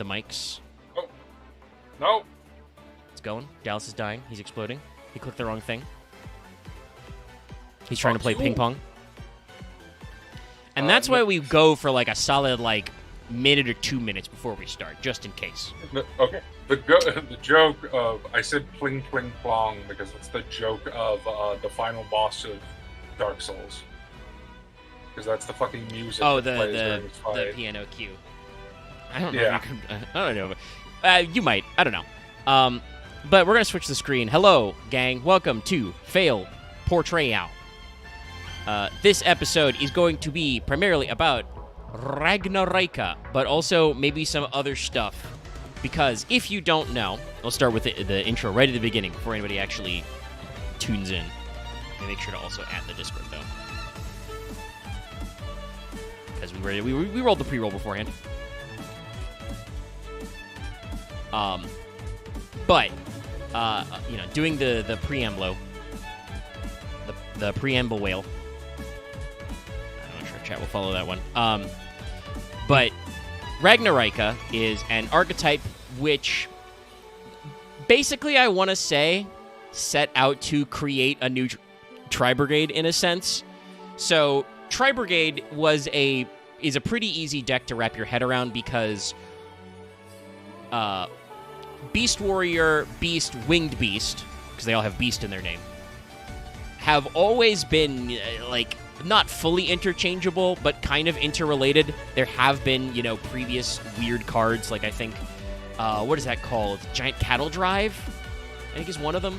the mics. Oh. No. It's going. Dallas is dying. He's exploding. He clicked the wrong thing. He's trying to play ping pong. And that's why we go for like a solid like minute or 2 minutes before we start, just in case. Okay. The joke of I said pling pling plong because it's the joke of the final boss of Dark Souls. Because that's the fucking music. Oh, that plays during this the fight. piano cue. I don't know. Yeah. If you can, I don't know. You might. I don't know. But we're gonna switch the screen. Hello, gang. Welcome to Fail Portrayal. This episode is going to be primarily about Ragnaraika, but also maybe some other stuff. Because if you don't know, I'll start with the intro right at the beginning before anybody actually tunes in. And make sure to also add the Discord, though. Because we rolled the pre-roll beforehand. But doing the preamble, the preamble whale. I'm not sure if chat will follow that one. But Ragnaraika is an archetype which basically I want to say set out to create a new Tri-Brigade in a sense. So Tri-Brigade is a pretty easy deck to wrap your head around because Beast Warrior, Beast, Winged Beast, because they all have Beast in their name, have always been not fully interchangeable, but kind of interrelated. There have been, previous weird cards, like I think, what is that called? Giant Cattle Drive, I think is one of them.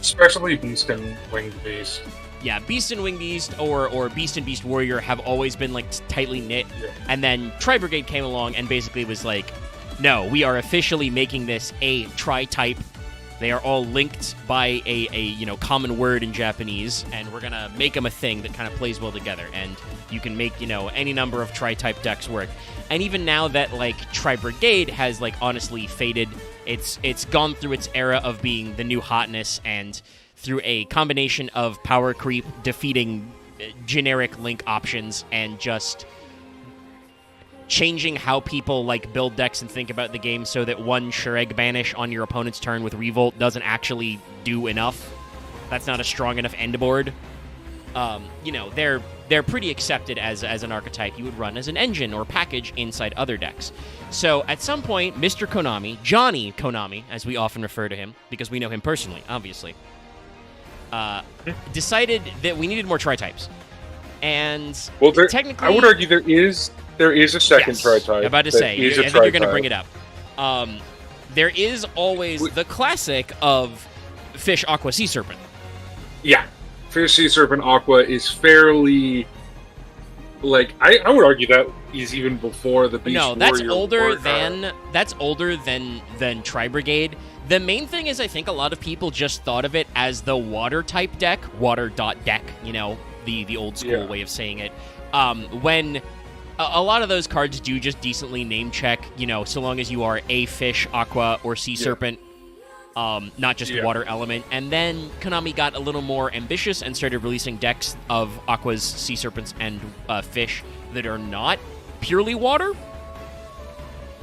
Especially Beast and Winged Beast. Yeah, Beast and Winged Beast or Beast and Beast Warrior have always been tightly knit. Yeah. And then Tri-Brigade came along and basically was like, no, we are officially making this a tri-type. They are all linked by a common word in Japanese, and we're gonna make them a thing that kind of plays well together. And you can make any number of tri-type decks work. And even now that Tri-Brigade has honestly faded, it's gone through its era of being the new hotness, and through a combination of power creep, defeating generic link options, and just changing how people build decks and think about the game so that one Shureg Banish on your opponent's turn with Revolt doesn't actually do enough. That's not a strong enough end board. They're pretty accepted as an archetype you would run as an engine or package inside other decks. So at some point, Mr. Konami, Johnny Konami, as we often refer to him, because we know him personally, obviously, decided that we needed more tri-types. And technically, I would argue there is a second tri-type. I'm about to say, I think you're going to bring it up. There is always the classic of Fish, Aqua, Sea Serpent. Yeah. Fish, Sea Serpent, Aqua is fairly... I would argue that is even before the Beast Warrior. No, that's older than Tri-Brigade. The main thing is I think a lot of people just thought of it as the water-type deck, water.deck, the old school way of saying it. When a lot of those cards do just decently name check, so long as you are a fish, aqua, or sea serpent, not just water element. And then Konami got a little more ambitious and started releasing decks of aquas, sea serpents, and fish that are not purely water.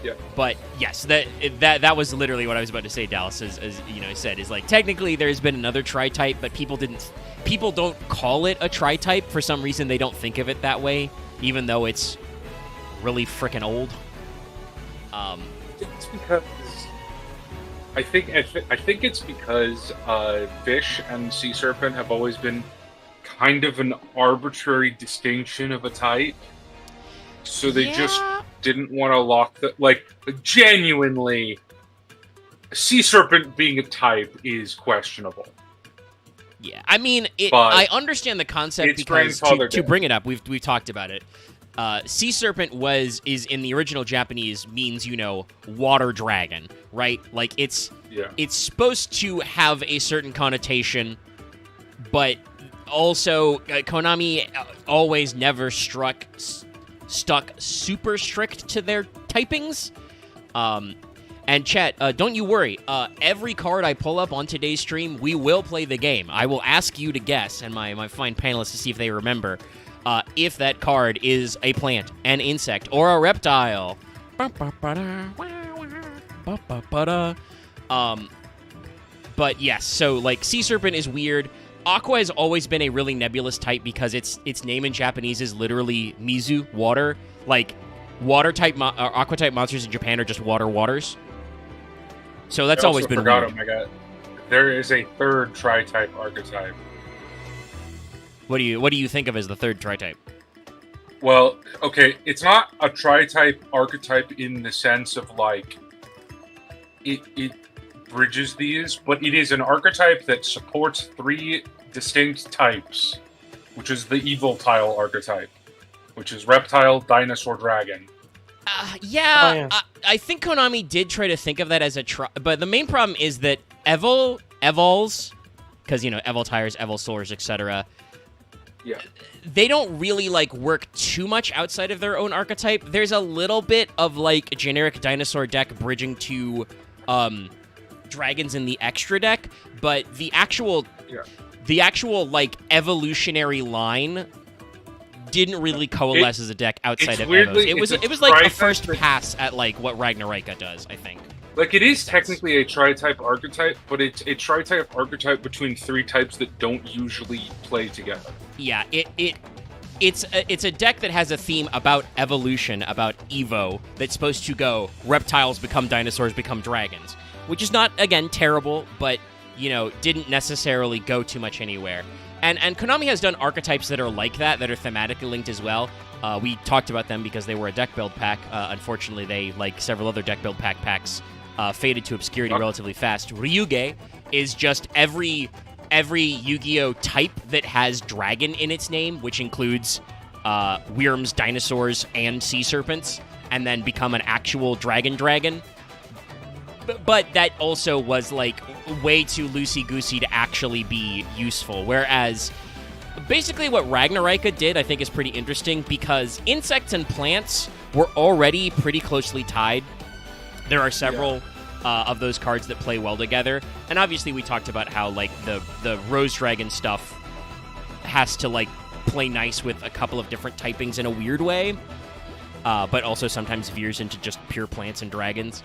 Yeah. But yes, that was literally what I was about to say, Dallas, as said, is technically there's been another tri-type, but people don't call it a tri-type. For some reason, they don't think of it that way, even though it's really freaking old. It's because I think it's because fish and sea serpent have always been kind of an arbitrary distinction of a type, so they just didn't want to lock genuinely. Sea serpent being a type is questionable. Yeah, I mean, I understand the concept because to bring it up, we've talked about it. Sea serpent is in the original Japanese means water dragon, right? It's supposed to have a certain connotation, but also Konami always never stuck super strict to their typings. And chat, don't you worry. Every card I pull up on today's stream, we will play the game. I will ask you to guess, and my fine panelists to see if they remember, if that card is a plant, an insect, or a reptile. But yes, so like Sea Serpent is weird. Aqua has always been a really nebulous type because its name in Japanese is literally Mizu, water. Like water type, aqua type monsters in Japan are just waters. So that's always been weird. Oh my god, there is a third tri-type archetype. What do you think of as the third tri-type? Well, okay, it's not a tri-type archetype in the sense of like it bridges these, but it is an archetype that supports 3 distinct types, which is the evil tile archetype, which is reptile, dinosaur, dragon. Yeah. I think Konami did try to think of that as a try, but the main problem is that Evols, because Evol tires, Evol swords, etc. Yeah. They don't really like work too much outside of their own archetype. There's a little bit of like a generic dinosaur deck bridging to dragons in the extra deck, but the actual like evolutionary line didn't really coalesce as a deck outside of Evos. It was like a first pass at like what Ragnaraika does, I think. Like it is technically a tri-type archetype, but it's a tri-type archetype between 3 types that don't usually play together. Yeah, it's a deck that has a theme about evolution, about Evo, that's supposed to go reptiles become dinosaurs, become dragons, which is not, again, terrible, but, didn't necessarily go too much anywhere. And Konami has done archetypes that are like that are thematically linked as well. We talked about them because they were a deck build pack. Unfortunately, they, like several other deck build packs, faded to obscurity relatively fast. Ryuge is just every Yu-Gi-Oh type that has dragon in its name, which includes Wyrms, dinosaurs, and sea serpents, and then become an actual dragon. But that also was like way too loosey-goosey to actually be useful. Whereas basically what Ragnaraika did, I think, is pretty interesting because insects and plants were already pretty closely tied. There are several of those cards that play well together. And obviously we talked about how like the Rose Dragon stuff has to like play nice with a couple of different typings in a weird way, but also sometimes veers into just pure plants and dragons.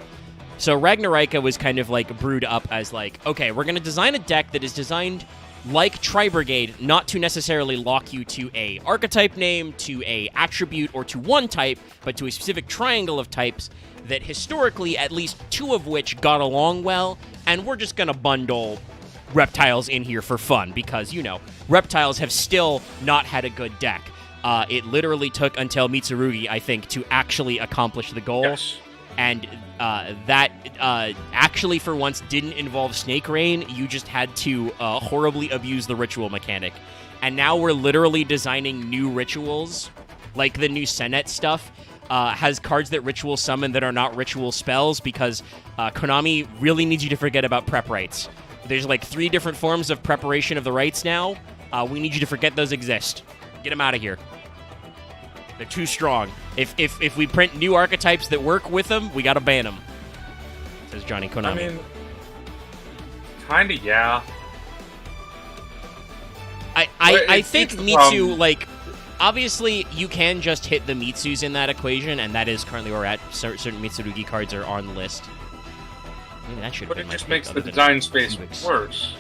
So Ragnaraika was kind of like brewed up as like, okay, we're going to design a deck that is designed like Tri-Brigade, not to necessarily lock you to a archetype name, to a attribute, or to one type, but to a specific triangle of types that historically at least 2 of which got along well, and we're just going to bundle reptiles in here for fun because, reptiles have still not had a good deck. It literally took until Mitsurugi, I think, to actually accomplish the goal. Yes. And that actually, for once, didn't involve Snake Rain. You just had to horribly abuse the ritual mechanic. And now we're literally designing new rituals, like the new Senet stuff. Has cards that ritual summon that are not ritual spells because Konami really needs you to forget about prep rites. There's like 3 different forms of preparation of the rites now. We need you to forget those exist. Get them out of here. They're too strong. If we print new archetypes that work with them, we gotta ban them. Says Johnny Konami. I mean, kinda, yeah. I think Mitsu, like, obviously you can just hit the Mitsus in that equation, and that is currently where we're at. Certain Mitsurugi cards are on the list. Maybe that should have been But it just makes the design space worse.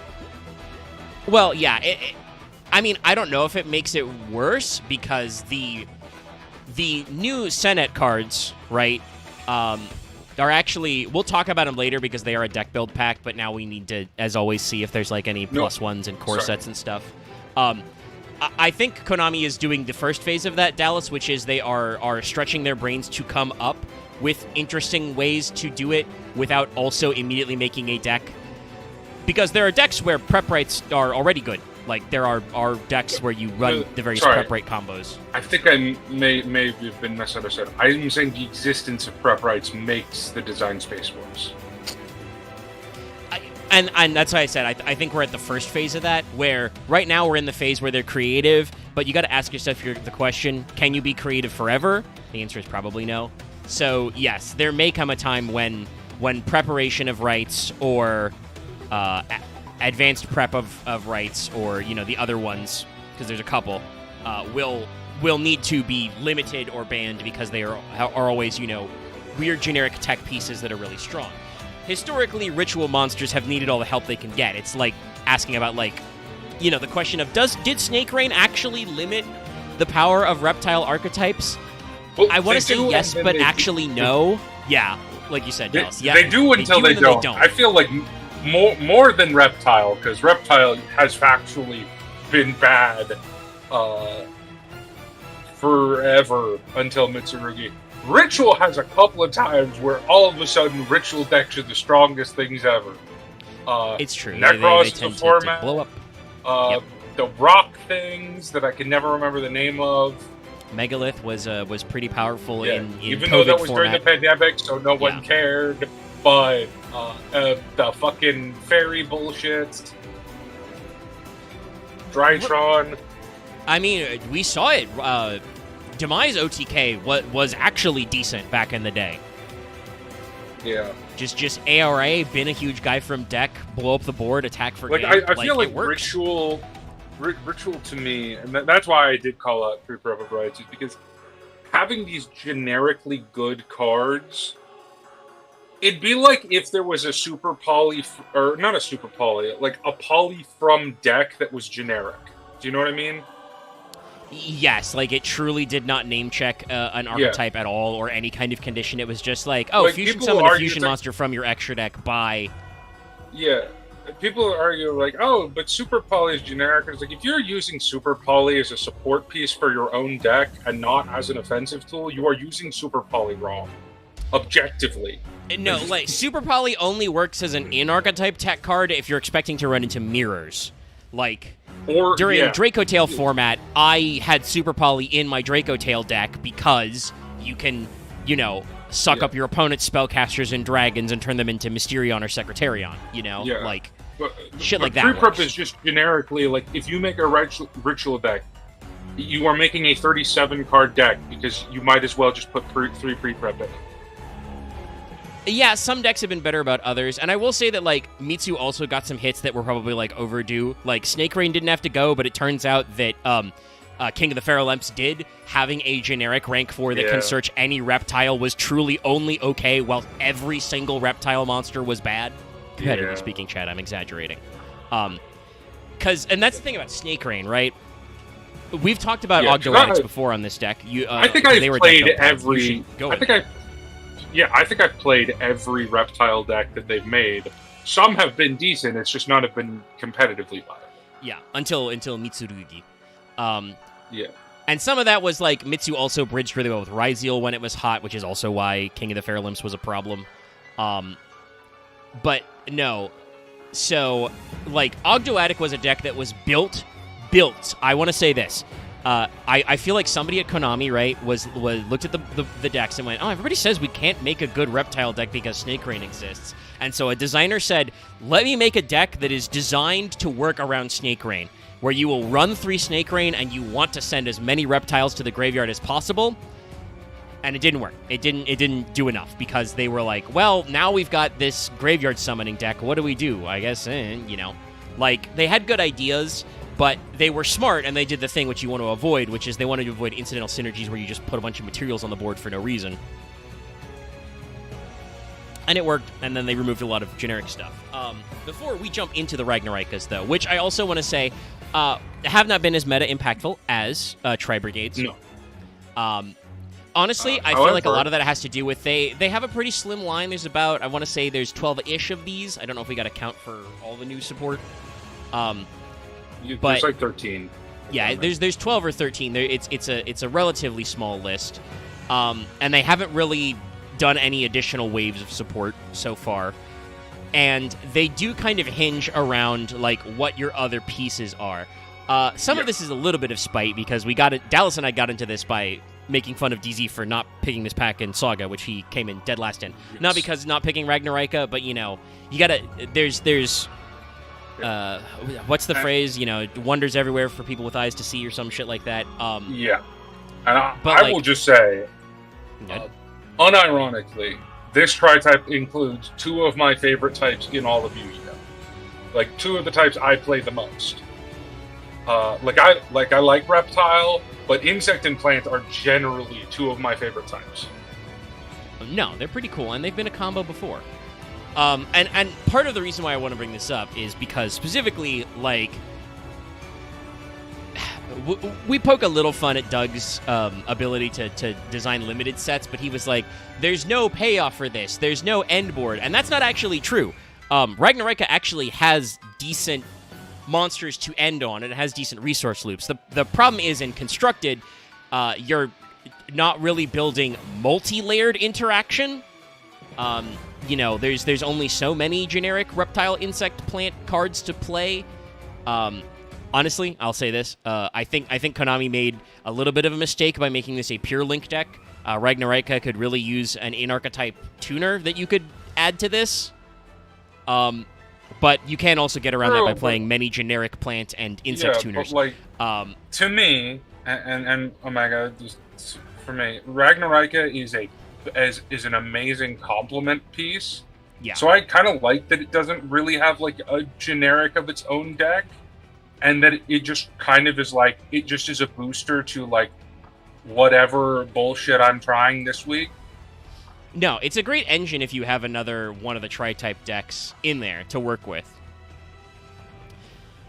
Well, yeah. I mean, I don't know if it makes it worse because the new Senet cards, right, are actually... We'll talk about them later because they are a deck build pack, but now we need to, as always, see if there's, like, any +1s and core sets and stuff. I think Konami is doing the first phase of that, Dallas, which is they are stretching their brains to come up with interesting ways to do it without also immediately making a deck. Because there are decks where prep rights are already good. Like, there are decks where you run the various prep right combos. I think I may have been misunderstood. I'm saying the existence of prep rights makes the design space worse. And that's why I said I think we're at the first phase of that, where right now we're in the phase where they're creative, but you got to ask yourself the question, can you be creative forever? The answer is probably no. So, yes, there may come a time when preparation of rights or advanced prep of rights or, the other ones, because there's a couple, will need to be limited or banned because they are always, weird generic tech pieces that are really strong. Historically, ritual monsters have needed all the help they can get. It's like asking about, like, you know, the question of did Snake Rain actually limit the power of reptile archetypes? Well, I want to say yes, but actually no. Yeah, like you said, Dallas. Yeah, they do until they don't. I feel like more than Reptile, because Reptile has factually been bad forever until Mitsurugi. Ritual has a couple of times where all of a sudden Ritual decks are the strongest things ever. It's true. Necros they is the tend format. to blow up. The rock things that I can never remember the name of. Megalith was pretty powerful in even COVID though that was format. during the pandemic, so no one cared. But the fucking fairy bullshit, Drytron. I mean, we saw it. Demise OTK was actually decent back in the day. Yeah. Just ARA, been a huge guy from deck, blow up the board, attack for like game. I feel like Ritual to me, and that's why I did call out Three Forever Brides, is because having these generically good cards, it'd be like if there was a super poly, or not a super poly, like a poly from deck that was generic. Do you know what I mean? Yes, like it truly did not name check an archetype at all or any kind of condition. It was just like, oh, like, fusion summon a fusion monster from your extra deck by... Yeah. People argue like, oh, but Super Poly is generic. It's like, if you're using Super Poly as a support piece for your own deck and not as an offensive tool, you are using Super Poly wrong. Objectively. No, like, Super Poly only works as an in-archetype tech card if you're expecting to run into mirrors. Like, during Draco Tail format, I had Super Poly in my Draco Tail deck because you can, you know, suck up your opponent's spellcasters and dragons and turn them into Mysterion or Secretarion, you know? Like, shit like that. Free Prep is just generically, like, if you make a ritual deck, you are making a 37-card deck because you might as well just put 3 pre-prep in it. Yeah, some decks have been better about others, and I will say that, like, Mitsu also got some hits that were probably, like, overdue. Like, Snake Rain didn't have to go, but it turns out that King of the Pharaoh Lamps did. Having a generic rank 4 that can search any reptile was truly only okay, while every single reptile monster was bad. Competitively speaking, Chad, I'm exaggerating. And that's the thing about Snake Rain, right? We've talked about Ogdoadics before on this deck. I think I've played every... I think I've played every reptile deck that they've made. Some have been decent, it's just not have been competitively viable. Yeah, until Mitsurugi. And some of that was, like, Mitsu also bridged really well with Ryzeal when it was hot, which is also why King of the Pharaoh Lamps was a problem. But, no. So, like, Ogdoadic was a deck that was built. I want to say this. I feel like somebody at Konami, right, was looked at the decks and went, oh, everybody says we can't make a good reptile deck because Snake Rain exists. And so a designer said, let me make a deck that is designed to work around Snake Rain, where you will run 3 Snake Rain and you want to send as many reptiles to the graveyard as possible. And it didn't work. It didn't do enough because they were like, well, now we've got this graveyard summoning deck. What do we do? I guess, you know. Like, they had good ideas, but they were smart, and they did the thing which you want to avoid, which is they wanted to avoid incidental synergies where you just put a bunch of materials on the board for no reason. And it worked, and then they removed a lot of generic stuff. Before we jump into the Ragnaraikas, though, which I also want to say have not been as meta-impactful as Tri-Brigades. No. Honestly, I feel like a lot of that has to do with they have a pretty slim line. There's about, I want to say there's 12-ish of these. I don't know if we got to count for all the new support. There's like 13. Yeah, there's 12 or 13. It's a relatively small list, and they haven't really done any additional waves of support so far. And they do kind of hinge around like what your other pieces are. Some of this is a little bit of spite because Dallas and I got into this by making fun of DZ for not picking this pack in Saga, which he came in dead last in. Yes. Not because not picking Ragnaraika, but you know, you gotta. There's what's the phrase? You know, wonders everywhere for people with eyes to see, or some shit like that. And I will just say, unironically, this tri-type includes 2 of my favorite types in all of Yu-Gi-Oh! Like 2 of the types I play the most. I like Reptile, but Insect and Plant are generally 2 of my favorite types. No, they're pretty cool, and they've been a combo before. And part of the reason why I want to bring this up is because specifically, like, we poke a little fun at Doug's ability to design limited sets, but he was like, there's no payoff for this. There's no end board. And that's not actually true. Ragnaraika actually has decent monsters to end on, and it has decent resource loops. The problem is in Constructed, you're not really building multi-layered interaction. There's only so many generic reptile, insect, plant cards to play. Honestly, I'll say this. I think Konami made a little bit of a mistake by making this a pure Link deck. Ragnaraika could really use an in-archetype tuner that you could add to this. But you can also get around that by playing many generic plant and insect tuners. But to me, and Omega, just for me, Ragnaraika is an amazing complement piece. Yeah. So I kind of like that it doesn't really have like a generic of its own deck, and that it just kind of is like, it just is a booster to like whatever bullshit I'm trying this week. No, it's a great engine if you have another one of the tri-type decks in there to work with.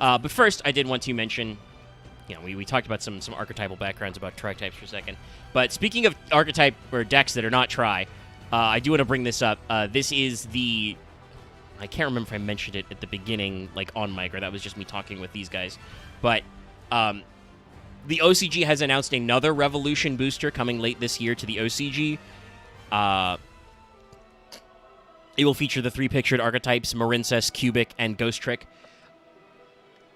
But first, I did want to mention, we talked about some archetypal backgrounds about tri-types for a second. But speaking of archetype or decks that are not tri, I do want to bring this up. This is I can't remember if I mentioned it at the beginning, like on mic, or that was just me talking with these guys. But the OCG has announced another Revolution booster coming late this year to the OCG. It will feature the 3 pictured archetypes, Marincess, Cubic, and Ghost Trick.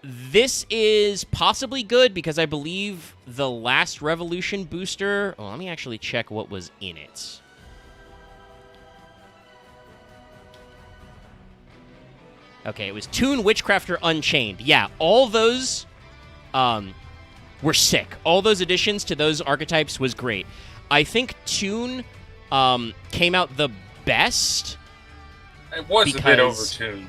This is possibly good because I believe the last Revolution booster... Oh, let me actually check what was in it. Okay, it was Toon, Witchcrafter, Unchained. Yeah, all those were sick. All those additions to those archetypes was great. I think Toon came out the best. It was a bit overtuned.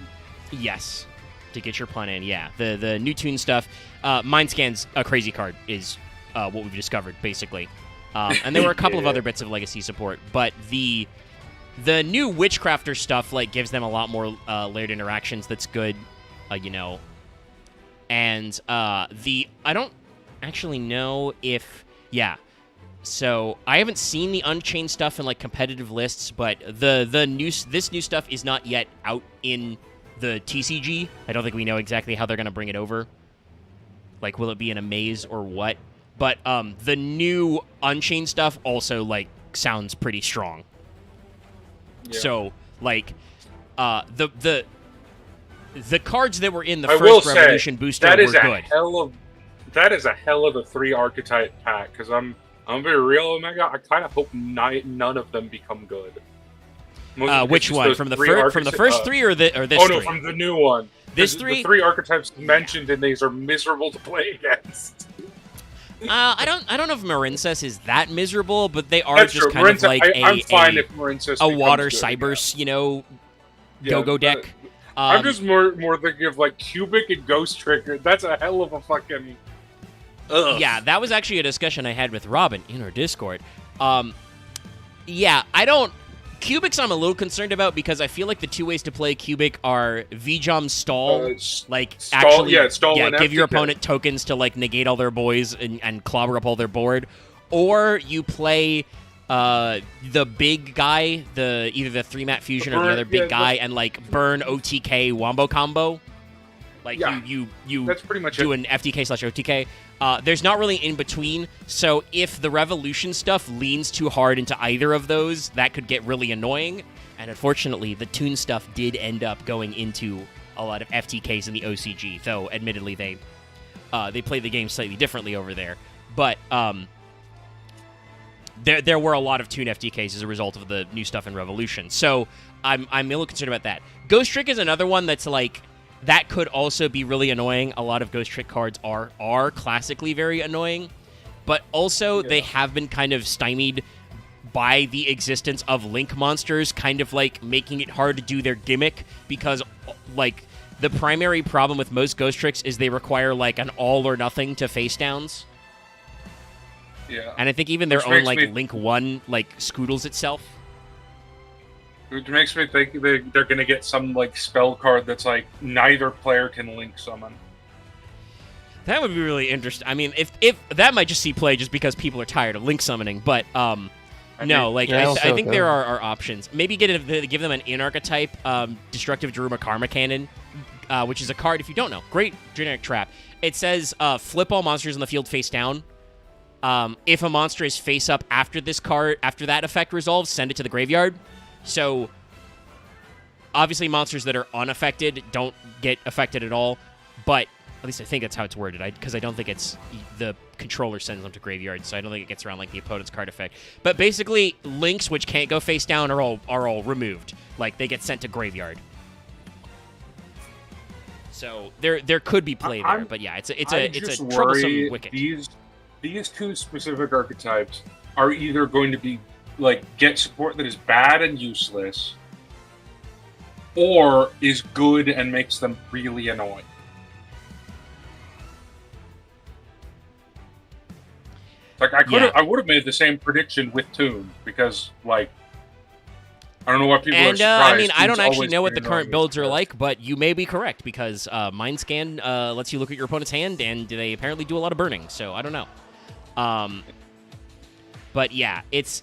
Yes, to get your pun in, yeah. The new Toon stuff. Mind Scan's a crazy card is what we've discovered, basically. And there were a couple of other bits of legacy support, but the new Witchcrafter stuff like gives them a lot more layered interactions. That's good, And I don't actually know if So I haven't seen the Unchained stuff in like competitive lists, but this new stuff is not yet out in the TCG. I don't think we know exactly how they're going to bring it over. Like, will it be in a maze or what? But the new Unchained stuff also like sounds pretty strong. Yeah. So like the cards that were in the first Revolution booster were good. That is a hell of a 3 archetype pack, because I'm very real, Omega. I kind of hope none of them become good. Which one? From the first 3 or this? Oh no, 3? From the new one. This 3. The 3 archetypes mentioned in these are miserable to play against. I don't know if Marincess is that miserable, but they are That's just true. kind of like I'm fine if Marincess a water good, Cybers, go-go deck. I'm just more thinking of like Cubic and Ghost Trick. That's a hell of a fucking. Ugh. Yeah, that was actually a discussion I had with Robin in our Discord. Cubics I'm a little concerned about because I feel like the 2 ways to play Cubic are Vjom Stall, give your opponent tokens to like negate all their boys and clobber up all their board, or you play the big guy, either the 3-mat fusion or the other big guy, and like burn OTK wombo combo. Like you that's pretty much do an FTK/OTK. There's not really in between, so if the Revolution stuff leans too hard into either of those, that could get really annoying. And unfortunately, the Toon stuff did end up going into a lot of FTKs in the OCG, though admittedly they play the game slightly differently over there. But there were a lot of Toon FTKs as a result of the new stuff in Revolution. So I'm a little concerned about that. Ghost Trick is another one that's like, that could also be really annoying. A lot of Ghost Trick cards are classically very annoying, but also they have been kind of stymied by the existence of Link monsters, kind of like making it hard to do their gimmick, because like the primary problem with most Ghost Tricks is they require like an all or nothing to face downs. Yeah. And I think even their own like Link 1 like scoodles itself. Which makes me think they're going to get some like spell card that's like neither player can link summon. That would be really interesting. I mean, if that might just see play just because people are tired of link summoning, but I think there are options. Maybe give them an in-archetype Destructive Daruma Karma Cannon, which is a card, if you don't know, great generic trap. It says flip all monsters in the field face down. If a monster is face up after that effect resolves, send it to the graveyard. So, obviously monsters that are unaffected don't get affected at all, but at least I think that's how it's worded, because I don't think it's the controller sends them to graveyard, so I don't think it gets around like the opponent's card effect. But basically, links which can't go face down are all removed. Like, they get sent to graveyard. So there could be play there, but yeah, it's a troublesome wicket. These two specific archetypes are either going to be like get support that is bad and useless, or is good and makes them really annoying. Like I would have made the same prediction with Toon, because like I don't know why people are surprised. I mean, I don't actually know what the current builds are like, but you may be correct, because Mind Scan lets you look at your opponent's hand, and they apparently do a lot of burning, so I don't know. But yeah, it's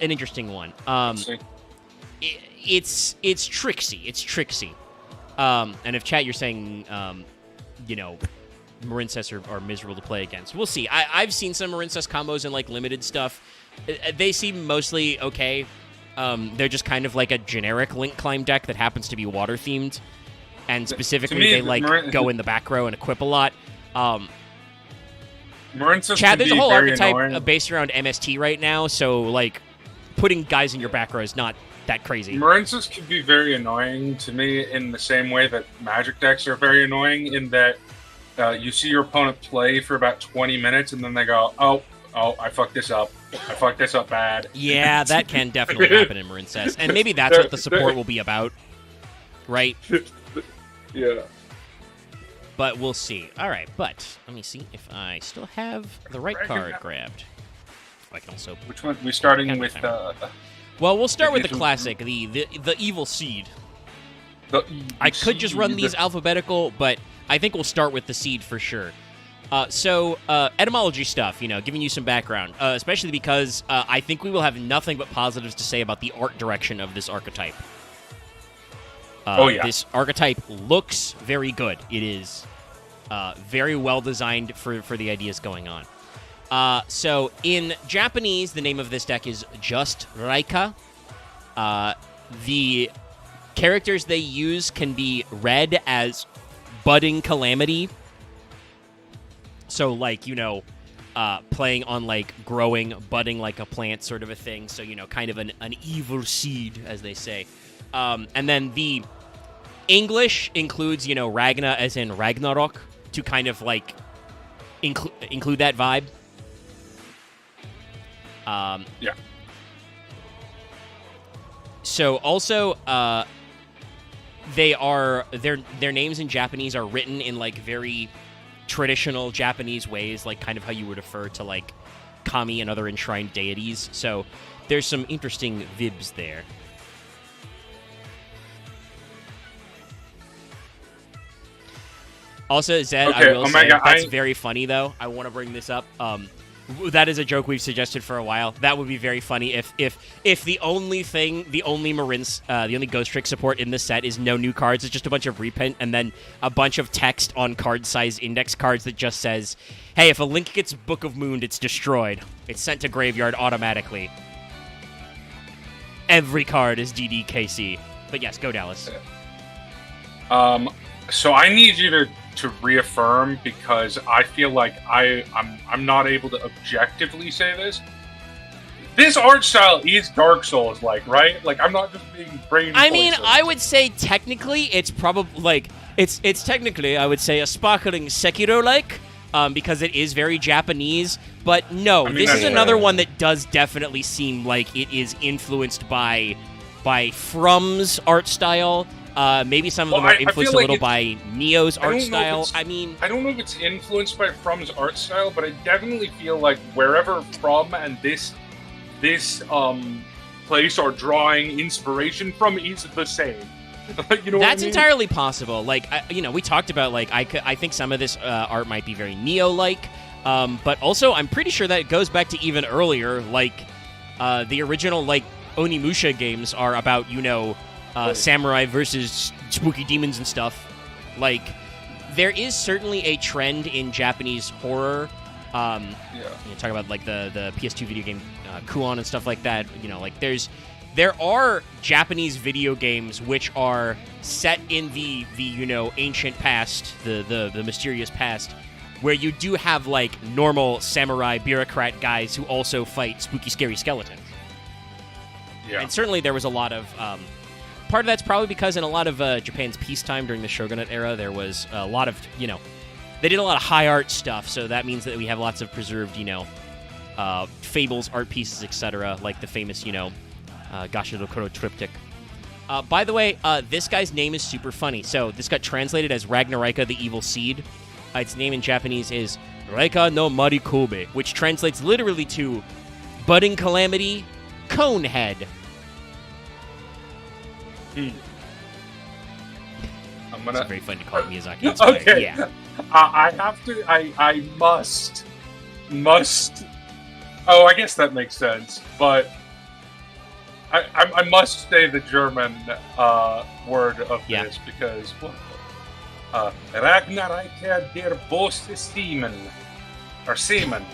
an interesting one. It's tricksy. It's tricksy. And if chat, you're saying, Marincess are miserable to play against. We'll see. I've seen some Marincess combos in like limited stuff. They seem mostly okay. They're just kind of like a generic Link Climb deck that happens to be water themed, and specifically they go in the back row and equip a lot. Chad, there's a whole archetype based around MST right now, so like putting guys in your back row is not that crazy. Marincess can be very annoying to me in the same way that Magic decks are very annoying, in that you see your opponent play for about 20 minutes and then they go, oh, I fucked this up. I fucked this up bad. Yeah, that can definitely happen in Marincess, and maybe that's what the support will be about, right? Yeah. But we'll see. All right, but let me see if I still have the right card grabbed. I can also. Which one? We're starting with. Well, we'll start with the classic, the Evil Seed. I could just run these alphabetical, but I think we'll start with the Seed for sure. So etymology stuff, giving you some background, especially because I think we will have nothing but positives to say about the art direction of this archetype. This archetype looks very good. It is very well designed for the ideas going on. So in Japanese, the name of this deck is just Raika. The characters they use can be read as budding calamity. So like, playing on like growing, budding like a plant sort of a thing. So, kind of an evil seed, as they say. And then the English includes, Ragna as in Ragnarok, to kind of like include that vibe. Yeah. So also, their names in Japanese are written in like very traditional Japanese ways, like kind of how you would refer to like kami and other enshrined deities. So there's some interesting vibes there. Also, Zed, I will say, that's very funny, though. I want to bring this up. That is a joke we've suggested for a while. That would be very funny if the only Ghost Trick support in this set is no new cards. It's just a bunch of reprint and then a bunch of text on card-size index cards that just says, hey, if a Link gets Book of Moon, it's destroyed. It's sent to graveyard automatically. Every card is DDKC. But yes, go Dallas. So I need you to reaffirm, because I feel like I'm not able to objectively say this. This art style is Dark Souls like, right? Like, I'm not just being brain. I mean, I would say technically it's probably like it's technically, I would say, a sparkling Sekiro like, because it is very Japanese. But no, this is another one that does definitely seem like it is influenced by From's art style. Maybe some of them are influenced a little by Neo's art style. I don't know if it's influenced by From's art style, but I definitely feel like wherever From and this place are drawing inspiration from is the same. You know That's what I mean? entirely possible. Like, we talked about, like, I think some of this art might be very Neo-like, but also I'm pretty sure that it goes back to even earlier, like, the original, like, Onimusha games are about, samurai versus spooky demons and stuff. Like, there is certainly a trend in Japanese horror. Talk about, like, the PS2 video game Kuon and stuff like that. There are Japanese video games which are set in the ancient past, the mysterious past, where you do have, like, normal samurai bureaucrat guys who also fight spooky, scary skeletons. Yeah. And certainly there was a lot of... part of that's probably because in a lot of Japan's peacetime during the Shogunate era, there was a lot of, they did a lot of high art stuff, so that means that we have lots of preserved, fables, art pieces, etc., like the famous, Gashidokuro triptych. By the way, this guy's name is super funny. So this got translated as Ragnaraika, the Evil Seed. Its name in Japanese is Raika no Marikobe, which translates literally to Budding Calamity, Conehead. It's very fun to call Miyazaki inspired. Okay. Yeah. I must. Oh, I guess that makes sense, but I must say the German word of this because Ragnaraika der Bose Seaman or Seaman.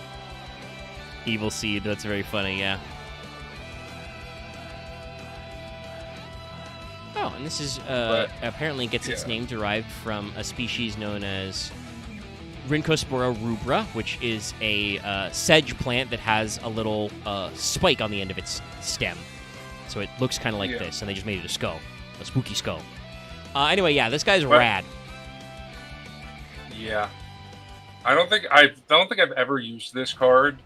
Evil Seed. That's very funny. Yeah. Oh, and this is apparently gets its name derived from a species known as Rhynchospora rubra, which is a sedge plant that has a little spike on the end of its stem. So it looks kind of like this, and they just made it a skull. A spooky skull. Anyway, this guy's rad. Yeah. I don't think I've ever used this card,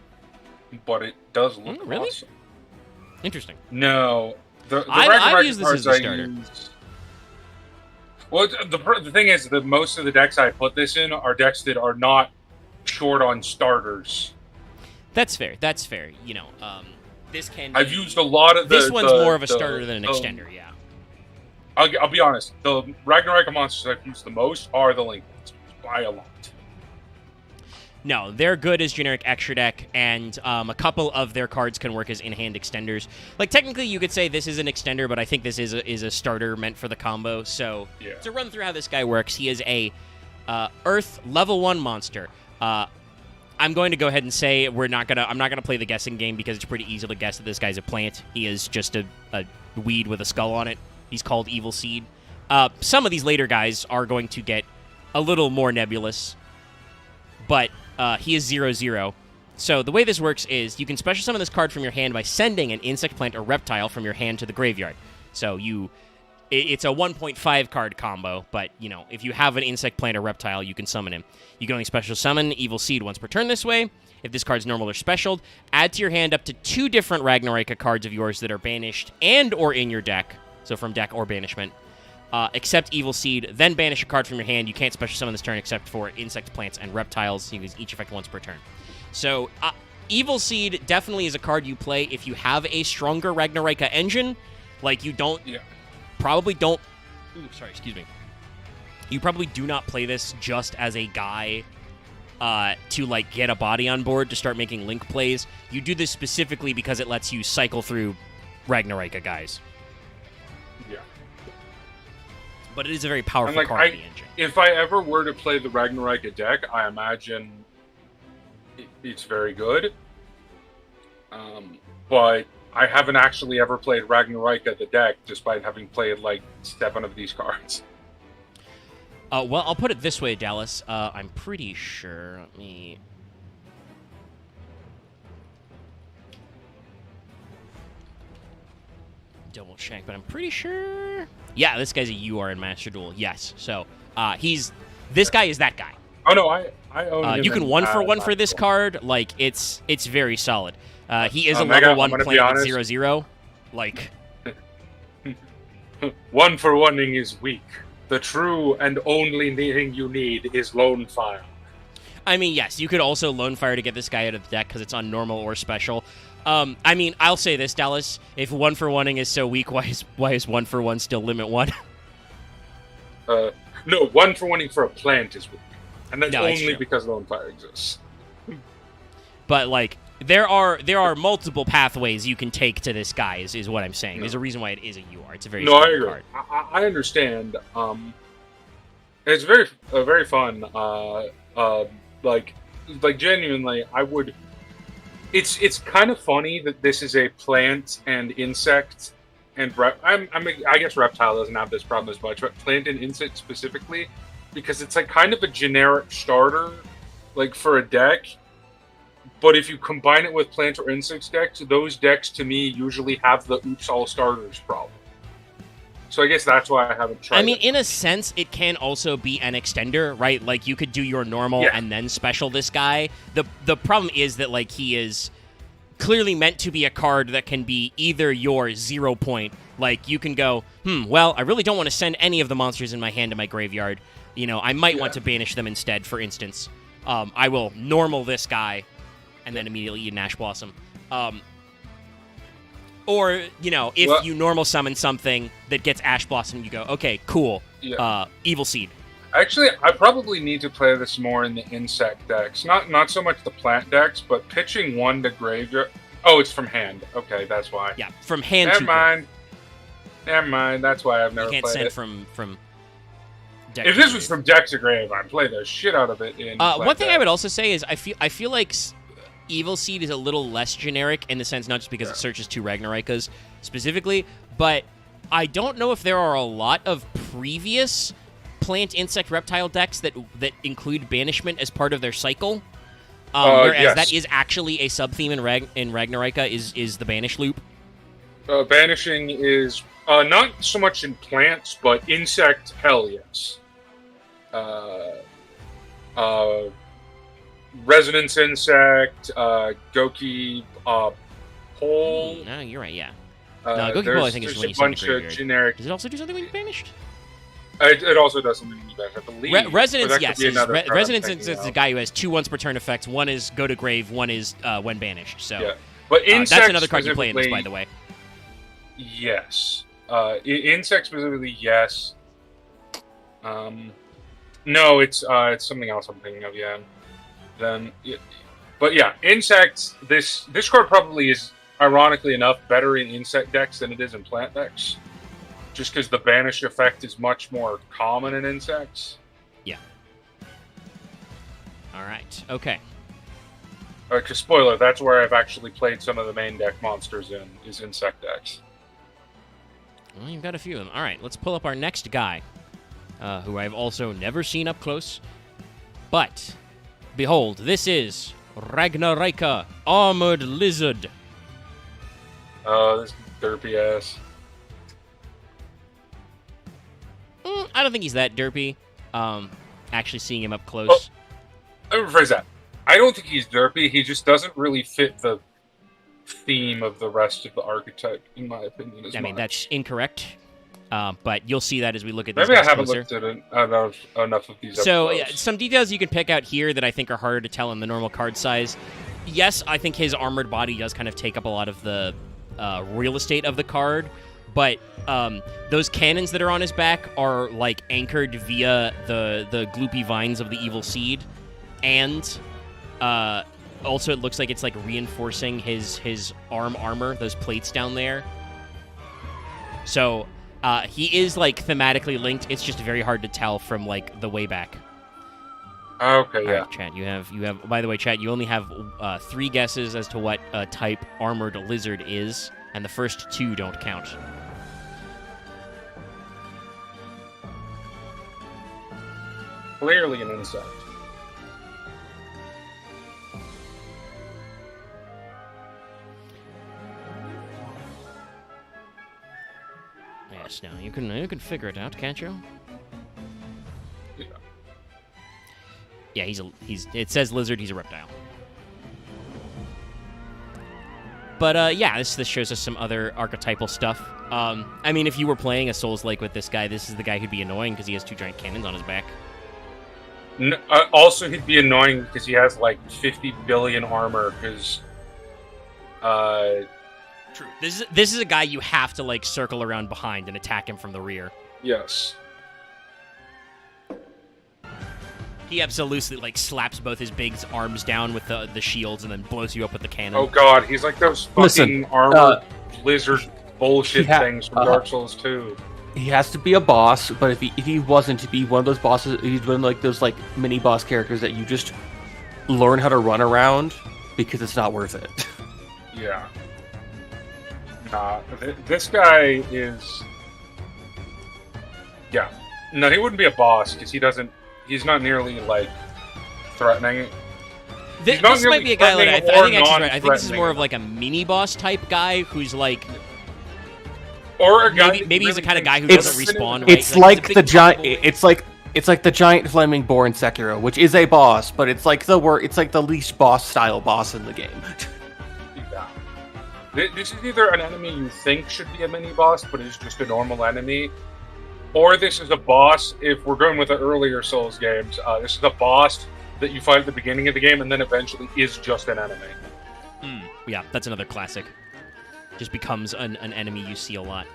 but it does look really awesome. Interesting. No. I've used this as a starter. Well, the thing is that most of the decks I put this in are decks that are not short on starters. That's fair. This can. I've used a lot of this one's more of a starter than an extender. Yeah. I'll be honest. The Ragnaraika monsters I've used the most are the Link monsters by a lot. No, they're good as generic extra deck, and a couple of their cards can work as in-hand extenders. Like, technically, you could say this is an extender, but I think this is a starter meant for the combo. So, to run through how this guy works, he is a Earth level 1 monster. I'm going to go ahead and say I'm not gonna play the guessing game because it's pretty easy to guess that this guy's a plant. He is just a weed with a skull on it. He's called Evil Seed. Some of these later guys are going to get a little more nebulous, but he is 0/0. So the way this works is you can special summon this card from your hand by sending an insect, plant, or reptile from your hand to the graveyard. So it's a 1.5 card combo, but if you have an insect, plant, or reptile, you can summon him. You can only special summon Evil Seed once per turn this way. If this card's normal or special, add to your hand up to 2 different Ragnaraika cards of yours that are banished and or in your deck. So from deck or banishment. Except Evil Seed, then banish a card from your hand. You can't special summon this turn except for insect, plants, and reptiles. You use each effect once per turn. So, Evil Seed definitely is a card you play if you have a stronger Ragnaraika engine. Like, you don't... Probably don't... Ooh, sorry, excuse me. You probably do not play this just as a guy to, like, get a body on board to start making Link plays. You do this specifically because it lets you cycle through Ragnaraika guys. Yeah. But it is a very powerful card in the engine. If I ever were to play the Ragnaraika deck, I imagine it's very good. But I haven't actually ever played Ragnaraika the deck, despite having played like 7 of these cards. Well, I'll put it this way, Dallas. I'm pretty sure. Let me... double check, but I'm pretty sure... Yeah, this guy's a UR in Master Duel. Yes. So, this guy is that guy. Oh, no, I own him. You can 1-for-1 for this card. Like, it's very solid. He is a level 1 plant with 0/0. Like... 1-for-1ing is weak. The true and only thing you need is Lone Fire. I mean, yes, you could also Lone Fire to get this guy out of the deck because it's on normal or special. I mean, I'll say this, Dallas. If 1-for-1ing is so weak, why is 1-for-1 still limit 1? No, 1-for-1ing for a plant is weak. And that's No, it's only true. because Lone Fire exists. But, like, there are multiple pathways you can take to this guy, is what I'm saying. No. There's a reason why it is a UR. It's a very No, I strong agree. card. I understand. It's very fun. Like genuinely, I would. It's kind of funny that this is a plant and insect, and I guess Reptile doesn't have this problem as much, but plant and insect specifically, because it's like kind of a generic starter, like for a deck. But if you combine it with plant or insect decks, those decks to me usually have the oops all starters problem. So I guess that's why I haven't tried. I mean, it. in a sense, it can also be an extender, right? Like, you could do your normal and then special this guy. The problem is that, like, he is clearly meant to be a card that can be either your 0 point. Like, you can go, well, I really don't want to send any of the monsters in my hand to my graveyard. You know, I might want to banish them instead, for instance. I will normal this guy and then immediately eat an Ash Blossom. Or, you know, if you normal summon something that gets Ash Blossom, you go, okay, cool, Evil Seed. Actually, I probably need to play this more in the insect decks. Not so much the plant decks, but pitching one to graveyard. Oh, it's from hand. Okay, that's why. Yeah, from hand Never to mind. Never mind. That's why I've never You can't played send it. from deck If to this was grave. from deck to grave, I'd play the shit out of it in One thing deck. I would also say is I feel like Evil Seed is a little less generic in the sense, not just because it searches 2 Ragnaraikas specifically, but I don't know if there are a lot of previous plant, insect, reptile decks that include banishment as part of their cycle. Whereas yes. that is actually a sub-theme in Ragnarika is the banish loop. Banishing is not so much in plants, but insect, hell yes. Resonance insect, Goki pole. No, you're right, yeah. No, Goki Pole I think is when you a send bunch to of graveyard. generic. Does it also do something when you're banished? It also does something when you bash, I believe. Resonance, Or that yes. could be another card I'm Resonance thinking is the of. guy who has 2 once per turn effects. One is go to grave, one is when banished. So Yeah. But insect that's another card you play in this, by the way. Yes. Insect specifically, yes. No, it's something else I'm thinking of. Yeah. But yeah, insects. This card probably is, ironically enough, better in insect decks than it is in plant decks, just because the banish effect is much more common in insects. Yeah. All right. Okay. Because spoiler, that's where I've actually played some of the main deck monsters in, is insect decks. Well, you've got a few of them. All right, let's pull up our next guy, who I've also never seen up close. But, behold, this is Ragnaraika, Armored Lizard. Oh, this derpy ass. I don't think he's that derpy. Actually seeing him up close. Let me rephrase that. I don't think he's derpy. He just doesn't really fit the theme of the rest of the archetype, in my opinion. I mean, that's incorrect. But you'll see that as we look at these maybe I guys haven't closer. looked at enough of these. So, episodes. yeah, some details you can pick out here that I think are harder to tell in the normal card size. Yes, I think his armored body does kind of take up a lot of the real estate of the card, but those cannons that are on his back are like anchored via the gloopy vines of the evil seed, and also it looks like it's like reinforcing his armor, those plates down there. So he is like thematically linked. It's just very hard to tell from like the way back. Okay, All yeah. right, Chad, you have. By the way, Chad, you only have 3 guesses as to what type armored lizard is, and the first 2 don't count. Clearly an insect. Yes, now you can figure it out, can't you? Yeah. Yeah, it says lizard, he's a reptile. But yeah, this shows us some other archetypal stuff. I mean, if you were playing a Souls-like with this guy, this is the guy who'd be annoying because he has 2 giant cannons on his back. Also, he'd be annoying because he has like 50 billion armor. Because True. This is a guy you have to like circle around behind and attack him from the rear. Yes. He absolutely like slaps both his big arms down with the shields and then blows you up with the cannon. Oh god, he's like those fucking armored lizard bullshit things from Dark Souls 2. He has to be a boss, but if he wasn't to be one of those bosses, he's one of like those like mini boss characters that you just learn how to run around because it's not worth it. Yeah. Nah, this guy is... Yeah. No, he wouldn't be a boss, because he's not nearly, like, threatening. This might be a guy like, I think actually right. I think this is more of like a mini-boss type guy who's like... Or a guy... Maybe he's the kind of guy who doesn't respawn, right? It's like the giant... It's like the giant flaming boar in Sekiro, which is a boss, but it's like the least boss-style boss in the game. This is either an enemy you think should be a mini-boss, but is just a normal enemy, or this is a boss, if we're going with the earlier Souls games, this is a boss that you fight at the beginning of the game, and then eventually is just an enemy. Yeah, that's another classic. Just becomes an enemy you see a lot.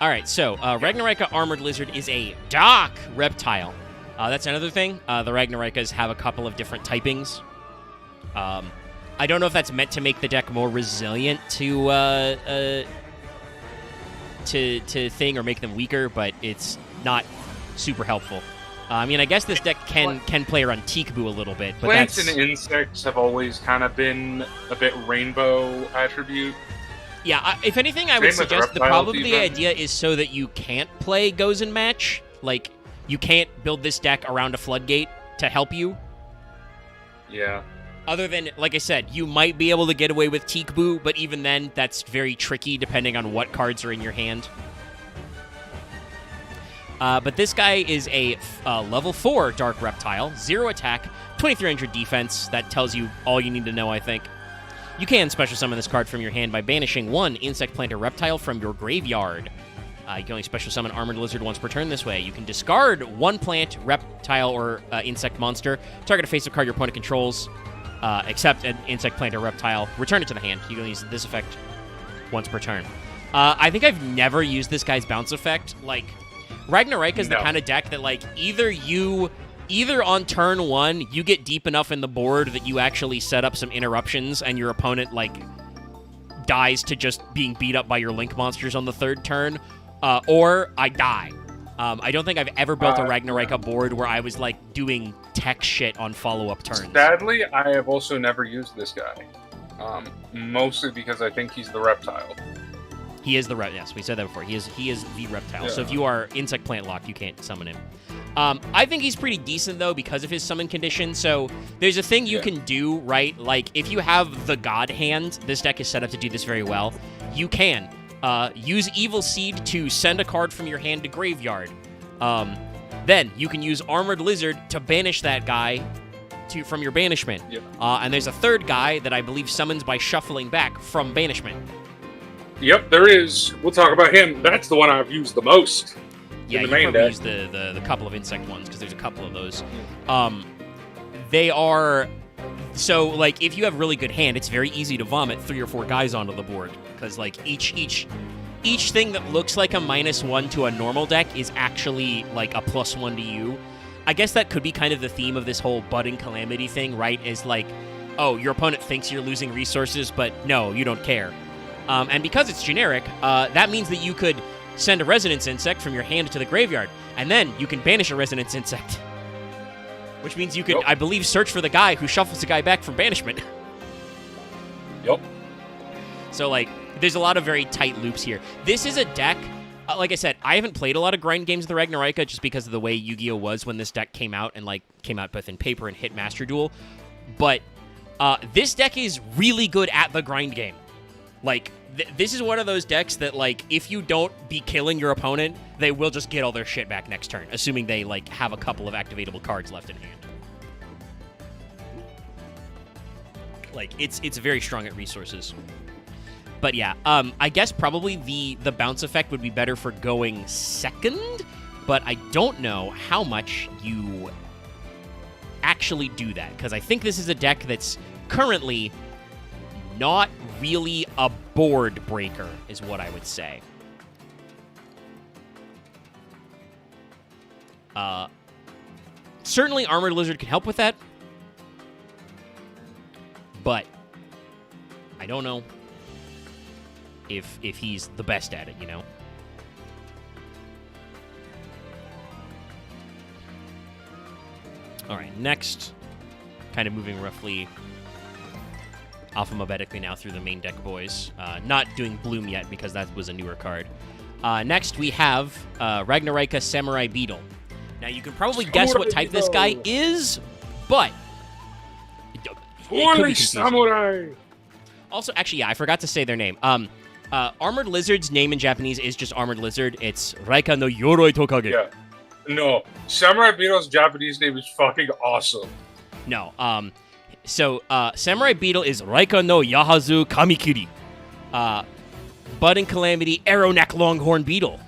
Alright, so, Ragnaraika Armored Lizard is a dark reptile. That's another thing. The Ragnaraikas have a couple of different typings. I don't know if that's meant to make the deck more resilient to thing or make them weaker, but it's not super helpful. I mean, I guess this deck can play around Teekboo a little bit, but plants and insects have always kind of been a bit rainbow attribute. Yeah, if anything, I would suggest probably the idea is so that you can't play Gozen Match. Like, you can't build this deck around a floodgate to help you. Yeah. Other than, like I said, you might be able to get away with Teekboo, but even then, that's very tricky depending on what cards are in your hand. But this guy is a level 4 Dark Reptile, 0 attack, 2300 defense. That tells you all you need to know, I think. You can special summon this card from your hand by banishing 1 Insect, Plant, or Reptile from your graveyard. You can only special summon Armored Lizard once per turn this way. You can discard 1 plant, reptile, or insect monster. Target a face-up card your opponent controls, except an insect, plant, or reptile. Return it to the hand. You can use this effect once per turn. I think I've never used this guy's bounce effect. Like, Ragnaraika is the kind of deck that, like, either on turn 1, you get deep enough in the board that you actually set up some interruptions and your opponent, like, dies to just being beat up by your Link monsters on the 3rd turn, or I die. I don't think I've ever built a Ragnaraika board where I was, like, doing tech shit on follow-up turns. Sadly, I have also never used this guy. Mostly because I think he's the reptile. He is the reptile. Yes, we said that before. He is the reptile. Yeah. So if you are insect plant locked, you can't summon him. I think he's pretty decent, though, because of his summon condition. So there's a thing you can do, right? Like, if you have the God Hand, this deck is set up to do this very well. You can use Evil Seed to send a card from your hand to graveyard. Then you can use Armored Lizard to banish that guy from your banishment. Yep. And there's a 3rd guy that I believe summons by shuffling back from banishment. Yep, there is. We'll talk about him. That's the one I've used the most. Yeah, you probably use the couple of insect ones, because there's a couple of those. They are... So, like, if you have really good hand, it's very easy to vomit 3 or 4 guys onto the board. Because, like, each thing that looks like a -1 to a normal deck is actually, like, a +1 to you. I guess that could be kind of the theme of this whole budding calamity thing, right? Is like, oh, your opponent thinks you're losing resources, but no, you don't care. And because it's generic, that means that you could send a Resonance Insect from your hand to the graveyard, and then you can banish a Resonance Insect. Which means you could, I believe, search for the guy who shuffles the guy back from banishment. Yep. So, like, there's a lot of very tight loops here. This is a deck, like I said, I haven't played a lot of grind games of the Ragnaraika just because of the way Yu-Gi-Oh! Was when this deck came out, and, like, came out both in paper and hit Master Duel. But this deck is really good at the grind game. Like, this is one of those decks that, like, if you don't be killing your opponent, they will just get all their shit back next turn, assuming they, like, have a couple of activatable cards left in hand. Like, it's very strong at resources. But yeah, I guess probably the bounce effect would be better for going 2nd, but I don't know how much you actually do that, because I think this is a deck that's currently not really a board breaker, is what I would say. Certainly Armored Lizard can help with that, but I don't know if he's the best at it, you know? All right, next, kind of moving roughly alphabetically now through the main deck, boys. Not doing Bloom yet because that was a newer card. Next, we have Ragnaraika Samurai Beetle. Now, you can probably guess what type this guy is, but it could be confusing. Samurai! Also, actually, yeah, I forgot to say their name. Armored Lizard's name in Japanese is just Armored Lizard. It's Raika no Yoroi Tokage. Yeah. No. Samurai Beetle's Japanese name is fucking awesome. No. Samurai Beetle is Raika no Yahazu Kamikiri. Budding Calamity Arrow Neck Longhorn Beetle.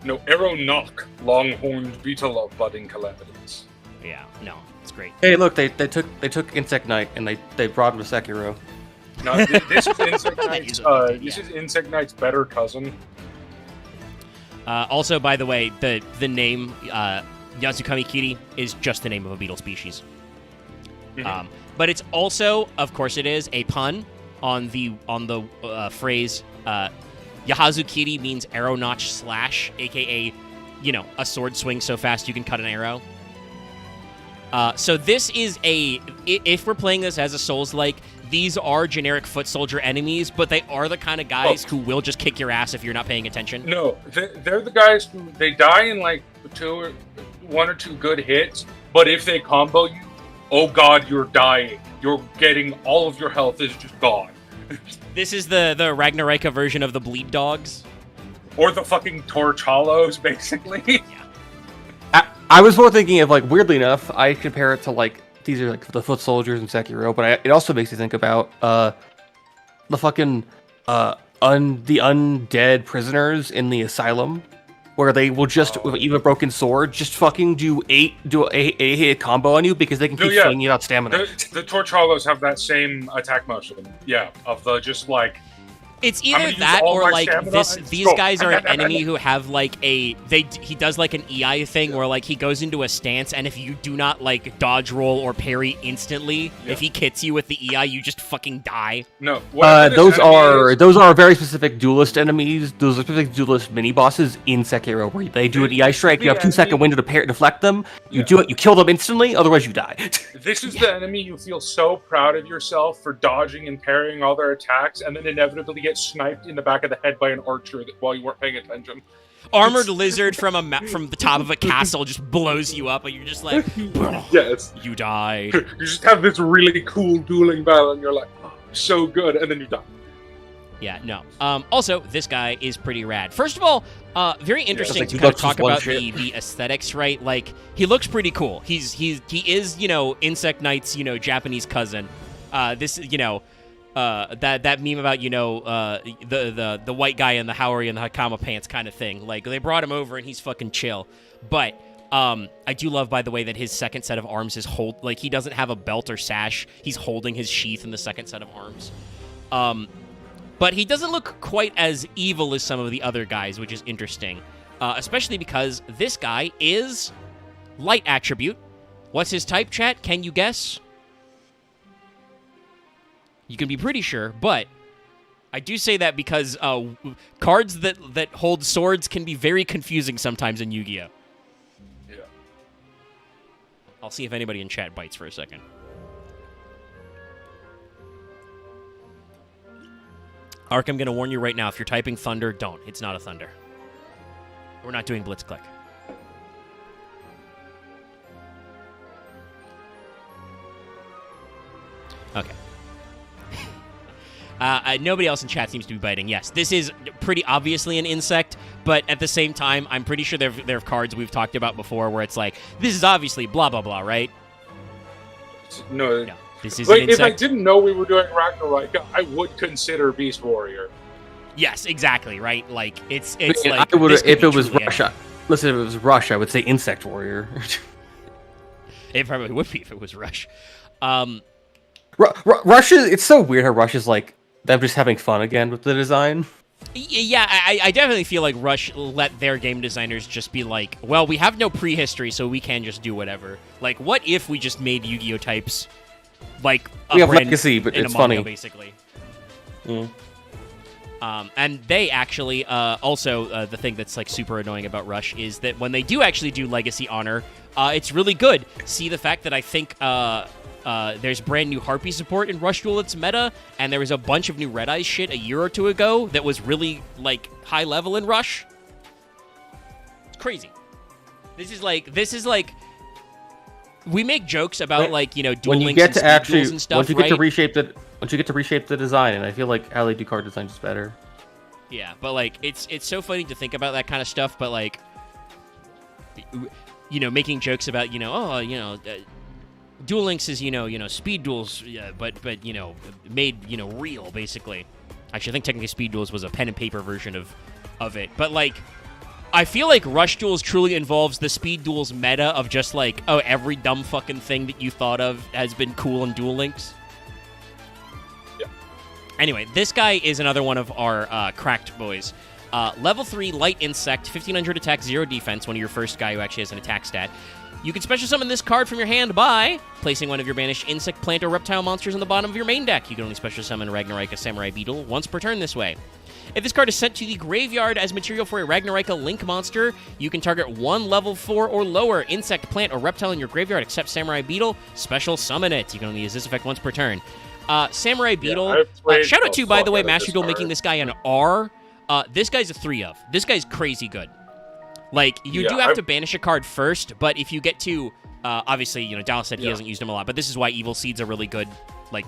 No, Arrow Knock Longhorned Beetle of Budding Calamities. Yeah, no, it's great. Hey, look, they took Insect Knight and they brought him to Sekiro. No, this is Insect Knight's. This is Insect Knight's better cousin. Also, by the way, the name Yazukami Kiri is just the name of a beetle species. Mm-hmm. But it's also, of course, it is a pun on the phrase Yahazu Kiri means arrow notch slash, aka, a sword swing so fast you can cut an arrow. So this is if we're playing this as a Souls-like, these are generic foot soldier enemies, but they are the kind of guys who will just kick your ass if you're not paying attention. No, they're the guys who, they die in like one or two good hits, but if they combo you, oh god, you're dying. You're getting, all of your health is just gone. This is the Ragnaraika version of the bleed dogs. Or the fucking torch hollows, basically. Yeah. I was more thinking of, like, weirdly enough, I compare it to, like, these are, like, the foot soldiers in Sekiro, but it also makes you think about, the fucking, the undead prisoners in the asylum, where they will just, with even a broken sword, just fucking do a hit combo on you because they can keep swinging you out stamina. The torch hollows have that same attack motion. Yeah, of the just like. It's either that or like these guys are an enemy who have like he does like an EI thing where like he goes into a stance and if you do not like dodge roll or parry instantly, if he hits you with the EI, you just fucking die. No, those are very specific duelist enemies. Those are specific duelist mini bosses in Sekiro where they do an EI strike. You have 2-second window to deflect them. You do it. You kill them instantly. Otherwise, you die. This is the enemy you feel so proud of yourself for dodging and parrying all their attacks, and then inevitably get sniped in the back of the head by an archer while you weren't paying attention. Armored Lizard from the top of a castle just blows you up, and you're just like, yes, you died. You just have this really cool dueling battle, and you're like, oh, so good, and then you die. Yeah, no. Also, this guy is pretty rad. First of all, very interesting to like kind of talk about the aesthetics, right? Like, he looks pretty cool. He is, Insect Knight's, Japanese cousin. This, that meme about, the white guy in the Haori and the Hakama pants kind of thing. Like, they brought him over and he's fucking chill. But I do love, by the way, that his second set of arms is he doesn't have a belt or sash. He's holding his sheath in the second set of arms. But he doesn't look quite as evil as some of the other guys, which is interesting. Especially because this guy is light attribute. What's his type, chat? Can you guess? You can be pretty sure, but I do say that because cards that hold swords can be very confusing sometimes in Yu-Gi-Oh! Yeah. I'll see if anybody in chat bites for a second. Ark, I'm going to warn you right now, if you're typing Thunder, don't. It's not a Thunder. We're not doing Blitzclick. Okay. Nobody else in chat seems to be biting. Yes, this is pretty obviously an insect, but at the same time, I'm pretty sure there are cards we've talked about before where it's like, this is obviously blah, blah, blah, right? No. This is an insect. If I didn't know we were doing Ragnaraika, I would consider Beast Warrior. Yes, exactly, right? Like, it's like... I would, if it was Rush, listen, if it was Rush, I would say Insect Warrior. It probably would be if it was Rush. Rush is, it's so weird how Rush is like them just having fun again with the design. Yeah, I definitely feel like Rush let their game designers just be like, well, we have no prehistory, so we can just do whatever. Like, what if we just made Yu-Gi-Oh types like We have Legacy, but it's manga, funny. Basically. Mm. And they actually also the thing that's like super annoying about Rush is that when they do actually do Legacy Honor, it's really good. See the fact that I think there's brand new Harpy support in Rush Duel that's meta, and there was a bunch of new Red Eyes shit a year or two ago that was really like high level in Rush. It's crazy. This is like we make jokes about like Duel when you Links get and to Speed actually Duels and stuff, once you get to right? reshape the design, and I feel like how they do card design is better. Yeah, but like it's so funny to think about that kind of stuff, but like making jokes about Duel Links is Speed Duels, but made real basically. Actually, I think technically Speed Duels was a pen and paper version of it, but like I feel like Rush Duels truly involves the Speed Duels meta of just like, oh, every dumb fucking thing that you thought of has been cool in Duel Links. Yeah. Anyway, this guy is another one of our cracked boys. Level 3 Light Insect, 1500 attack, 0 defense, one of your first guy who actually has an attack stat. You can special summon this card from your hand by placing one of your banished insect, plant, or reptile monsters on the bottom of your main deck. You can only special summon Ragnaraika Samurai Beetle once per turn this way. If this card is sent to the graveyard as material for a Ragnaraika Link monster, you can target one level 4 or lower insect, plant, or reptile in your graveyard except Samurai Beetle, special summon it. You can only use this effect once per turn. Samurai Beetle, shout out to, by the way, Master Duel making this guy an R. This guy's a 3 of. This guy's crazy good. Like, you do have to banish a card first, but if you get to, obviously, Dallas said he hasn't used him a lot, but this is why Evil Seed's a really good, like,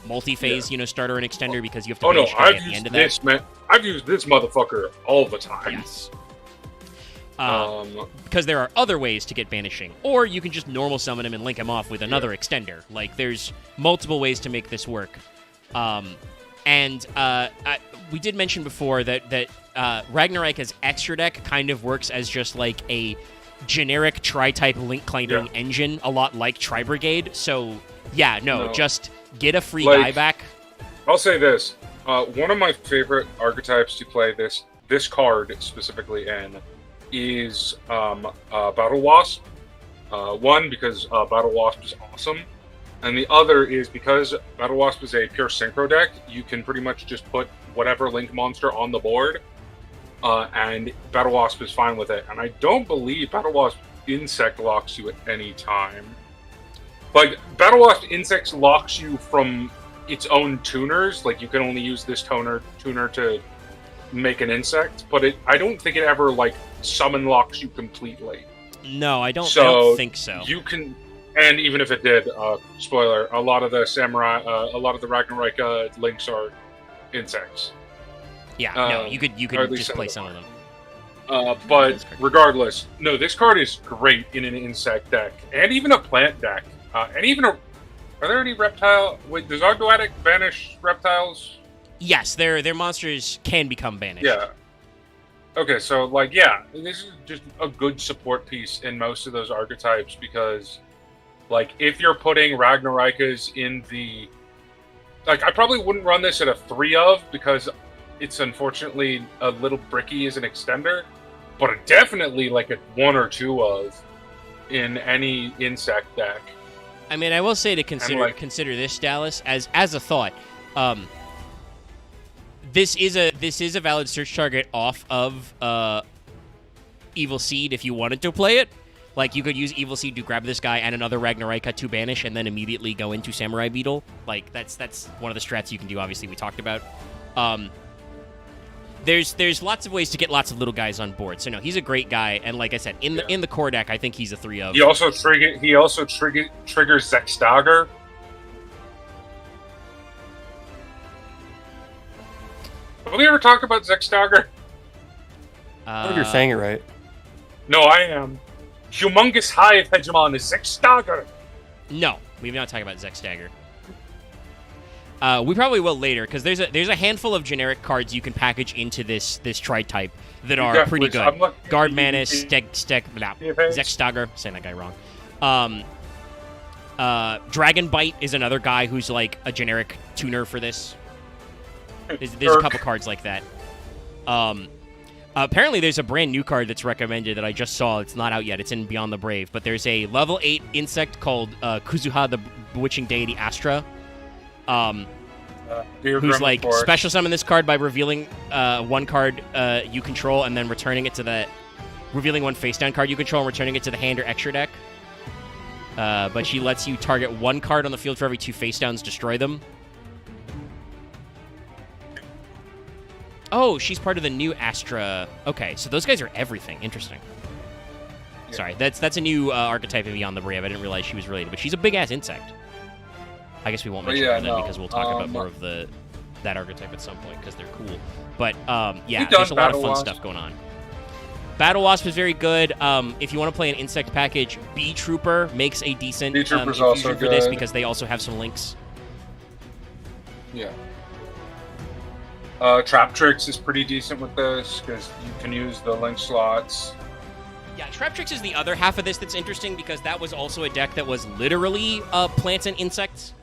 multi-phase, starter and extender, because you have to banish at the end of that. I've used this motherfucker all the time. Yes. Because there are other ways to get banishing, or you can just normal summon him and link him off with another extender. Like, there's multiple ways to make this work. We did mention before that Ragnarika's extra deck kind of works as just like a generic tri-type link climbing engine, a lot like Tri-Brigade. So, just get a free guy back. I'll say this. One of my favorite archetypes to play this card specifically in is Battle Wasp. One, because Battle Wasp is awesome. And the other is because Battle Wasp is a pure synchro deck, you can pretty much just put whatever link monster on the board, and Battle Wasp is fine with it. And I don't believe Battle Wasp Insect locks you at any time. Like, Battle Wasp Insect locks you from its own tuners. Like, you can only use this tuner to make an insect, but I don't think it ever, like, summon locks you completely. No, I don't think so. You can... And even if it did, spoiler, a lot of the Ragnarika links are insects. Yeah, you could just play some of them. But regardless, no, this card is great in an insect deck, and even a plant deck, and even are there any reptile? Wait, does Ogdoadic banish reptiles? Yes, their monsters can become banished. Yeah. Okay, so this is just a good support piece in most of those archetypes because. Like, if you're putting Ragnaraikas in the... Like, I probably wouldn't run this at a 3 of, because it's unfortunately a little bricky as an extender, but definitely, like, a 1 or 2 of in any insect deck. I mean, I will say to consider this, Dallas, as a thought. This is a valid search target off of Evil Seed if you wanted to play it. Like, you could use Evil Seed to grab this guy and another Ragnarika to banish and then immediately go into Samurai Beetle. Like, that's one of the strats you can do, obviously, we talked about. There's lots of ways to get lots of little guys on board. So, no, he's a great guy. And like I said, in the core deck, I think he's a 3 of. He also triggers Zexdagger. Have we ever talked about Zexdagger? I think you're saying it right. No, I am. Humongous Hive Hegemon is Zexdagger. No, we've not talked about Zexdagger. We probably will later, because there's a handful of generic cards you can package into this tri-type that are pretty good. Guard Manus, Zexdagger, saying that guy wrong. Dragon Bite is another guy who's like a generic tuner for this. There's a couple cards like that. Apparently, there's a brand new card that's recommended that I just saw. It's not out yet. It's in Beyond the Brave. But there's a level 8 insect called Kuzuha, the bewitching deity Astra. Who's like special summon this card by revealing one card you control and then returning it to the... Revealing one face-down card you control and returning it to the hand or extra deck. But she lets you target one card on the field for every 2 face-downs, destroy them. Oh, she's part of the new Astra. Okay, so those guys are everything. Interesting. Yeah. Sorry, that's a new archetype of Beyond the Brave. I didn't realize she was related, but she's a big-ass insect. I guess we won't mention her then because we'll talk about more of that archetype at some point because they're cool. But, yeah, there's a lot of fun stuff going on. Battle Wasp is very good. If you want to play an insect package, Bee Trooper makes a decent infusion for this because they also have some links. Yeah. Trap Tricks is pretty decent with this because you can use the link slots. Yeah, Trap Tricks is the other half of this that's interesting because that was also a deck that was literally plants and insects.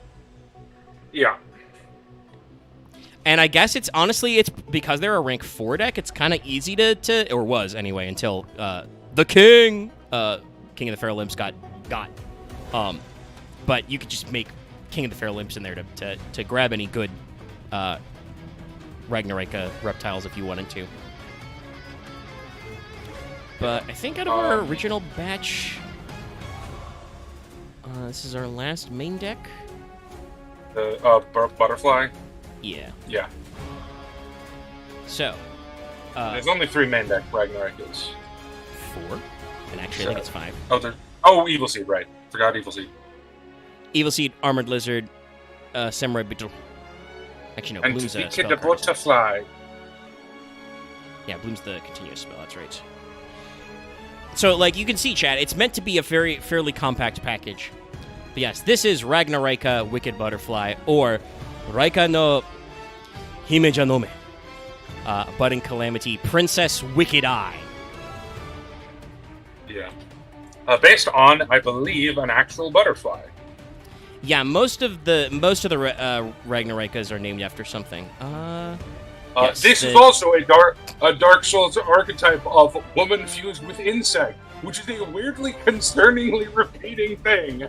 Yeah. And I guess it's because they're a rank 4 deck, it's kind of easy to or was anyway, until the King of the Feral Imps got. But you could just make King of the Feral Imps in there to grab any good Ragnaraika reptiles if you wanted to. But I think out of our original batch, this is our last main deck. The butterfly? Yeah. Yeah. So. There's only 3 main deck Ragnaraikas. 4? And actually, I think it's 5. Evil Seed, right. Forgot Evil Seed. Evil Seed, Armored Lizard, Samurai Beetle. Actually, no, and Bloom's a spell. And the butterfly. Yeah, Bloom's the continuous spell, that's right. So, like, you can see, chat, it's meant to be a fairly compact package. But yes, this is Ragnaraika, Wicked Butterfly, or Raika no Himejanome, Budding Calamity, Princess Wicked Eye. Yeah. Based on, I believe, an actual butterfly. Yeah, most of the Ragnaraikas are named after something. Yes, this is also a Dark Souls archetype of woman fused with insect, which is a weirdly, concerningly repeating thing.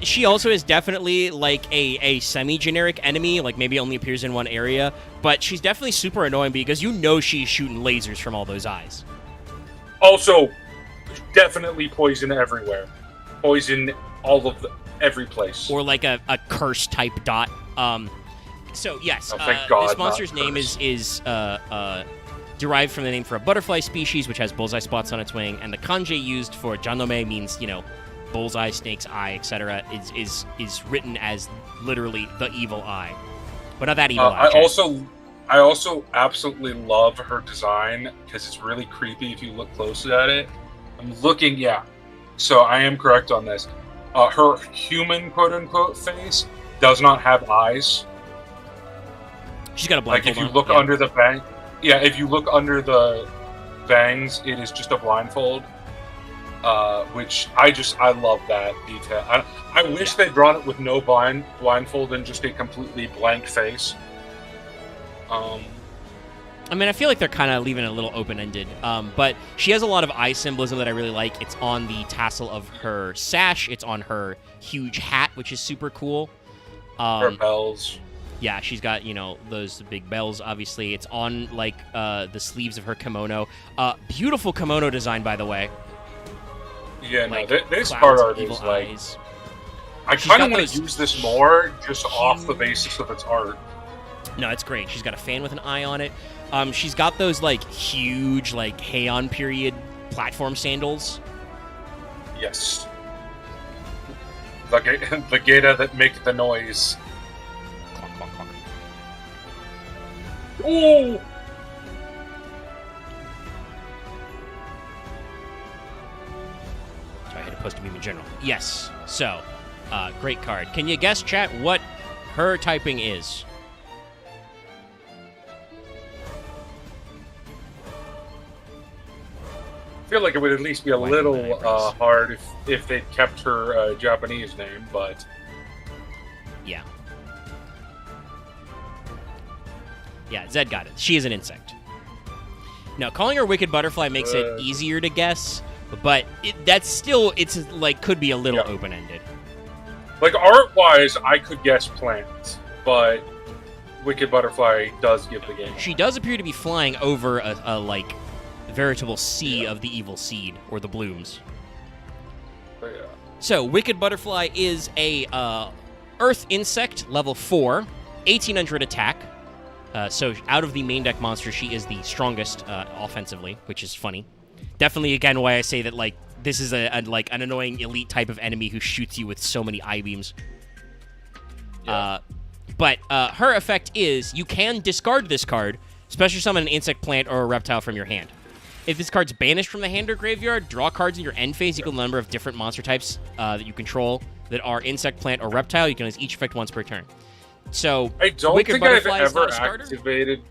She also is definitely like a semi-generic enemy, like maybe only appears in one area, but she's definitely super annoying because you know she's shooting lasers from all those eyes. Also, definitely poison everywhere. Poison every place. Or like a curse type dot. So yes, thank God, this monster's name is derived from the name for a butterfly species, which has bullseye spots on its wing, and the kanji used for janome means, bullseye, snake's eye, etc. is written as literally the evil eye, but not that evil eye. I also absolutely love her design because it's really creepy if you look closely at it. I'm looking, yeah. So I am correct on this. Her human quote-unquote face does not have eyes. She's got a blindfold. Like if you look under the bang, if you look under the bangs, it is just a blindfold. Which I love that detail. I wish they'd drawn it with no blindfold and just a completely blank face. I mean, I feel like they're kind of leaving it a little open-ended. But she has a lot of eye symbolism that I really like. It's on the tassel of her sash. It's on her huge hat, which is super cool. Her bells. Yeah, she's got, those big bells, obviously. It's on, like, the sleeves of her kimono. Beautiful kimono design, by the way. Yeah, like, no, this card art is, like... eyes. I kind of want to use this more, just off the basis of its art. No, it's great. She's got a fan with an eye on it. She's got those, like, huge, like, Heian period platform sandals. Yes. The Geta that make the noise. Clonk, clonk, clonk. Oh! Sorry, I had to post a meme in general. Yes. So, great card. Can you guess, chat, what her typing is? feel like it would at least be a Wagging my little eyebrows. hard if they'd kept her Japanese name, but Yeah. Yeah, Zed got it. She is an insect. Now, calling her Wicked Butterfly makes it easier to guess, but that's still, it's like, could be a little open-ended. like art-wise, I could guess plant, but Wicked Butterfly does give the game. She does appear to be flying over a like, veritable sea of the evil seed, or the blooms. But yeah. So, Wicked Butterfly is a Earth Insect, level 4, 1800 attack. So, out of the main deck monsters, she is the strongest offensively, which is funny. Definitely, again, why I say that, like, this is like an annoying elite type of enemy who shoots you with so many I-beams. Yeah. But her effect is, you can discard this card, special summon an insect, plant, or a reptile from your hand. If this card's banished from the hand or graveyard, draw cards in your end phase equal to the number of different monster types that you control that are insect, plant, or reptile. You can use each effect once per turn. So, I don't Wicked think I've Butterfly is not ever a starter? activated.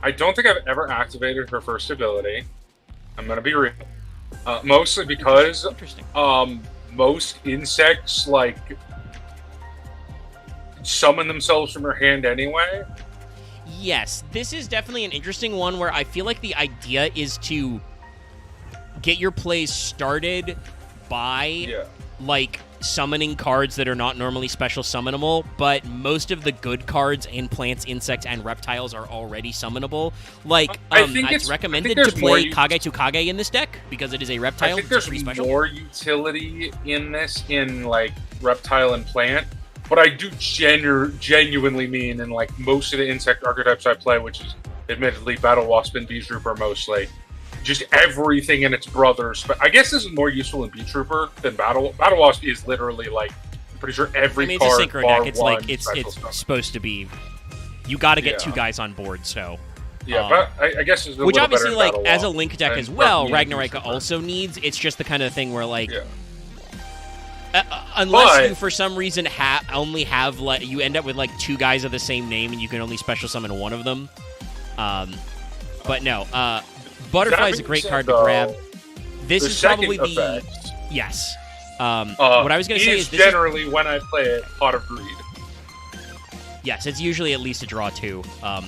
I don't think I've ever activated her first ability. I'm gonna be real. Mostly because Interesting. most insects like summon themselves from her hand anyway. Yes, this is definitely an interesting one where I feel like the idea is to get your plays started by, like, summoning cards that are not normally special summonable, but most of the good cards in plants, insects, and reptiles are already summonable. Like, I think it's I recommended think to there's more play Kage to Kage in this deck because it is a reptile. I think It's there's pretty special. more utility in this in like reptile and plant, but I do genuinely mean in like most of the insect archetypes I play, which is admittedly Battle Wasp and Bee Trooper mostly. Just everything in its brothers. But I guess this is more useful in Bee Trooper than Battle Wasp is literally like I'm pretty sure every I mean, it's card a synchro bar deck. It's one like it's special stuff. supposed to be. You got to get two Yeah. guys on board, so. Yeah, but I guess it's a Which little obviously, better in like, Battle as a Wasp link deck and as well, Bee Trooper. Ragnaraika also needs. It's just the kind of thing where, like, Yeah. unless But- you for some reason only have like you end up with like two guys of the same name and you can only special summon one of them. But no, Butterfly is a being great said, card to though, grab. This the is probably second the effect, yes. What I was gonna say is this generally when I play it, Pot of Greed. yes, it's usually at least a draw 2.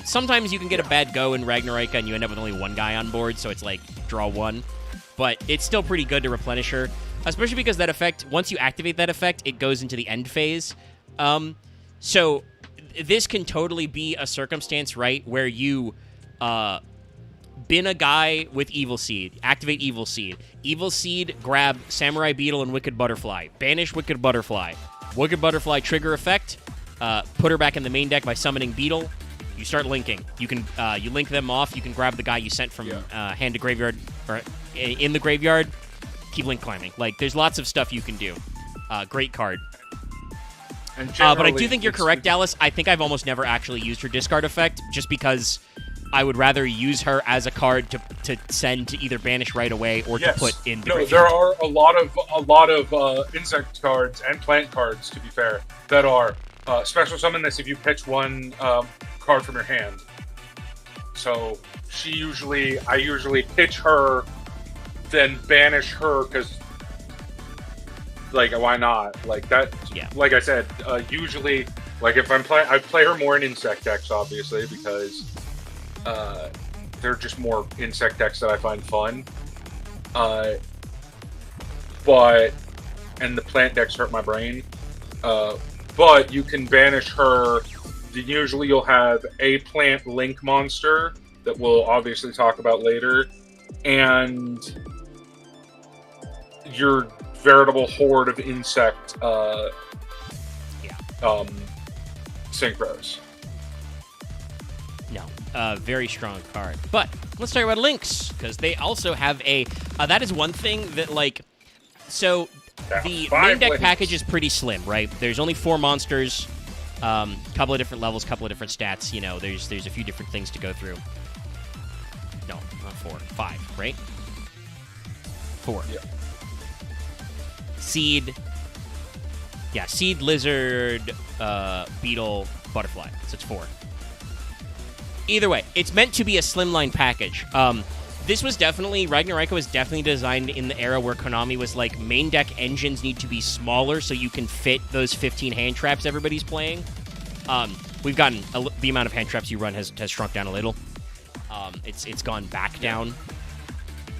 Sometimes you can get a bad go in Ragnaraika and you end up with only one guy on board, so it's like draw 1. But it's still pretty good to replenish her, especially because that effect, once you activate that effect, it goes into the end phase. So this can totally be a circumstance, right, where you bin a guy with Evil Seed, activate Evil Seed. Evil Seed, grab Samurai Beetle and Wicked Butterfly. Banish Wicked Butterfly. Wicked Butterfly trigger effect. Put her back in the main deck by summoning Beetle. You start linking. You can you link them off. You can grab the guy you sent from hand to graveyard or in the graveyard. Keep link climbing. Like there's lots of stuff you can do. Great card. And But I do think you're correct, Dallas. I think I've almost never actually used her discard effect, just because I would rather use her as a card to send to either banish right away or to put in the No, graveyard. there are a lot of insect cards and plant cards, to be fair, that are special summon this if you pitch one card from your hand. So I usually pitch her, then banish her because. Like, why not? Like that. Yeah. Like I said, usually, like if I'm playing, I play her more in insect decks, obviously, because they're just more insect decks that I find fun. But the plant decks hurt my brain. But you can banish her. Usually, you'll have a plant link monster that we'll obviously talk about later, and your veritable horde of insect synchros. No, very strong card. But let's talk about links, because they also have a... that is one thing that, like... So, the main deck links. package is pretty slim, right? There's only 4 monsters, couple of different levels, couple of different stats. You know, there's a few different things to go through. No, not 4. 5, right? 4. Yeah. Seed, lizard, beetle, butterfly. So it's 4. Either way, it's meant to be a slimline package. This was definitely, Ragnaraika was definitely designed in the era where Konami was like, main deck engines need to be smaller so you can fit those 15 hand traps everybody's playing. We've gotten, the amount of hand traps you run has shrunk down a little. It's gone back down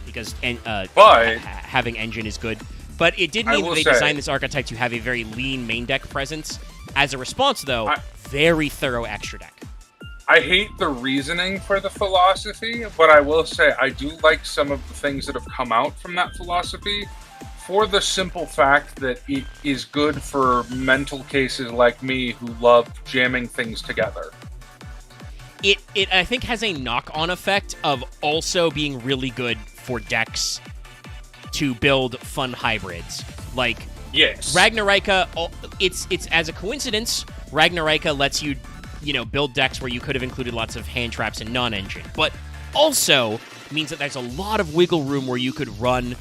because having engine is good. But it did mean that they designed this archetype to have a very lean main deck presence. As a response, though, very thorough extra deck. I hate the reasoning for the philosophy, but I will say I do like some of the things that have come out from that philosophy for the simple fact that it is good for mental cases like me who love jamming things together. It I think, has a knock-on effect of also being really good for decks to build fun hybrids. Like, yes, Ragnaraika, it's as a coincidence, Ragnaraika lets you, build decks where you could have included lots of hand traps and non-engine, but also means that there's a lot of wiggle room where you could run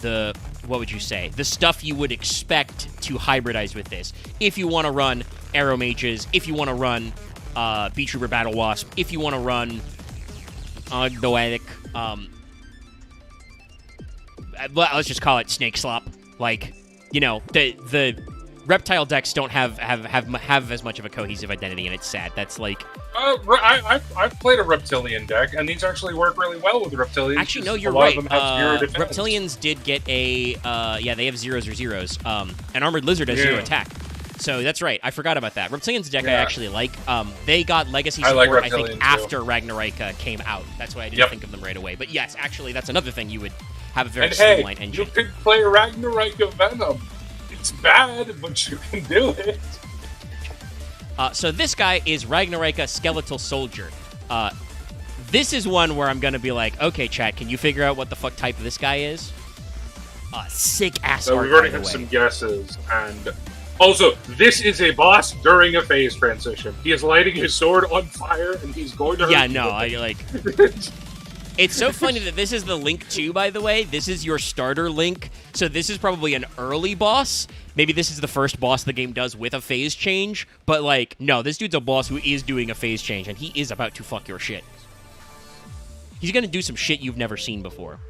the stuff you would expect to hybridize with this. If you want to run Arrow Mages, if you want to run Beat Trooper Battle Wasp, if you want to run Noetic, let's just call it Snake Slop. Like, the Reptile decks don't have as much of a cohesive identity, and it's sad. That's like... I've played a Reptilian deck, and these actually work really well with Reptilians. Actually, no, you're right. Reptilians did get a... they have zeros or zeros. An Armored Lizard has 0 attack. So that's right. I forgot about that. Reptilians deck I actually like. They got Legacy support, I think, after Ragnaraika came out. That's why I didn't think of them right away. But yes, actually, that's another thing. You would have a very streamlined engine. You could play Ragnaraika Venom. It's bad, but you can do it. So this guy is Ragnaraika Skeletal Soldier. This is one where I'm going to be like, okay, chat, can you figure out what the fuck type this guy is? Sick-ass art, we've already had some guesses, and... Also, this is a boss during a phase transition. He is lighting his sword on fire, and he's going to hurt It's so funny that this is the Link 2, by the way. This is your starter Link, so this is probably an early boss. Maybe this is the first boss the game does with a phase change, but, no, this dude's a boss who is doing a phase change, and he is about to fuck your shit. He's gonna do some shit you've never seen before.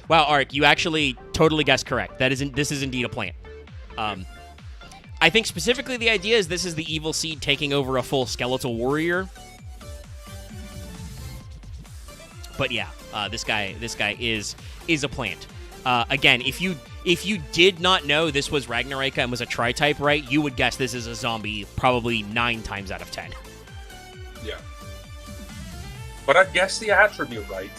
Wow, Ark, you actually totally guessed correct. This is indeed a plant. I think specifically the idea is this is the Evil Seed taking over a full Skeletal Warrior. But yeah, this guy is a plant. Again, if you did not know this was Ragnaraika and was a tri-type, right, you would guess this is a zombie probably 9 times out of 10. Yeah. But I'd guess the attribute right.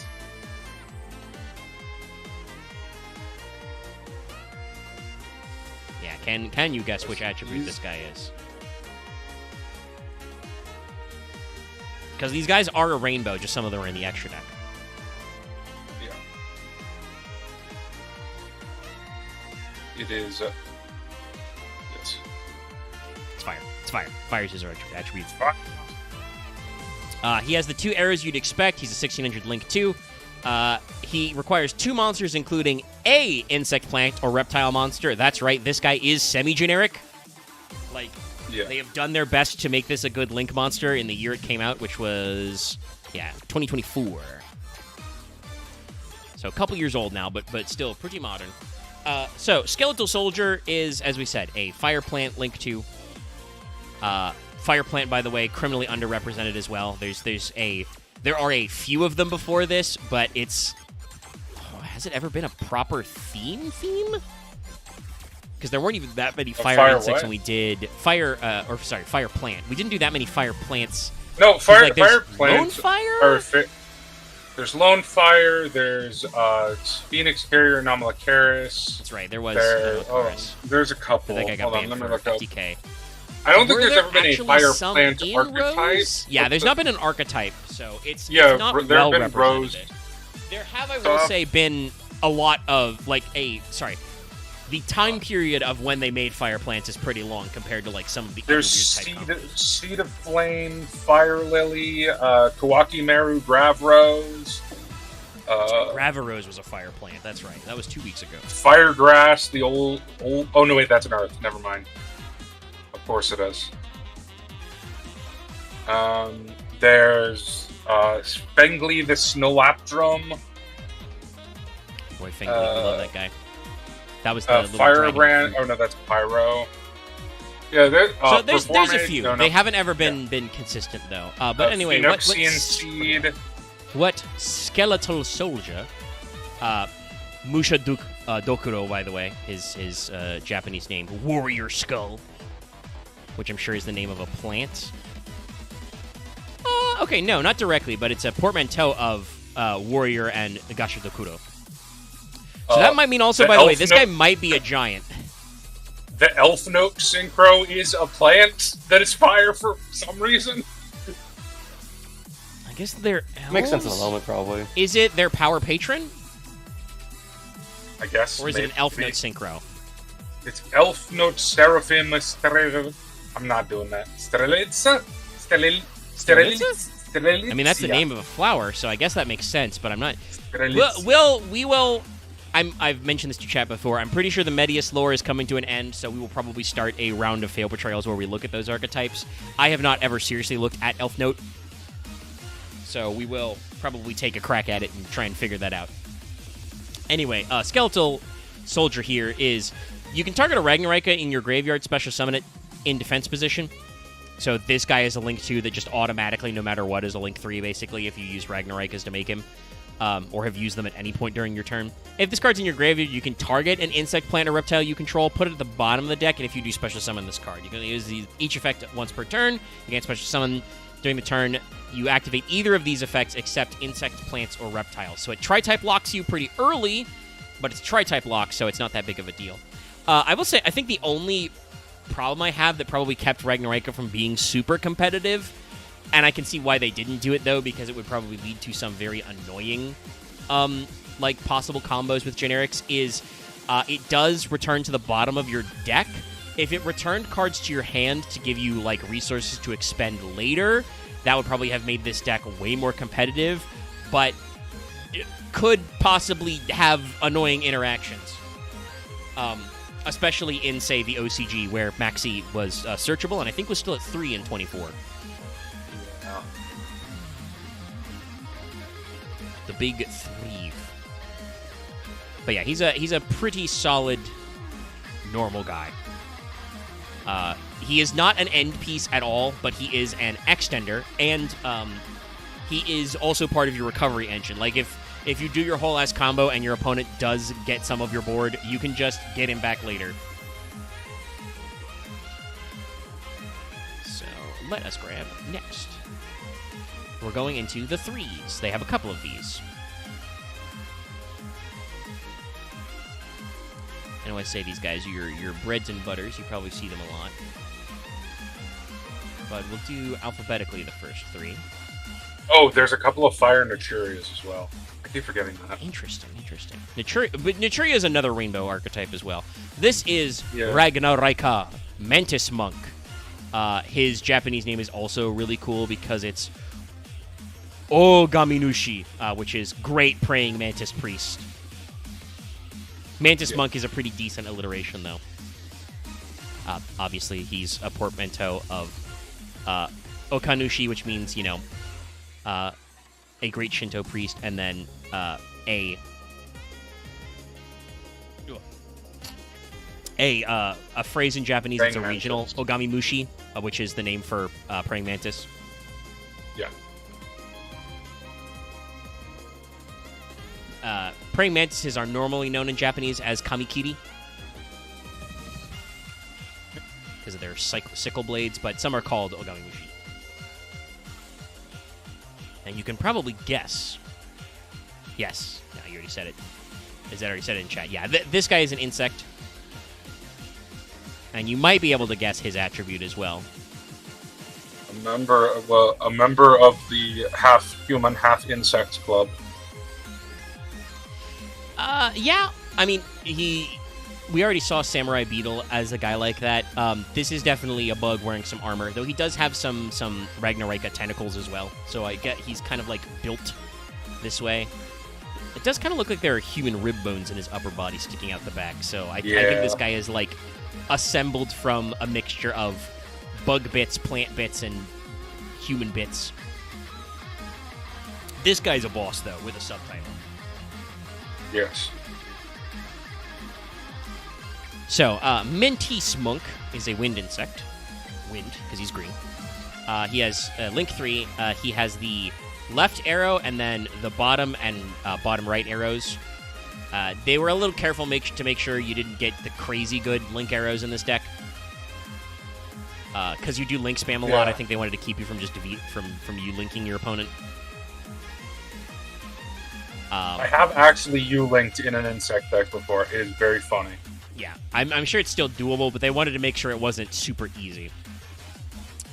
Yeah, can you guess which attribute this guy is? Because these guys are a rainbow, just some of them are in the extra deck. Yeah. It is... yes. It's fire. It's fire. Fire's his attribute. He has the 2 arrows you'd expect. He's a 1600 Link 2. He requires 2 monsters, including a insect plant or reptile monster. That's right, this guy is semi-generic. They have done their best to make this a good Link monster in the year it came out, which was, 2024. So a couple years old now, but still pretty modern. So Skeletal Soldier is, as we said, a fire plant Link 2. Fire plant, by the way, criminally underrepresented as well. There are a few of them before this, but it's... has it ever been a proper theme? Because there weren't even that many fire insects when we did fire plant. We didn't do that many fire plants. No, fire plants Lone Fire? There's Lone Fire, there's Phoenix Carrier Anomalocaris. That's right, there was there's a couple. That guy got banned for 50k. I don't think there's ever been a fire plant archetype. Yeah, there's not been an archetype, so it's not well represented. There have, I will say, been a lot of, the time period of when they made fire plants is pretty long compared to, some of the other Seed of Flame, Fire Lily, Kawaki Meru, Gravrose. Gravarose was a fire plant, that's right. That was 2 weeks ago. Fire Grass, the old... Oh, no, wait, that's an earth. Never mind. Of course it is. There's Spengly the Snowapdrum. Boy, Fingly, I love that guy. That was the little Firebrand. Oh no, that's Pyro. Yeah, so there's a few. They haven't ever been consistent though. But anyway, what skeletal soldier? Musha Dokuro, by the way, his Japanese name, Warrior Skull, which I'm sure is the name of a plant. Okay, no, not directly, but it's a portmanteau of Warrior and Gasha Dokuro. So that might mean also, by the way, this guy might be a giant. The Elf Note Synchro is a plant that is fire for some reason. I guess they're elves? Makes sense in the moment, probably. Is it their power patron? I guess. Or is it an Elf Note Synchro? It's Elf Note Seraphim Strelitz. I'm not doing that. Strelitz? I mean, that's the name of a flower, so I guess that makes sense, but I'm not... We will... I've mentioned this to chat before. I'm pretty sure the Medius lore is coming to an end, so we will probably start a round of fail portrayals where we look at those archetypes. I have not ever seriously looked at Elf Note, so we will probably take a crack at it and try and figure that out. Anyway, Skeletal Soldier here is... You can target a Ragnaraika in your graveyard, special summon it in defense position. So this guy is a Link 2 that just automatically, no matter what, is a Link 3, basically, if you use Ragnaraikas to make him. Or have used them at any point during your turn. If this card's in your graveyard, you can target an insect, plant, or reptile you control, put it at the bottom of the deck, and if you do special summon this card, you can use each effect once per turn. You can special summon during the turn. You activate either of these effects except insect, plants, or reptiles. So it tri-type locks you pretty early, but it's tri-type lock, so it's not that big of a deal. I will say, I think the only problem I have that probably kept Ragnarika from being super competitive, and I can see why they didn't do it, though, because it would probably lead to some very annoying, possible combos with generics, is it does return to the bottom of your deck. If it returned cards to your hand to give you, resources to expend later, that would probably have made this deck way more competitive, but it could possibly have annoying interactions. Especially in, say, the OCG, where Maxi was searchable, and I think was still at 3 in 24. The big 3. But yeah, he's a pretty solid normal guy. He is not an end piece at all, but he is an extender, and he is also part of your recovery engine. Like if you do your whole ass combo and your opponent does get some of your board, you can just get him back later. So let us grab next. We're going into the 3s. They have a couple of these. I always say these guys are your breads and butters. You probably see them a lot. But we'll do alphabetically the first 3. Oh, there's a couple of Fire Naturias as well. I keep forgetting that. Interesting. But Naturia is another rainbow archetype as well. This is Ragnaraika, Mantis Monk. His Japanese name is also really cool because it's Ogaminushi, which is Great Praying Mantis Priest. Mantis Monk is a pretty decent alliteration, though. Obviously, he's a portmanteau of Okanushi, which means, a great Shinto priest, and then a phrase in Japanese that's a regional, Ogami Mushi, which is the name for praying mantis. Yeah. Praying mantises are normally known in Japanese as kamikiri because of their sickle blades, but some are called Ogami Mushi. And you can probably guess. Yes. No, you already said it. Is that already said it in chat? Yeah, this guy is an insect. And you might be able to guess his attribute as well. A member of the half-human, half-insect club. Yeah. I mean, we already saw Samurai Beetle as a guy like that. This is definitely a bug wearing some armor, though he does have some Ragnarika tentacles as well. So I get he's kind of built this way. It does kind of look like there are human rib bones in his upper body sticking out the back. So I think this guy is assembled from a mixture of bug bits, plant bits, and human bits. This guy's a boss, though, with a subtitle. Yes. So, Minty Smunk is a wind insect. Wind, because he's green. He has Link 3. He has the left arrow and then the bottom and bottom right arrows. They were a little careful to make sure you didn't get the crazy good Link arrows in this deck. Because you do Link spam a lot, I think they wanted to keep you from just from you linking your opponent. I have actually linked in an insect deck before. It is very funny. Yeah, I'm sure it's still doable, but they wanted to make sure it wasn't super easy.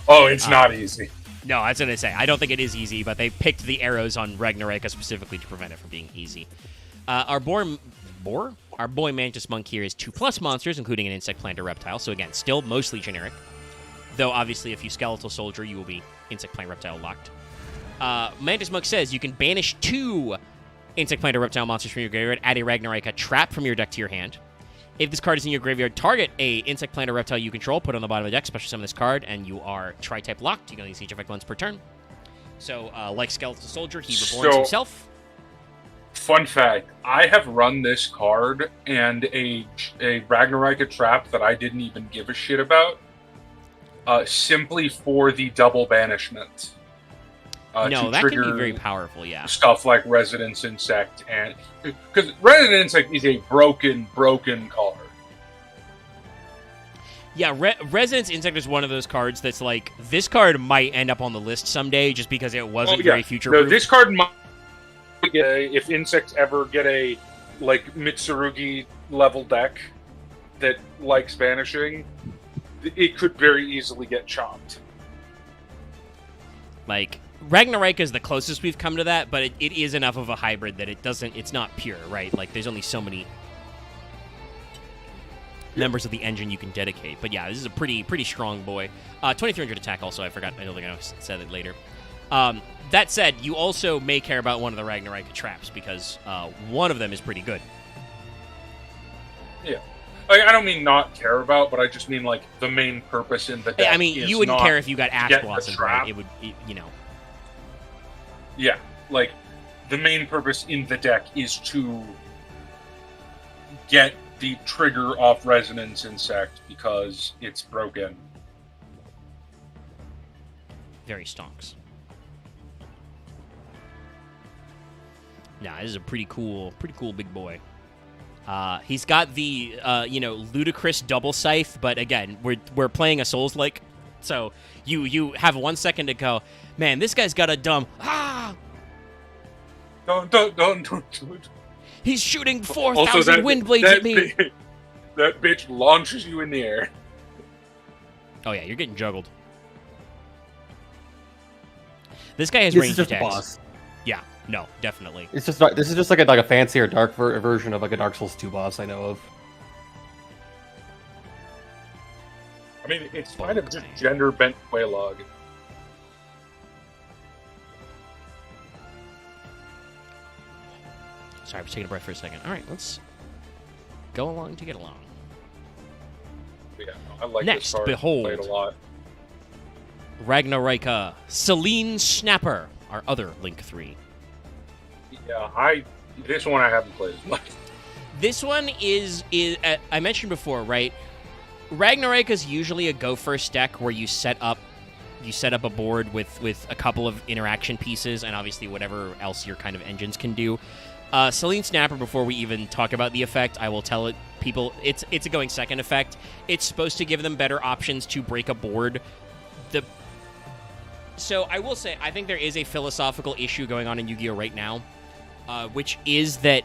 Oh, it's not easy. No, I was going to say, I don't think it is easy, but they picked the arrows on Ragnaraika specifically to prevent it from being easy. Our boy Mantis Monk here is 2+ monsters, including an insect, plant, or reptile. So again, still mostly generic. Though obviously, if you Skeletal Soldier, you will be insect, plant, reptile locked. Mantis Monk says you can banish 2 insect, plant, or reptile monsters from your graveyard, add a Ragnaraika trap from your deck to your hand. If this card is in your graveyard, target a insect, plant, or reptile you control, put it on the bottom of the deck, special summon this card, and you are tri-type locked. You can only use each effect once per turn. So, like Skeletal Soldier, he reborns himself. Fun fact, I have run this card and a Ragnarika trap that I didn't even give a shit about, simply for the double banishment. No, that can be very powerful, yeah. Stuff like Residence Insect, and because Residence Insect is a broken card. Yeah, Residence Insect is one of those cards that's like, this card might end up on the list someday just because it wasn't very future-proof. No, this card might get if insects ever get a like Mitsurugi level deck that likes banishing, it could very easily get chopped. Like, Ragnarika is the closest we've come to that, but it is enough of a hybrid that it's not pure, right? Like, there's only so many members of the engine you can dedicate. But yeah, this is a pretty strong boy. 2300 attack also, I forgot. I don't think I said it later. That said, you also may care about one of the Ragnarika traps, because one of them is pretty good. Yeah. I don't mean not care about, but I just mean, like, the main purpose in the deck. I mean, you wouldn't care if you got Ash Blossom, right? It would, you know. Yeah, like, the main purpose in the deck is to get the trigger off Resonance Insect because it's broken. Very stonks. Nah, this is a pretty cool big boy. He's got the ludicrous double scythe, but again, we're playing a Souls-like, so you have 1 second to go, man, this guy's got a dumb Don't do it. He's shooting 4,000 wind blades at me. That bitch launches you in the air. Oh yeah, you're getting juggled. This guy has ranged attacks. Boss. Yeah, no, definitely. This is just like a fancier dark version of like a Dark Souls 2 boss I know of. I mean, it's kind of just gender bent Quelaag. Sorry, I was taking a breath for a second. All right, let's go along to get along. Yeah, I like Next, this card. behold, Played a lot. Ragnaraika, Celine Snapper, our other Link 3. Yeah, this one I haven't played as much. This one is I mentioned before, right? Ragnaraka is usually a go first deck where you set up a board with a couple of interaction pieces and obviously whatever else your kind of engines can do. Celine Snapper, before we even talk about the effect, I will tell people it's a going second effect. It's supposed to give them better options to break a board. So I will say, I think there is a philosophical issue going on in Yu-Gi-Oh! Right now, which is that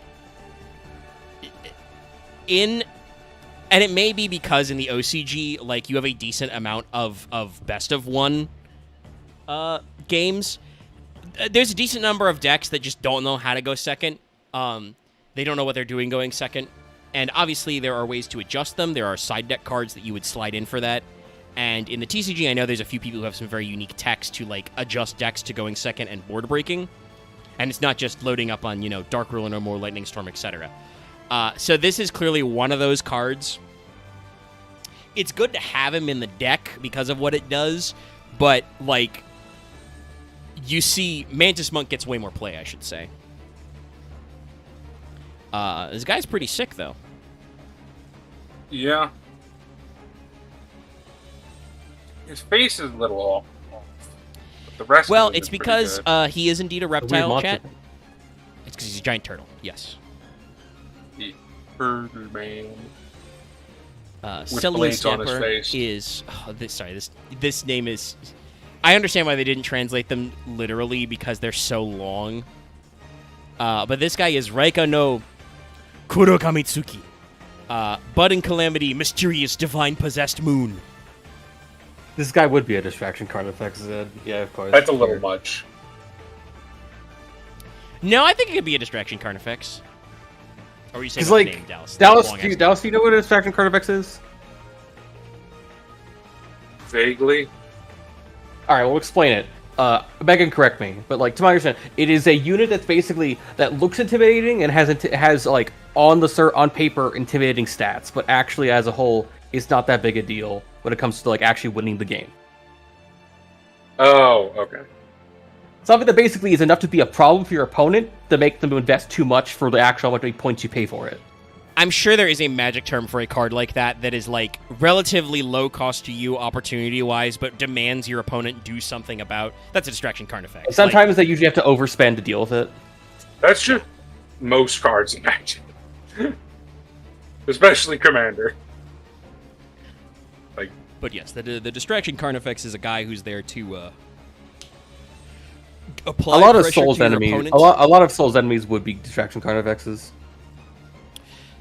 and it may be because in the OCG, like, you have a decent amount of best of one games. There's a decent number of decks that just don't know how to go second. They don't know what they're doing going second. And obviously, there are ways to adjust them. There are side deck cards that you would slide in for that. And in the TCG, I know there's a few people who have some very unique techs to, like, adjust decks to going second and board breaking. And it's not just loading up on, Dark Ruler, No More, Lightning Storm, etc. So this is clearly one of those cards. It's good to have him in the deck because of what it does, but, like, you see Mantis Monk gets way more play, I should say. This guy's pretty sick, though. Yeah. His face is a little off. But the rest Well, of it it's is pretty because good. he is indeed a Weird reptile, monster. chat. It's because he's a giant turtle, yes. The Burger Man. Celine blades on his Snapper face. is... Oh, this name is... I understand why they didn't translate them literally because they're so long. But this guy is Raika no Kuro Kamitsuki. Budding Calamity, Mysterious Divine Possessed Moon. This guy would be a distraction card effect, Zed. Yeah, of course. That's a little much. No, I think it could be a distraction Carnifex. Or are you saying Because, the like, name, Dallas? Dallas, Long do ass you know what a distraction card effect is? Vaguely. Alright, we'll explain it. Megan, correct me, but like to my understanding, it is a unit that's basically that looks intimidating and has like on paper intimidating stats, but actually as a whole, it's not that big a deal when it comes to like actually winning the game. Oh, okay. Something that basically is enough to be a problem for your opponent to make them invest too much for the actual how many points you pay for it. I'm sure there is a magic term for a card like that is like relatively low cost to you opportunity-wise, but demands your opponent do something about. That's a distraction Carnifex. Sometimes they usually have to overspend to deal with it. That's just most cards in Magic. Especially Commander. But yes, the distraction Carnifex is a guy who's there to apply A lot of pressure Souls to your enemies, opponent. a lot of Souls enemies would be distraction Carnifexes.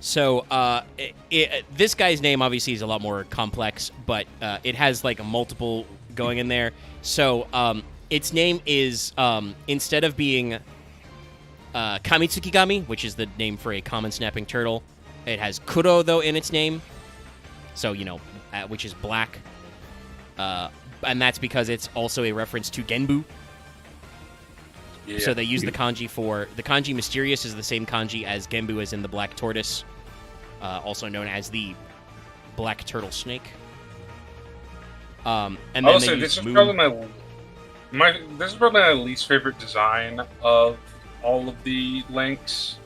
So this guy's name obviously is a lot more complex, but it has like a multiple going in there. So its name is instead of being Kamitsukigami, which is the name for a common snapping turtle, it has Kuro though in its name. So which is black, and that's because it's also a reference to Genbu. Yeah. So they use the kanji for... The kanji Mysterious is the same kanji as Genbu is in the Black Tortoise, also known as the Black Turtle Snake. And then Also, they this use is Moon. probably this is probably my least favorite design of all of the links.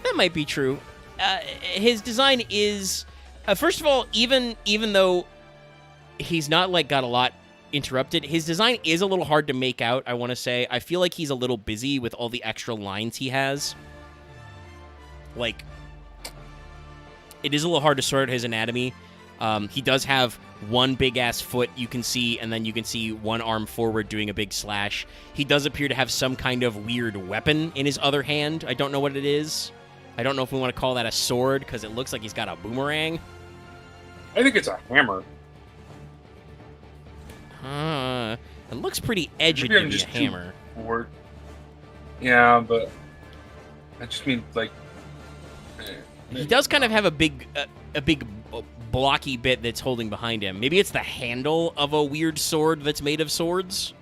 That might be true. His design is... first of all, even though he's not like got a lot interrupted, his design is a little hard to make out, I want to say. I feel like he's a little busy with all the extra lines he has. Like, it is a little hard to sort his anatomy. He does have one big-ass foot you can see, and then you can see one arm forward doing a big slash. He does appear to have some kind of weird weapon in his other hand. I don't know what it is. I don't know if we want to call that a sword, because it looks like he's got a boomerang. I think it's a hammer. It looks pretty edgy Maybe to I'm be a just too hammer. bored. Yeah, but I just mean like He does kind of have a big blocky bit that's holding behind him. Maybe it's the handle of a weird sword that's made of swords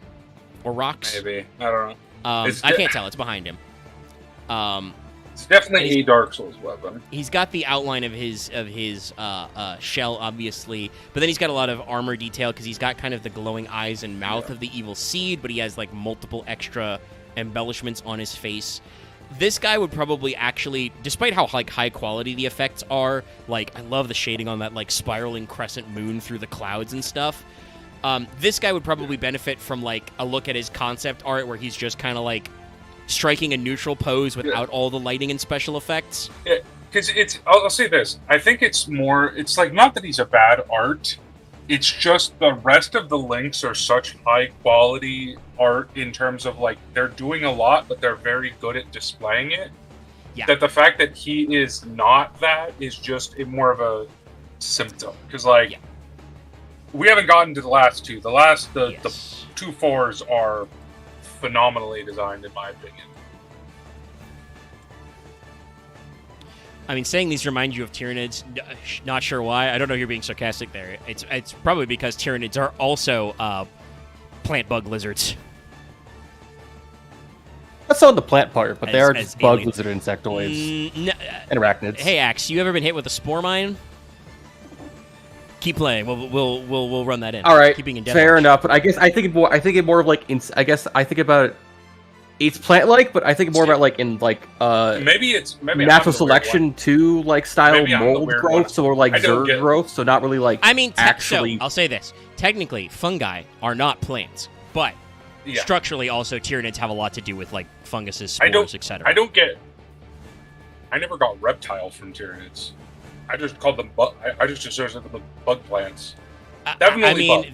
or rocks. maybe, I don't know. I can't tell. It's behind him. It's definitely a Dark Souls weapon. He's got the outline of his shell, obviously, but then he's got a lot of armor detail because he's got kind of the glowing eyes and mouth of the evil seed, but he has like multiple extra embellishments on his face. This guy would probably actually, despite how like high quality the effects are, like I love the shading on that like spiraling crescent moon through the clouds and stuff. This guy would probably benefit from like a look at his concept art where he's just kind of like striking a neutral pose without all the lighting and special effects. Yeah, because I'll say this. I think it's like not that he's a bad art. It's just the rest of the links are such high quality art in terms of like they're doing a lot, but they're very good at displaying it. Yeah. That the fact that he is not that is just more of a symptom. Because like we haven't gotten to the last two. The 2 4s are phenomenally designed in my opinion. I mean, saying these remind you of Tyranids, not sure why. I don't know if you're being sarcastic there. It's probably because Tyranids are also plant bug lizards. That's on the plant part, but they are as just bug, aliens. lizard, insectoids, No, and arachnids. hey, Axe, you ever been hit with a spore mine? keep playing. We'll run that in. All right, Keeping in fair enough. But I think it more of like I think about it. It's plant-like, but I think more about like in like maybe natural selection too, like style mold growth, so or like zerg growth, so not really like. I mean, actually, so I'll say this: technically, fungi are not plants, but structurally, also Tyranids have a lot to do with like funguses, spores, etc. I never got reptile from Tyranids. I just called them I just associated them with bug plants.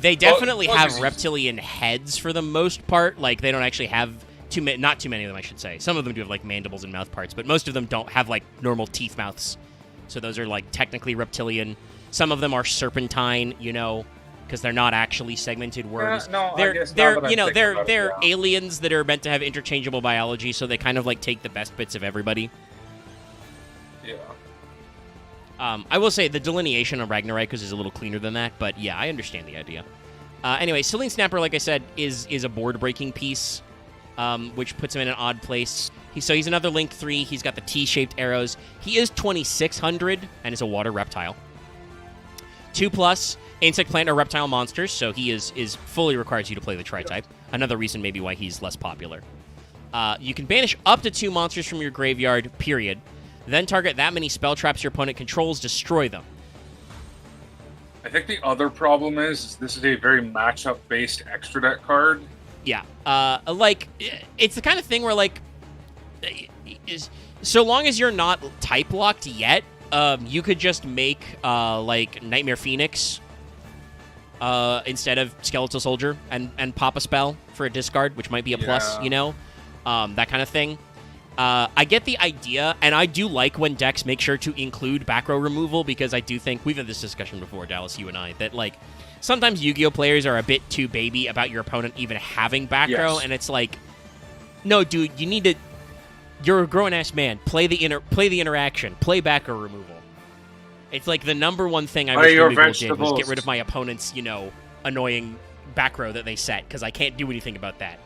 They definitely have reptilian heads for the most part. Like they don't actually have not too many of them, I should say. Some of them do have like mandibles and mouth parts, but most of them don't have like normal teeth mouths. So those are like technically reptilian. Some of them are serpentine, because they're not actually segmented worms. They're aliens that are meant to have interchangeable biology, so they kind of like take the best bits of everybody. Yeah. I will say the delineation on Ragnaraikas is a little cleaner than that, but yeah, I understand the idea. Anyway, Selene Snapper, like I said, is a board-breaking piece, which puts him in an odd place. He's another Link 3. He's got the T-shaped arrows. He is 2600 and is a water reptile. 2+, insect, plant, or reptile monsters, so he is fully requires you to play the Tri-type. Another reason maybe why he's less popular. You can banish up to 2 monsters from your graveyard, period. Then target that many spell traps your opponent controls, destroy them. I think the other problem is this is a very matchup-based extra deck card. Yeah. It's the kind of thing where, so long as you're not type-locked yet, you could just make, Nightmare Phoenix instead of Skeletal Soldier and pop a spell for a discard, which might be a plus, that kind of thing. I get the idea, and I do like when decks make sure to include back row removal, because I do think, we've had this discussion before, Dallas, you and I, that, sometimes Yu-Gi-Oh! Players are a bit too baby about your opponent even having back row, and it's like, no, dude, you need to, you're a grown-ass man, play the interaction, play back row removal. It's like the number one thing I wish Yu-Gi-Oh! did was get rid of my opponent's, annoying back row that they set, because I can't do anything about that.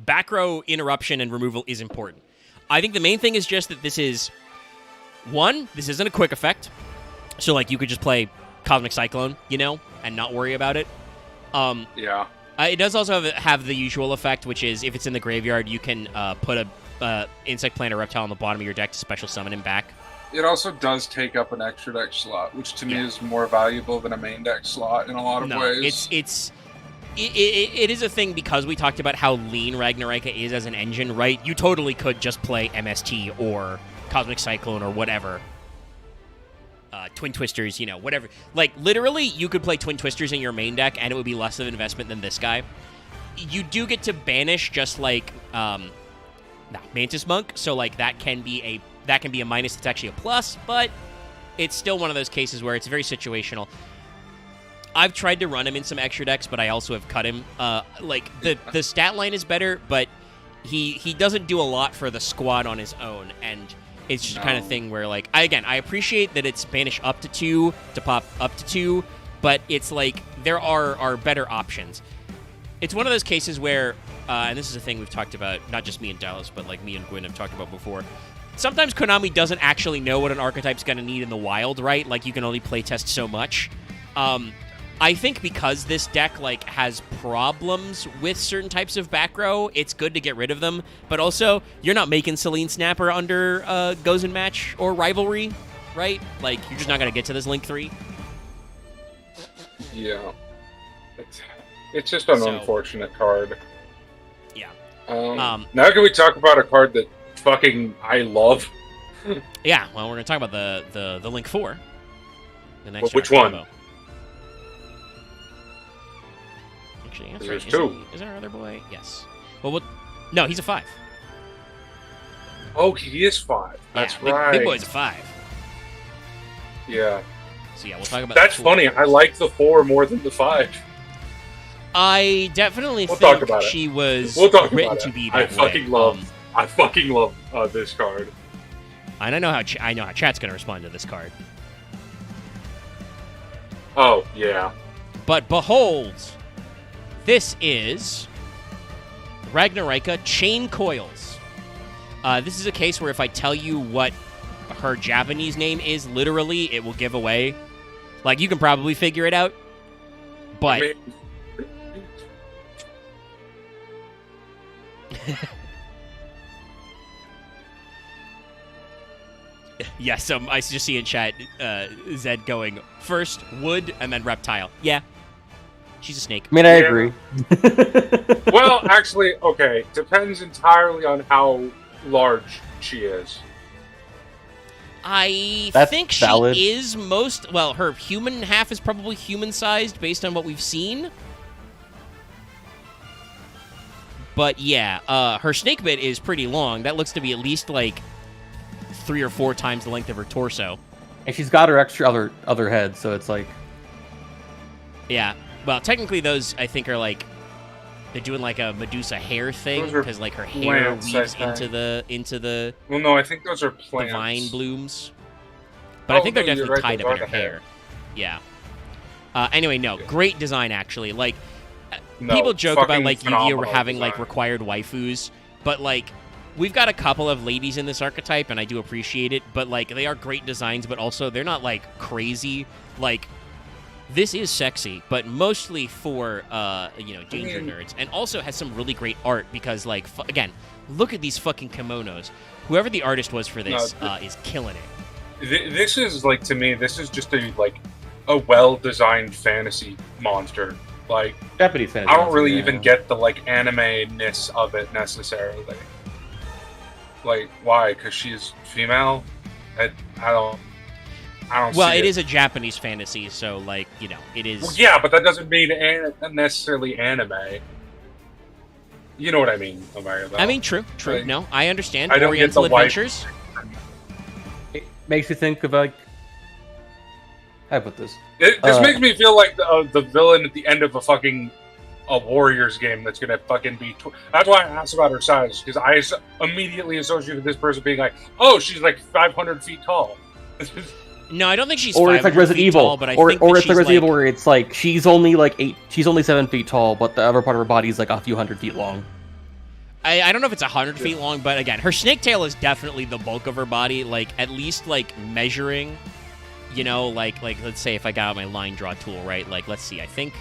Back row interruption and removal is important. I think the main thing is just that this is, this isn't a quick effect. So, you could just play Cosmic Cyclone, and not worry about it. It does also have the usual effect, which is if it's in the graveyard, you can put a insect, plant, or reptile on the bottom of your deck to special summon him back. It also does take up an extra deck slot, which to me is more valuable than a main deck slot in a lot of ways. It is a thing because we talked about how lean Ragnaraika is as an engine, right? You totally could just play MST or Cosmic Cyclone or whatever. Twin Twisters, whatever. Literally, you could play Twin Twisters in your main deck, and it would be less of an investment than this guy. You do get to banish just Mantis Monk, so that can be a minus. It's actually a plus, but it's still one of those cases where it's very situational. I've tried to run him in some extra decks, but I also have cut him. The stat line is better, but he doesn't do a lot for the squad on his own, and it's just the kind of thing where, I appreciate that it's banish up to 2 to pop up to 2, but it's there are better options. It's one of those cases where, and this is a thing we've talked about, not just me and Dallas, but me and Gwyn have talked about before. Sometimes Konami doesn't actually know what an archetype's going to need in the wild, right? You can only playtest so much. I think because this deck has problems with certain types of back row, it's good to get rid of them. But also, you're not making Selene Snapper under Goes in Match or Rivalry, right? You're just not gonna get to this Link 3. Yeah, it's just an unfortunate card. Yeah. Now can we talk about a card that fucking I love? Yeah. Well, we're gonna talk about the Link 4. The next. Which one? Combo. That's There's right. 2. Is our other boy? Yes. Well, no, he's a 5. Oh, he is 5. That's right. Big boy's a 5. Yeah. So yeah, we'll talk about. That's funny. I like the 4 more than the 5. I definitely think she was written to be that way. I fucking love this card. And I know how chat's gonna respond to this card. Oh yeah. But behold. This is Ragnaraika Chain Coils. This is a case where if I tell you what her Japanese name is literally, it will give away. Like, you can probably figure it out. But... I mean... yeah, so I just see in chat Zed going, first, wood, and then reptile. Yeah. She's a snake. I mean, I agree. Well, actually, okay. Depends entirely on how large she is. I That's think valid. she is most... Well, her human half is probably human-sized based on what we've seen. But yeah, her snake bit is pretty long. That looks to be at least, like, 3 or 4 times the length of her torso. And she's got her extra other head, so it's like... Yeah. Well, technically those, I think, are like... They're doing, like, a Medusa hair thing, because, like, her hair plants, weaves into the Well, no, I think those are plants. vine blooms. But I think they're no, you're definitely right, tied those up in are her the hair. Yeah. Anyway, no, great design, actually. Like, No, people joke about, fucking like, Yu-Gi-Oh! phenomenal having, like, design. required waifus, but, like, we've got a couple of ladies in this archetype, and I do appreciate it, but, like, they are great designs, but also they're not, like, crazy. Like, this is sexy, but mostly for, danger nerds, and also has some really great art, because, like, again, look at these fucking kimonos. Whoever the artist was for this is killing it. This is, like, to me, this is just a well-designed fantasy monster. Like, Japanese fantasy. I don't really yeah. even get the, like, anime-ness of it necessarily. Like, why? Because she's female? I don't Well, see it is a Japanese fantasy, so, like, it is... Well, yeah, but that doesn't mean necessarily anime. You know what I mean, Omar, though. I mean, true. Like, No, I understand. I don't get Oriental the wife- Adventures. It makes you think of, like... How do I put this? This makes me feel like the villain at the end of a Warriors game that's gonna fucking be... That's why I asked about her size, because I immediately associated this person being like, oh, she's like 500 feet tall. No, I don't think she's Or it's like 500 Resident feet Evil, tall, but I or think it's that like she's Resident like... Evil, where it's like she's only 7 feet tall, but the other part of her body is like a few hundred feet long. I don't know if it's 100 feet long, but again, her snake tail is definitely the bulk of her body. Like, at least, like, measuring, like let's say if I got out my line draw tool, right? Like, let's see, I think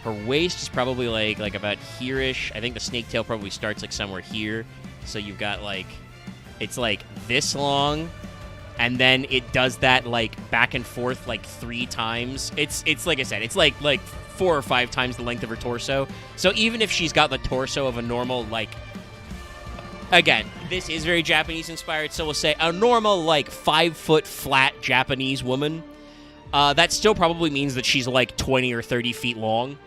her waist is probably, like about here-ish. I think the snake tail probably starts, like, somewhere here. So you've got, like, it's, like, this long, and then it does that, like, back and forth, like, 3 times. It's like I said, it's, like 4 or 5 times the length of her torso. So even if she's got the torso of a normal, like... Again, this is very Japanese-inspired, so we'll say a normal, like, 5-foot flat Japanese woman. That still probably means that she's, like, 20 or 30 feet long.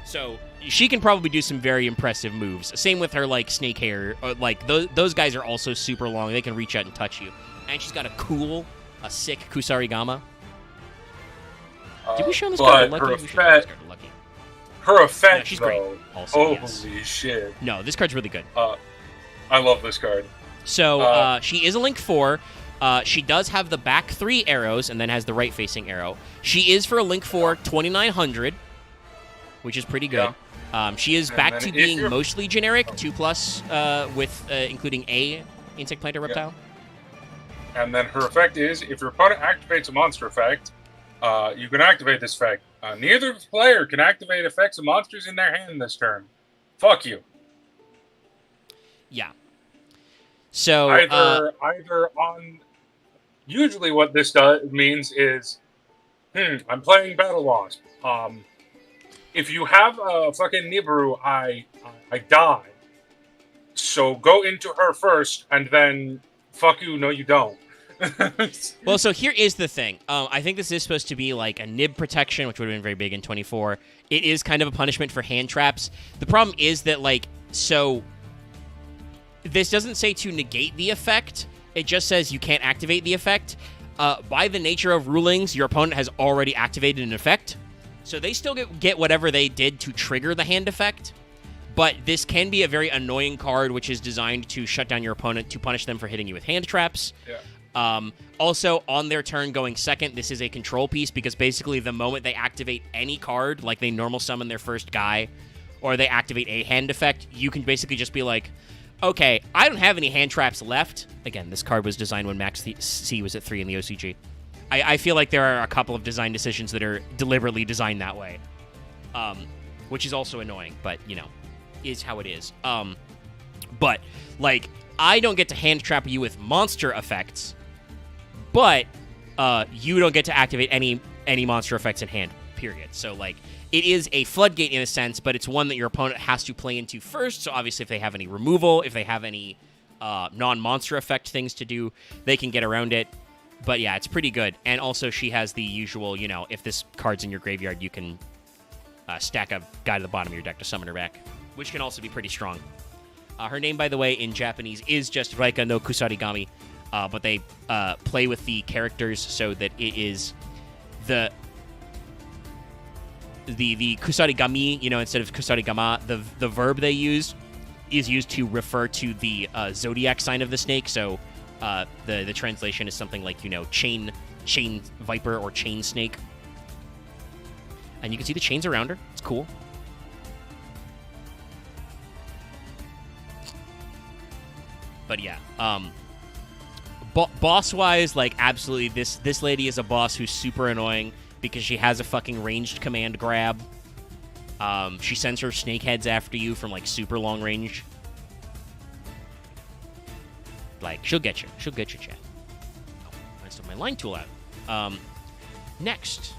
So she can probably do some very impressive moves. Same with her, like, snake hair. Like, those guys are also super long. They can reach out and touch you. And she's got a sick Kusarigama. Did we show this card But Lucky? her We showed this card Lucky. Her effect, No, she's though. great. Also, Holy yes. shit. No, this card's really good. I love this card. So she is a Link 4. She does have the back 3 arrows and then has the right-facing arrow. She is for a Link 4 2900, which is pretty good. Yeah. She is And back then to if being you're- mostly generic, 2+, with including a insect, plant, or reptile. And then her effect is, if your opponent activates a monster effect, you can activate this effect. Neither player can activate effects of monsters in their hand this turn. Fuck you. Yeah. So Either on... Usually what this means is, I'm playing Battle Wasp. If you have a fucking Nibiru, I die. So go into her first, and then fuck you, no you don't. well, so here is the thing. I think this is supposed to be like a nib protection, which would have been very big in 24. It is kind of a punishment for hand traps. The problem is that, like, so this doesn't say to negate the effect. It just says you can't activate the effect. By the nature of rulings, your opponent has already activated an effect. So they still get whatever they did to trigger the hand effect. But this can be a very annoying card, which is designed to shut down your opponent to punish them for hitting you with hand traps. Yeah. Also, on their turn going second, this is a control piece because basically the moment they activate any card, like they normal summon their first guy, or they activate a hand effect, you can basically just be like, okay, I don't have any hand traps left. Again, this card was designed when Max C was at 3 in the OCG. I feel like there are a couple of design decisions that are deliberately designed that way, which is also annoying, but, you know, is how it is. But, like, I don't get to hand trap you with monster effects, but you don't get to activate any monster effects in hand, period. So, like, it is a floodgate in a sense, but it's one that your opponent has to play into first. So, obviously, if they have any removal, if they have any non-monster effect things to do, they can get around it. But, yeah, it's pretty good. And also, she has the usual, you know, if this card's in your graveyard, you can stack a guy to the bottom of your deck to summon her back, which can also be pretty strong. Her name, by the way, in Japanese is just Raika no Kusarigami, but they play with the characters so that it is the Kusarigami, you know, instead of Kusarigama, the verb they use is used to refer to the zodiac sign of the snake. So the translation is something like, you know, chain viper or chain snake. And you can see the chains around her. It's cool. But yeah, boss-wise, like, absolutely, this lady is a boss who's super annoying because she has a fucking ranged command grab. She sends her snake heads after you from, like, super long range. Like, she'll get you. She'll get you, chat. Oh, I still have my line tool out. Next.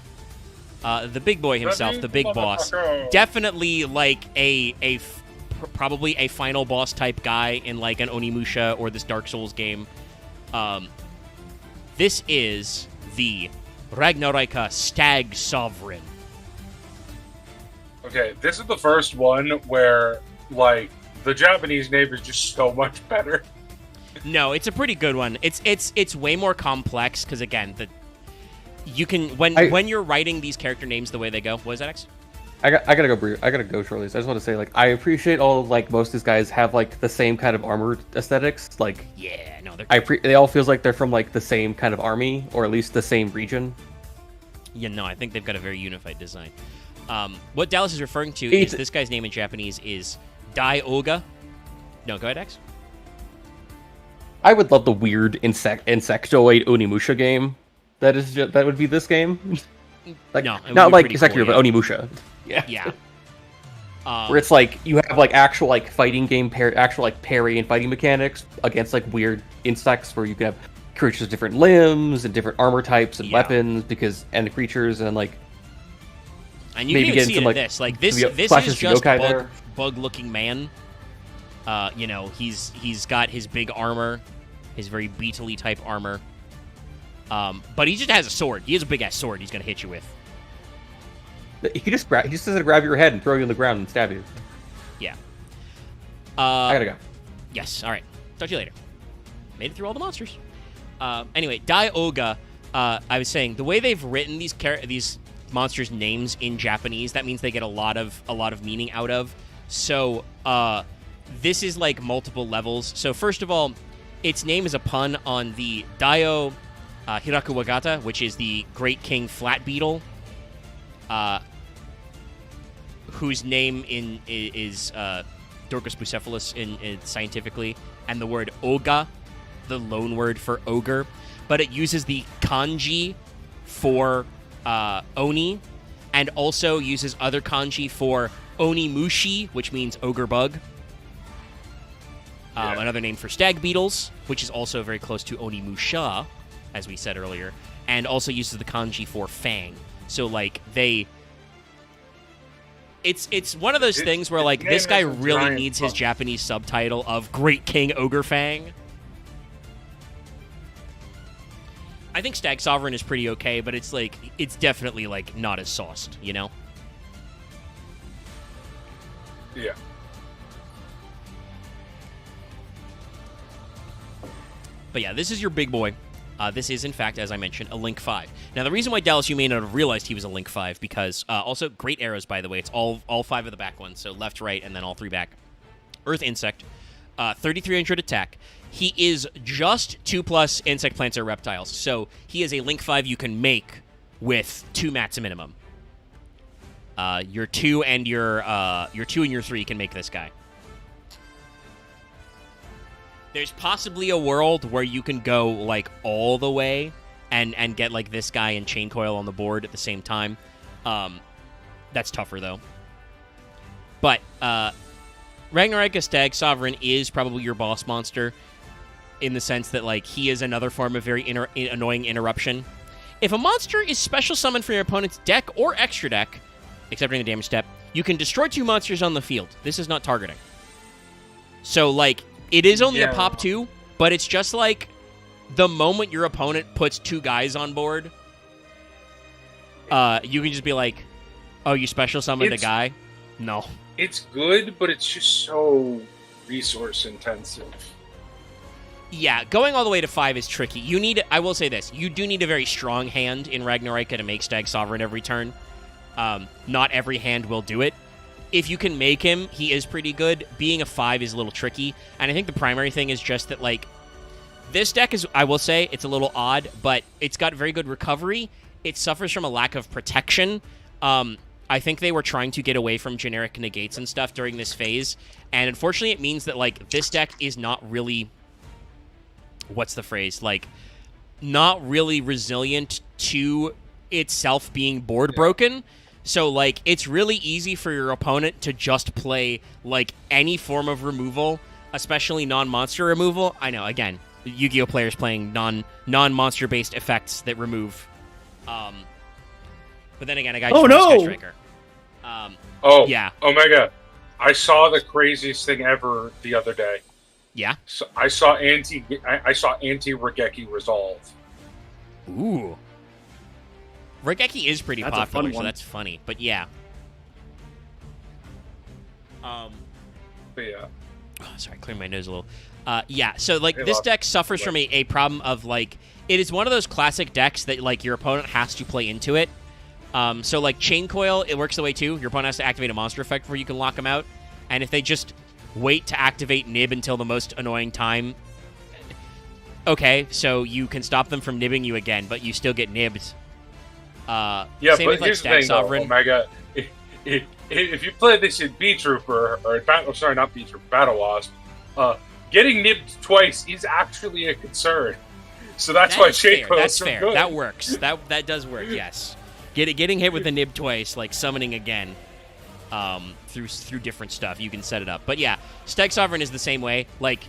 The big boy himself, the big boss. Definitely, like, probably a final boss type guy in, like, an Onimusha or this Dark Souls game. This is the Ragnaraika Stag Sovereign. Okay, this is the first one where, like, the Japanese name is just so much better. No, it's a pretty good one. It's way more complex because, again, you can when you're writing these character names the way they go. What is that, X? I gotta go shortly. So I just want to say, like, I appreciate most of these guys have, like, the same kind of armor aesthetics. Like, yeah, no, they all feels like they're from, like, the same kind of army or at least the same region. Yeah, no, I think they've got a very unified design. What Dallas is referring to is this guy's name in Japanese is Dai Oga. No, go ahead, X. I would love the weird insectoid Onimusha game. That would be this game. Like, no, not like Sekiro, cool, but Onimusha. Yeah. Yeah. Where it's like you have, like, actual, like, fighting game actual, like, parry and fighting mechanics against, like, weird insects where you can have creatures with different limbs and different armor types and weapons and the creatures and, like, and you can even see it in this. Like, this is just bug looking man. You know, he's got his big armor, his very beetly type armor. But he just has a sword. He has a big ass sword he's gonna hit you with. He just doesn't grab your head and throw you on the ground and stab you. Yeah. I gotta go. Yes. All right. Talk to you later. Made it through all the monsters. Anyway, Dai Oga. I was saying the way they've written these monsters' names in Japanese, that means they get a lot of meaning out of. So this is like multiple levels. So first of all, its name is a pun on the Daio Hirakuwagata, which is the Great King Flat Beetle, whose name is Dorcas bucephalus in scientifically, and the word Oga, the loan word for ogre, but it uses the kanji for Oni, and also uses other kanji for Onimushi, which means ogre bug. Another name for stag beetles, which is also very close to Onimusha, as we said earlier, and also uses the kanji for fang. So, like, it's one of those things where, like, this guy really needs his Japanese subtitle of Great King Ogre Fang. I think Stag Sovereign is pretty okay, but it's definitely, like, not as sauced, you know? Yeah. But yeah, this is your big boy. This is, in fact, as I mentioned, a Link 5. Now, the reason why, Dallas, you may not have realized he was a Link 5, because also great arrows, by the way. It's all 5 of the back ones, so left, right, and then all 3 back. Earth Insect, 3,300 attack. He is just 2+ Insect, Plants, or Reptiles, so he is a Link 5 you can make with 2 mats minimum. Your 2 and your 3 can make this guy. There's possibly a world where you can go like all the way and get like this guy and Chain Coil on the board at the same time. That's tougher though. But Ragnaraika Stag Sovereign is probably your boss monster in the sense that like he is another form of very annoying interruption. If a monster is special summoned from your opponent's deck or extra deck, except during the damage step, you can destroy 2 monsters on the field. This is not targeting. So like it is only a pop 2, but it's just like the moment your opponent puts 2 guys on board, you can just be like, oh, you special summoned a guy? No. It's good, but it's just so resource intensive. Yeah, going all the way to 5 is tricky. You need, I will say this, you do need a very strong hand in Ragnaraika to make Stag Sovereign every turn. Not every hand will do it. If you can make him, he is pretty good. Being a 5 is a little tricky, and I think the primary thing is just that, like, this deck is, I will say, it's a little odd, but it's got very good recovery. It suffers from a lack of protection. I think they were trying to get away from generic negates and stuff during this phase, and unfortunately it means that, like, this deck is not really, what's the phrase, like, not really resilient to itself being board broken. So, like, it's really easy for your opponent to just play, like, any form of removal, especially non-monster removal. I know, again, Yu-Gi-Oh! Players playing non-monster-based effects that remove. But then again, I got Sketch Striker. Yeah. Omega, I saw the craziest thing ever the other day. Yeah? So I saw anti-Regeki Resolve. Ooh. Regeki is pretty popular, so one. that's funny. But yeah. But yeah. Oh, sorry, clear my nose a little. Yeah, so like Hey, this Lock. deck suffers from a problem of like it is one of those classic decks that like your opponent has to play into it. So like Chain Coil, it works the way too. Your opponent has to activate a monster effect before you can lock them out, and if they just wait to activate Nib until the most annoying time, okay, so you can stop them from nibbing you again, but you still get nibbed. Yeah, same but with, like, here's the Stag thing, though, Sovereign. Omega. If you play this in B-Trooper, or not B-Trooper, Battle Wasp, getting nibbed twice is actually a concern. So that's why Chain Coil is so fair. good. That works. That does work, yes. Getting hit with the nib twice, like summoning again, through different stuff, you can set it up. But yeah, Stag Sovereign is the same way. Like,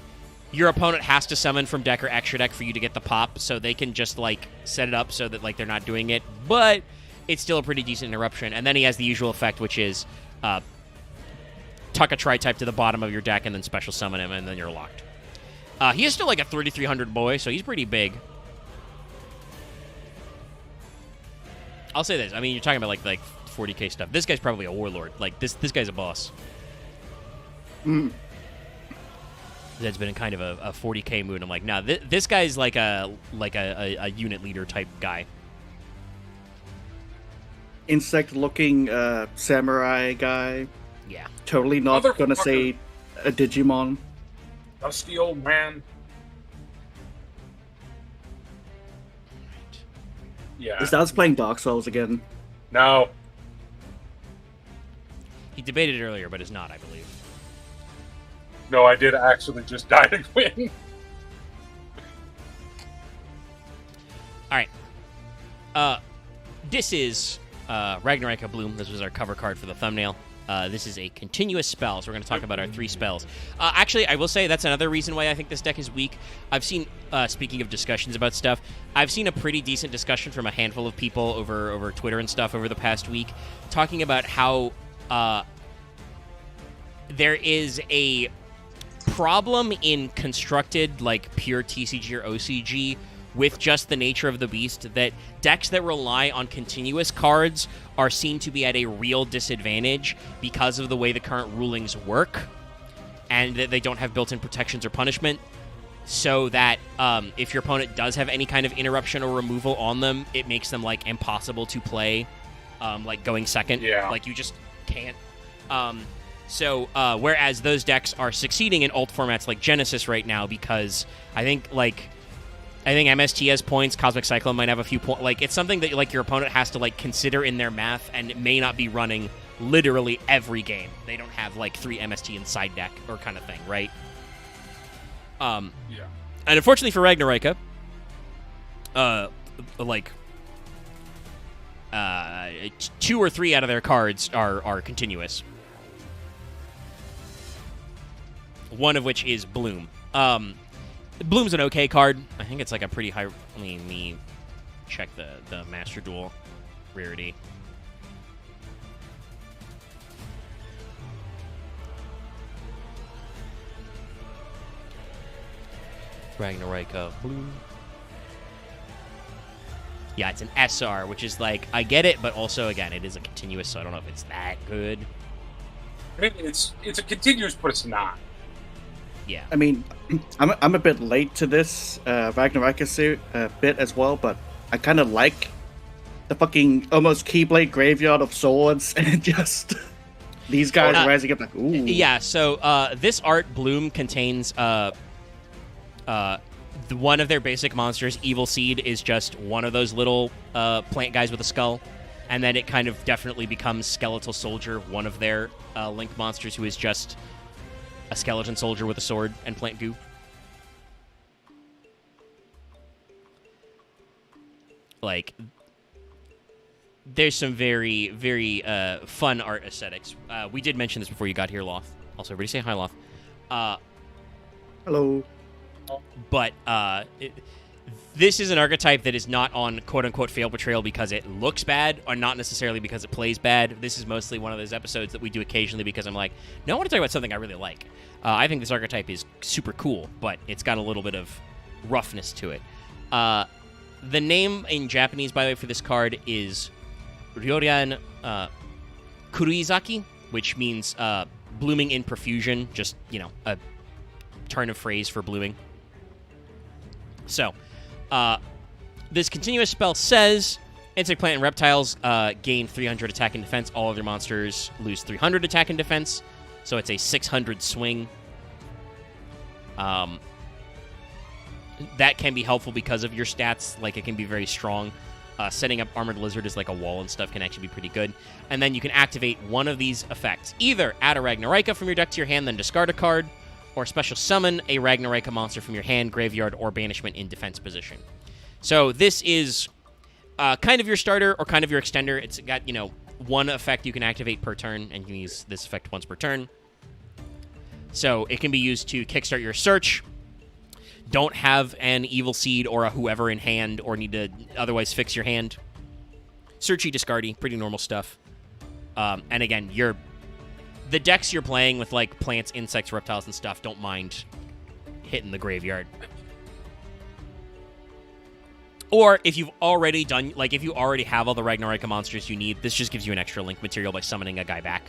your opponent has to summon from deck or extra deck for you to get the pop, so they can just, like, set it up so that, like, they're not doing it. But it's still a pretty decent interruption. And then he has the usual effect, which is tuck a tri-type to the bottom of your deck and then special summon him, and then you're locked. He is still, like, a 3,300 boy, so he's pretty big. I'll say this. I mean, you're talking about, like 40k stuff. This guy's probably a warlord. Like, this guy's a boss. That's been in kind of a 40k mood. I'm like, nah, this guy's like a unit leader type guy. Insect-looking samurai guy. Yeah. Totally not gonna say a Digimon. Dusty old man. Yeah. Is that playing Dark Souls again? No. He debated it earlier, but is not, I believe. No, I did actually just die to win. All right. This is Ragnaraika Bloom. This was our cover card for the thumbnail. This is a continuous spell, so we're going to talk about our 3 spells. Actually, I will say that's another reason why I think this deck is weak. I've seen, speaking of discussions about stuff, I've seen a pretty decent discussion from a handful of people over Twitter and stuff over the past week, talking about how there is a problem in constructed, like, pure TCG or OCG with just the nature of the beast, that decks that rely on continuous cards are seen to be at a real disadvantage because of the way the current rulings work, and that they don't have built-in protections or punishment, so that if your opponent does have any kind of interruption or removal on them, it makes them, like, impossible to play, like, going second. Yeah. Like, you just can't. So, whereas those decks are succeeding in alt formats like Genesis right now, because I think MST has points, Cosmic Cyclone might have a few points. Like, it's something that, like, your opponent has to, like, consider in their math, and it may not be running literally every game. They don't have, like, 3 MST in side deck or kind of thing, right? Yeah. And unfortunately for Ragnaraika, two or three out of their cards are continuous. One of which is Bloom. Bloom's an okay card. I think it's like a pretty high. Let me check the Master Duel rarity. Ragnaraika Bloom. Yeah, it's an SR, which is like, I get it, but also, again, it is a continuous, so I don't know if it's that good. I mean, it's a continuous, but it's not. Yeah. I mean, I'm a bit late to this Ragnarika bit as well, but I kind of like the fucking almost Keyblade graveyard of swords and just these guys rising up like, ooh. Yeah, so this art, Bloom, contains one of their basic monsters, Evil Seed, is just one of those little plant guys with a skull. And then it kind of definitely becomes Skeletal Soldier, one of their Link monsters, who is just a skeleton soldier with a sword and plant goo. Like, there's some very, very fun art aesthetics. We did mention this before you got here, Loth. Also, everybody say hi, Loth. Hello. But this is an archetype that is not on quote-unquote fail portrayal because it looks bad, or not necessarily because it plays bad. This is mostly one of those episodes that we do occasionally because I'm like, no, I want to talk about something I really like. I think this archetype is super cool, but it's got a little bit of roughness to it. The name in Japanese, by the way, for this card is Ryoryan Kuruizaki, which means blooming in profusion, just, a turn of phrase for blooming. So, this continuous spell says, insect, plant, and reptiles gain 300 attack and defense. All other monsters lose 300 attack and defense. So it's a 600 swing. That can be helpful because of your stats. Like, it can be very strong. Setting up Armored Lizard as like a wall and stuff can actually be pretty good. And then you can activate one of these effects. Either add a Ragnaraika from your deck to your hand, then discard a card, or special summon a Ragnaraika monster from your hand, graveyard, or banishment in defense position. So this is kind of your starter or kind of your extender. It's got, one effect you can activate per turn, and you can use this effect once per turn. So it can be used to kickstart your search. Don't have an Evil Seed or a whoever in hand, or need to otherwise fix your hand. Searchy, discardy, pretty normal stuff. And again, the decks you're playing with, like, plants, insects, reptiles, and stuff, don't mind hitting the graveyard. Or if you've already done, like, if you already have all the Ragnarika monsters you need, this just gives you an extra link material by summoning a guy back.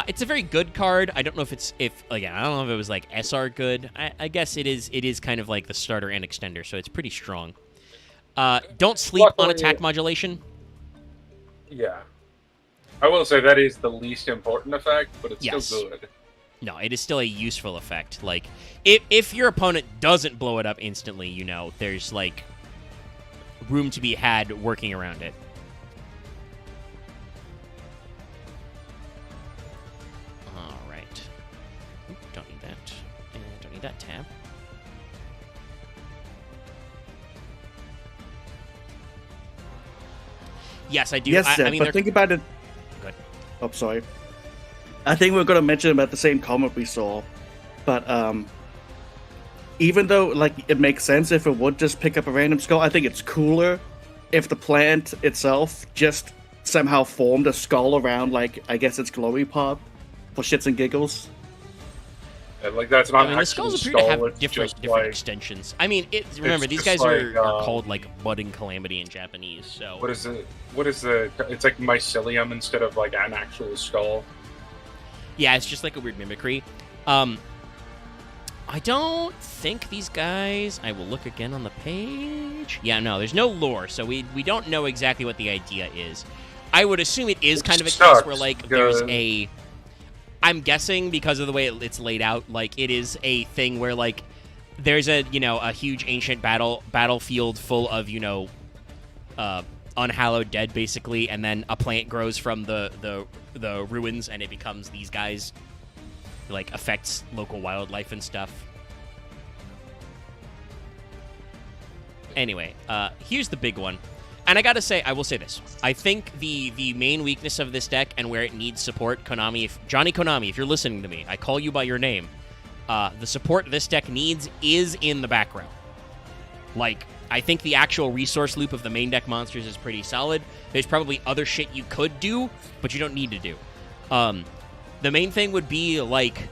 It's a very good card. I don't know I don't know if it was, like, SR good. I guess it is kind of like the starter and extender, so it's pretty strong. Don't sleep on attack modulation. Yeah. I will say that is the least important effect, but it's still good. No, it is still a useful effect. Like, if your opponent doesn't blow it up instantly, there's, like, room to be had working around it. All right. Don't need that. Don't need that tab. Yes, I do. Yes, I mean, but think about it. Good. Oh, sorry. I think we're going to mention about the same comment we saw, but even though, like, it makes sense if it would just pick up a random skull, I think it's cooler if the plant itself just somehow formed a skull around, like, I guess its glowy part for shits and giggles. And, like, that's not the skulls appear to have different extensions. I mean, remember, these guys are called, like, budding calamity in Japanese, so... What is it? It's like mycelium instead of, like, an actual skull. Yeah, it's just like a weird mimicry. I don't think these guys... I will look again on the page. Yeah, no, there's no lore, so we don't know exactly what the idea is. I would assume it is kind of a case where, like, there's a... I'm guessing because of the way it's laid out, like, it is a thing where, like, there's a huge ancient battlefield full of, unhallowed dead, basically, and then a plant grows from the ruins, and it becomes these guys. like affects local wildlife and stuff. Anyway, here's the big one. And I gotta say, I will say this. I think the main weakness of this deck and where it needs support, Johnny Konami, if you're listening to me, I call you by your name. The support this deck needs is in the back row. Like, I think the actual resource loop of the main deck monsters is pretty solid. There's probably other shit you could do, but you don't need to do. The main thing would be, like,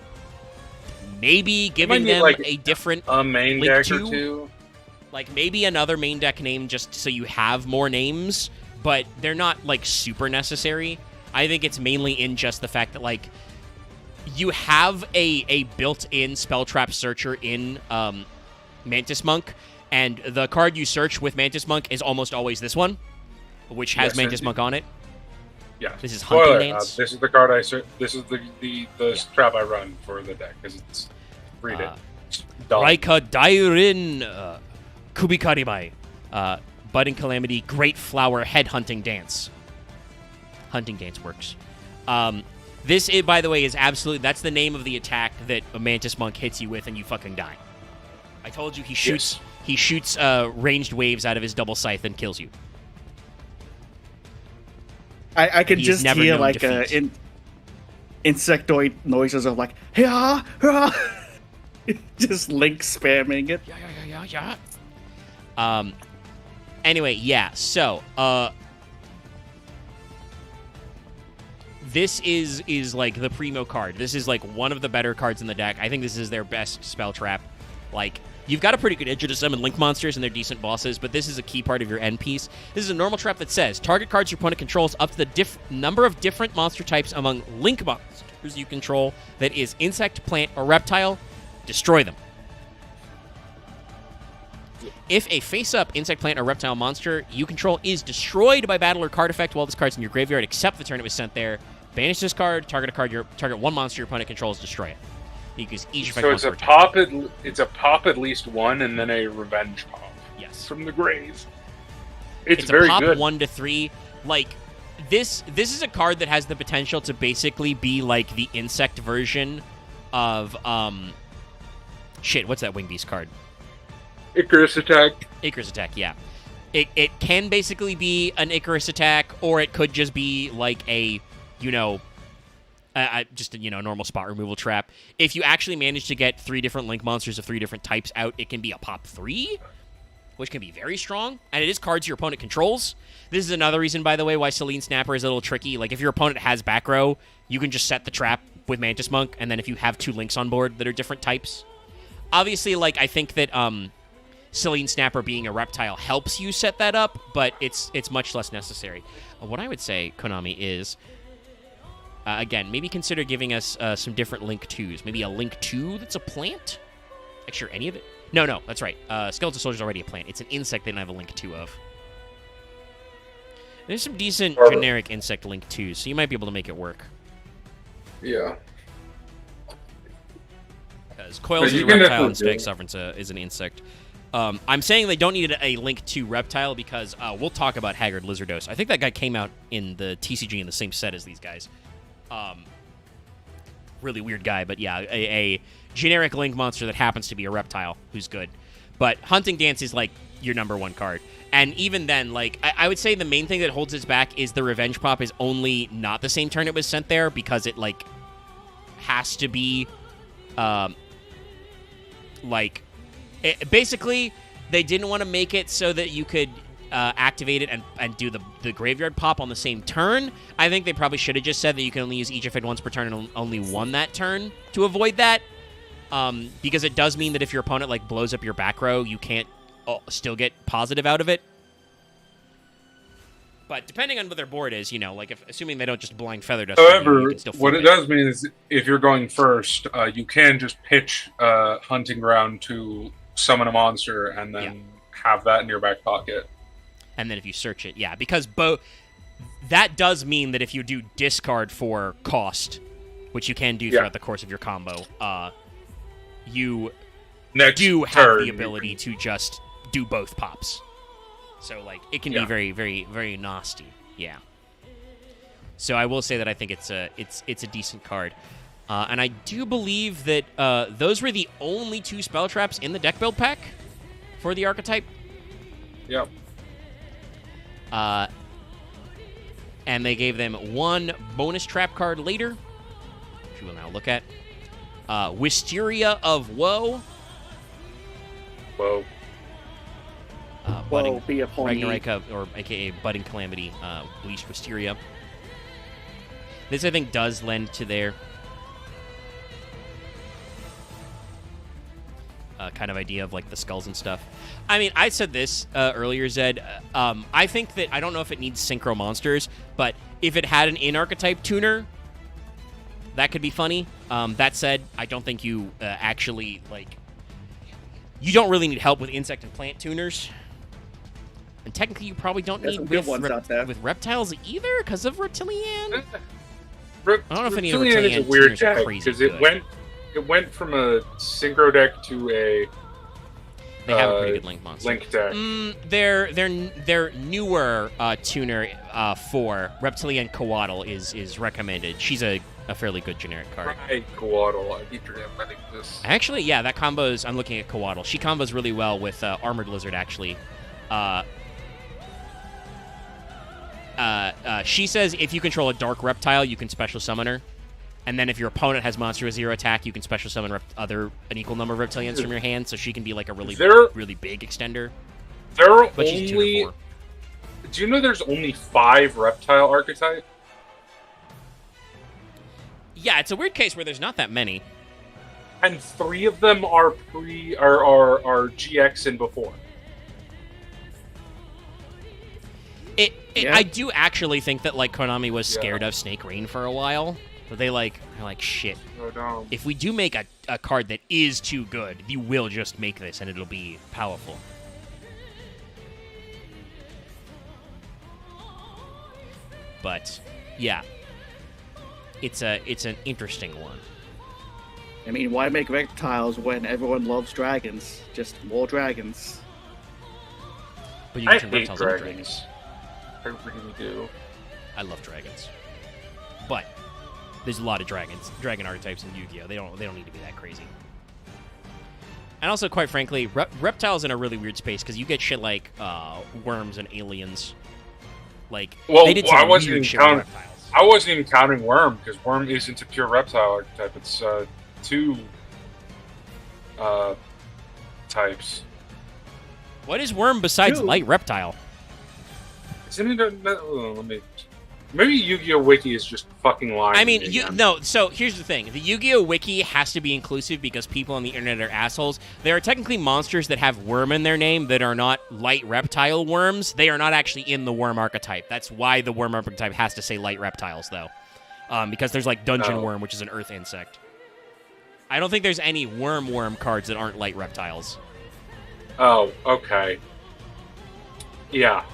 maybe giving them like a different a main link deck to, or two. like, maybe another main deck name just so you have more names, but they're not, like, super necessary. I think it's mainly in just the fact that, like, you have a built-in spell trap searcher in Mantis Monk, and the card you search with Mantis Monk is almost always this one, which has Mantis Monk on it. Yeah. This is Hunting Spoiler, Dance. this is the card this is the trap I run for the deck, because it's... Read it. Raika Dairin Kubikarimai. Budding Calamity, Great Flower, Head Hunting Dance. Hunting Dance works. This, by the way, is absolutely... That's the name of the attack that a Mantis Monk hits you with and you fucking die. I told you he shoots... Yes. He shoots ranged waves out of his double scythe and kills you. I can He is just never hear known like defeat. insectoid noises of like, yeah, just Link spamming it. Yeah. Anyway, yeah. So, this is like the primo card. This is like one of the better cards in the deck. I think this is their best spell trap. Like, you've got a pretty good edge to summon Link monsters and they're decent bosses, but this is a key part of your end piece. This is a normal trap that says, target cards your opponent controls up to the number of different monster types among Link monsters you control that is insect, plant, or reptile, destroy them. If a face-up insect, plant, or reptile monster you control is destroyed by battle or card effect while this card's in your graveyard, except the turn it was sent there, banish this card, target one monster your opponent controls, destroy it. Because each effect So it's a pop at least one, and then a revenge pop. Yes. From the grave. It's a very pop good. 1 to 3. Like, this is a card that has the potential to basically be like the insect version of shit, what's that Wing Beast card? Icarus attack. Icarus attack, yeah. It can basically be an Icarus attack, or it could just be like a, just a normal spot removal trap. If you actually manage to get 3 different Link monsters of 3 different types out, it can be a pop 3, which can be very strong, and it is cards your opponent controls. This is another reason, by the way, why Selene Snapper is a little tricky. Like, if your opponent has back row, you can just set the trap with Mantis Monk, and then if you have 2 Links on board that are different types. Obviously, like, I think that Selene Snapper being a reptile helps you set that up, but it's much less necessary. What I would say, Konami, is... again, maybe consider giving us some different Link 2s. Maybe a Link 2 that's a plant? Actually, any of it? No, that's right. Skeletal Soldier's already a plant. It's an insect they don't have a Link 2 of. There's some decent generic insect Link 2s, so you might be able to make it work. Yeah. Because Coils is a reptile and Spag Sovereign is an insect. I'm saying they don't need a Link 2 reptile because we'll talk about Haggard Lizardos. I think that guy came out in the TCG in the same set as these guys. Really weird guy, but yeah, a generic Link monster that happens to be a reptile who's good. But Hunting Dance is like your number 1 card. And even then, like, I would say the main thing that holds its back is the Revenge Pop is only not the same turn it was sent there because it, like, has to be, basically, they didn't want to make it so that you could activate it and do the graveyard pop on the same turn. I think they probably should have just said that you can only use each effect once per turn and only one that turn to avoid that. Because it does mean that if your opponent like blows up your back row, you can't still get positive out of it. But depending on what their board is, like assuming they don't just blind feather dust. However, you can still what flip it does mean is if you're going first, you can just pitch Hunting Ground to summon a monster and then have that in your back pocket. And then if you search it, because that does mean that if you do discard for cost, which you can do throughout the course of your combo, you do have the ability to just do both pops. So, like, it can be very, very, very nasty. Yeah. So I will say that I think it's a decent card. And I do believe that those were the only 2 spell traps in the deck build pack for the archetype. Yep. And they gave them 1 bonus trap card later, which we will now look at. Wisteria of Woe. Whoa. Budding be upon ye. Ragnaraika, or aka Budding Calamity, Bleached Wisteria. This, I think, does lend to their kind of idea of like the skulls and stuff. I mean, I said this earlier, Zed. I think that I don't know if it needs synchro monsters, but if it had an in-archetype tuner, that could be funny. That said, I don't think you actually like. You don't really need help with insect and plant tuners, and technically, you probably don't There's need some good ones out there. with reptiles either because of Reptilian. I don't know if any of the Reptilian is a Reptilian weird tuners are deck crazy because good. it went from a synchro deck to a They have a pretty good link monster. link deck. Their newer tuner for Reptilian Coatl is recommended. She's a fairly good generic card. Right, Coatl. I keep forgetting this. Actually, yeah, that combos. I'm looking at Coatl. She combos really well with Armored Lizard. Actually, she says if you control a dark reptile, you can special summon her. And then if your opponent has monster with 0 attack, you can special summon an equal number of reptilians from your hand, so she can be like a really big extender. There are But she's only. tuner 4. Do you know there's only 5 reptile archetype? Yeah, it's a weird case where there's not that many. And 3 of them are are GX and before. Yeah. I do actually think that like Konami was scared of Snake Rain for a while. But they're like shit. Oh no. If we do make a card that is too good, you will just make this and it'll be powerful. But yeah, it's an interesting one. I mean, why make reptiles when everyone loves dragons? Just more dragons. But you I can turn hate reptiles into dragons. I really do. I love dragons, but there's a lot of dragon archetypes in Yu-Gi-Oh. They don't need to be that crazy. And also, quite frankly, reptiles in a really weird space because you get shit like worms and aliens. Like they did some weird shit with reptiles. I wasn't even counting Worm because Worm isn't a pure reptile archetype. It's 2 types. What is worm besides Dude. light reptile? Isn't it? Let me. Maybe Yu-Gi-Oh! Wiki is just fucking lying. I mean, to me again. no. So here's the thing: the Yu-Gi-Oh! Wiki has to be inclusive because people on the internet are assholes. There are technically monsters that have worm in their name that are not light reptile worms. They are not actually in the worm archetype. That's why the worm archetype has to say light reptiles, though, because there's like dungeon worm, which is an earth insect. I don't think there's any worm cards that aren't light reptiles. Oh, okay. Yeah.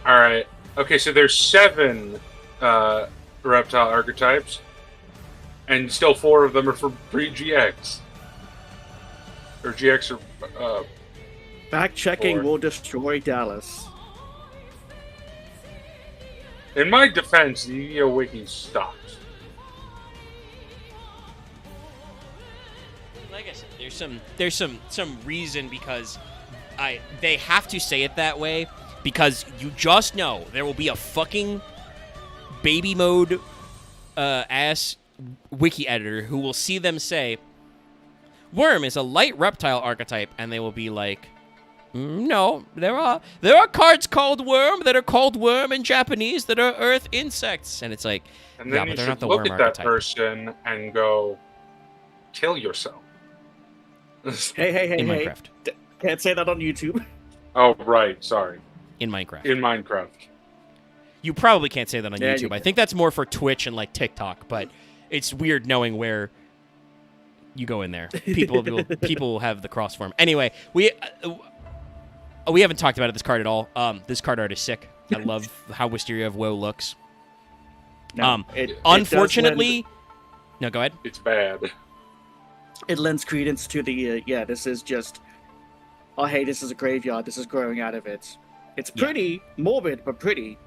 All right. Okay, so there's 7 reptile archetypes, and still 4 of them are for pre-GX. Or GX or... Fact checking 4. will destroy Dallas. In my defense, the Yu-Gi-Oh! Wiki stopped. Like I said, there's some reason because they have to say it that way because you just know there will be a fucking baby mode ass wiki editor who will see them say worm is a light reptile archetype and they will be like, no, there are cards called worm that are called worm in Japanese that are earth insects, and it's like, And yeah, then but you they're should not the look worm at that archetype. person and go, kill yourself. Hey, In Minecraft. Can't say that on YouTube. Oh, right. Sorry. In Minecraft. In Minecraft. You probably can't say that on Yeah, YouTube. you I think that's more for Twitch and like TikTok, but it's weird knowing where you go in there. People have the cross form. Anyway, we haven't talked about this card at all. This card art is sick. I love how Wisteria of Woe looks. No, it Unfortunately, no, go ahead. It's bad. it lends credence to the this is just, oh hey, this is a graveyard, this is growing out of it. It's pretty morbid, but pretty.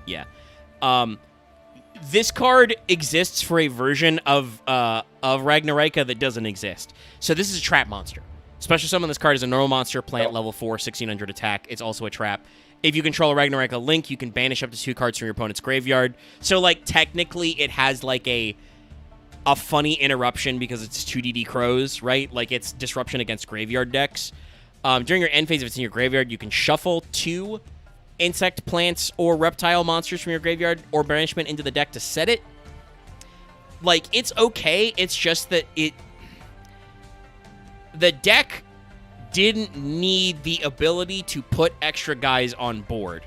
Yeah. this card exists for a version of Ragnaraika that doesn't exist. So this is a trap monster. Special summon this card is a normal monster, plant, level 4, 1600 attack. It's also a trap. If you control a Ragnaraika Link, you can banish up to 2 cards from your opponent's graveyard. So, like, technically it has, like, a funny interruption because it's 2DD crows, right? Like, it's disruption against graveyard decks. During your end phase, if it's in your graveyard, you can shuffle 2 insect, plants, or reptile monsters from your graveyard or banishment into the deck to set it. Like, it's okay. It's just that the deck didn't need the ability to put extra guys on board.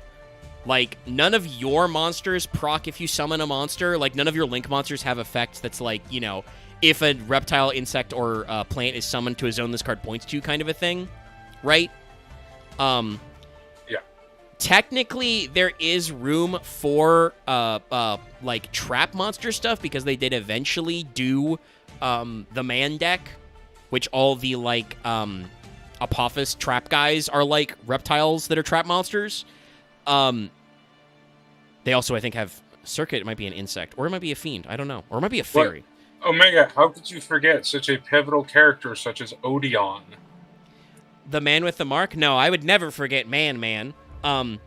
Like, none of your monsters proc if you summon a monster. Like, none of your Link monsters have effects that's like, you know, if a reptile, insect, or plant is summoned to a zone this card points to kind of a thing, right? Yeah. Technically, there is room for, like, trap monster stuff because they did eventually do the man deck, which all the, like, Apophis trap guys are, like, reptiles that are trap monsters. They also, I think, have Circuit. It might be an insect, or it might be a fiend. I don't know. Or it might be a fairy. What? Omega, how could you forget such a pivotal character such as Odeon? The man with the mark? No, I would never forget Man. But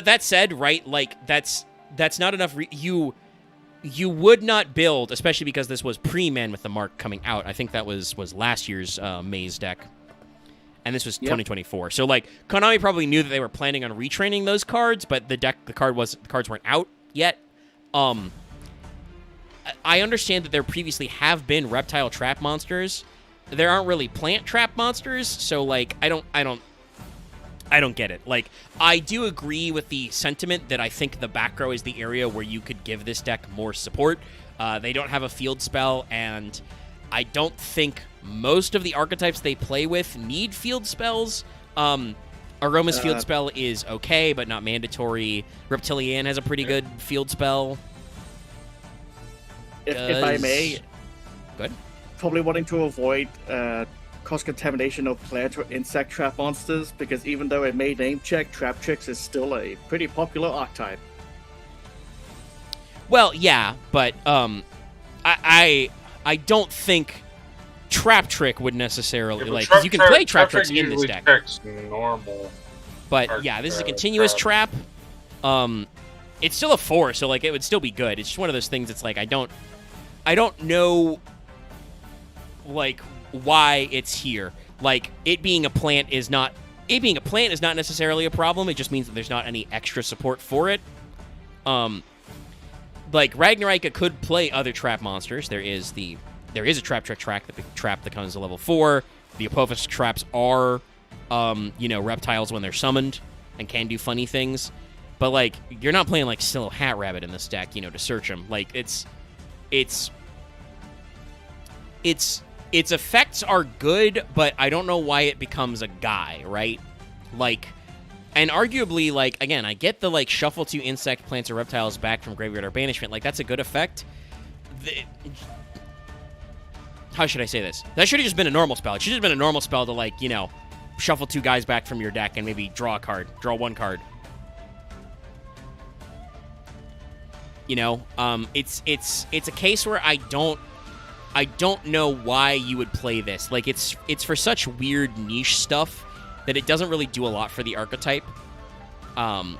that said, right, like, that's not enough. You would not build, especially because this was pre-Man with the Mark coming out. I think that was last year's Maze deck. And this was 2024. So, like, Konami probably knew that they were planning on retraining those cards, but the cards weren't out yet. I understand that there previously have been reptile trap monsters. There aren't really plant trap monsters, so, like, I don't get it. Like, I do agree with the sentiment that I think the back row is the area where you could give this deck more support. They don't have a field spell, and I don't think most of the archetypes they play with need field spells. Aroma's field spell is okay, but not mandatory. Reptilian has a pretty good field spell. If I may, good. Probably wanting to avoid cross-contamination of plant or insect trap monsters, because even though it may name check, Trap Tricks is still a pretty popular archetype. Well, yeah, but I don't think Trap Trick would necessarily, like, because you can play Trap Tricks in this deck. Normal. But yeah, this is a continuous trap. It's still a 4, so, like, it would still be good. It's just one of those things that's like, I don't know, like, why it's here. Like, it being a plant is not necessarily a problem. It just means that there's not any extra support for it. Like, Ragnaraika could play other trap monsters. There is a Trap Trick trap that comes to level 4. The Apophis traps are, reptiles when they're summoned and can do funny things. But, like, you're not playing, like, Silo Hat Rabbit in this deck, to search them. Like, its effects are good, but I don't know why it becomes a guy, right? Like, and arguably, like, again, I get the, like, shuffle 2 insect, plants, or reptiles back from graveyard or banishment. Like, that's a good effect. How should I say this? That should have just been a normal spell. It should have been a normal spell to, like, shuffle 2 guys back from your deck and maybe draw one card. It's a case where I don't know why you would play this. Like, it's for such weird niche stuff that it doesn't really do a lot for the archetype. Though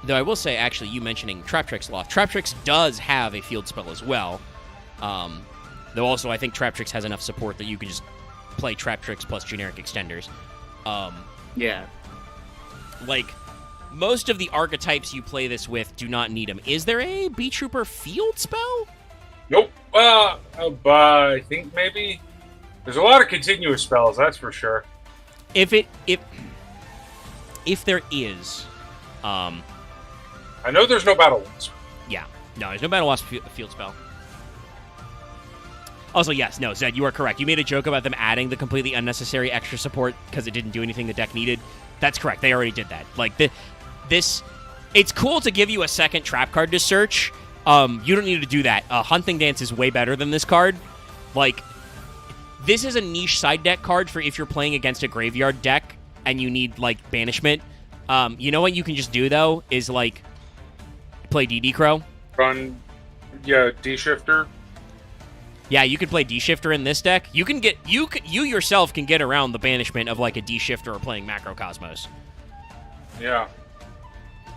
I will say, actually, you mentioning Trap Tricks Loft. Trap Tricks does have a field spell as well. Though also, I think Trap Tricks has enough support that you can just play Trap Tricks plus generic extenders. Yeah. Like, most of the archetypes you play this with do not need them. Is there a B-Trooper field spell? Nope. But I think maybe there's a lot of continuous spells. That's for sure. If there is, I know there's no Battle Wasp. Yeah, no, there's no Battle Wasp field spell. Also, yes, no, Zed, you are correct. You made a joke about them adding the completely unnecessary extra support because it didn't do anything the deck needed. That's correct. They already did that. Like, it's cool to give you a second trap card to search. You don't need to do that. Hunting Dance is way better than this card. Like, this is a niche side deck card for if you're playing against a graveyard deck and you need, like, banishment. You know what you can just do, though, is, like, play DD Crow. Run, yeah, D-Shifter. Yeah, you could play D-Shifter in this deck. You yourself can get around the banishment of like a D-Shifter or playing Macrocosmos. Yeah.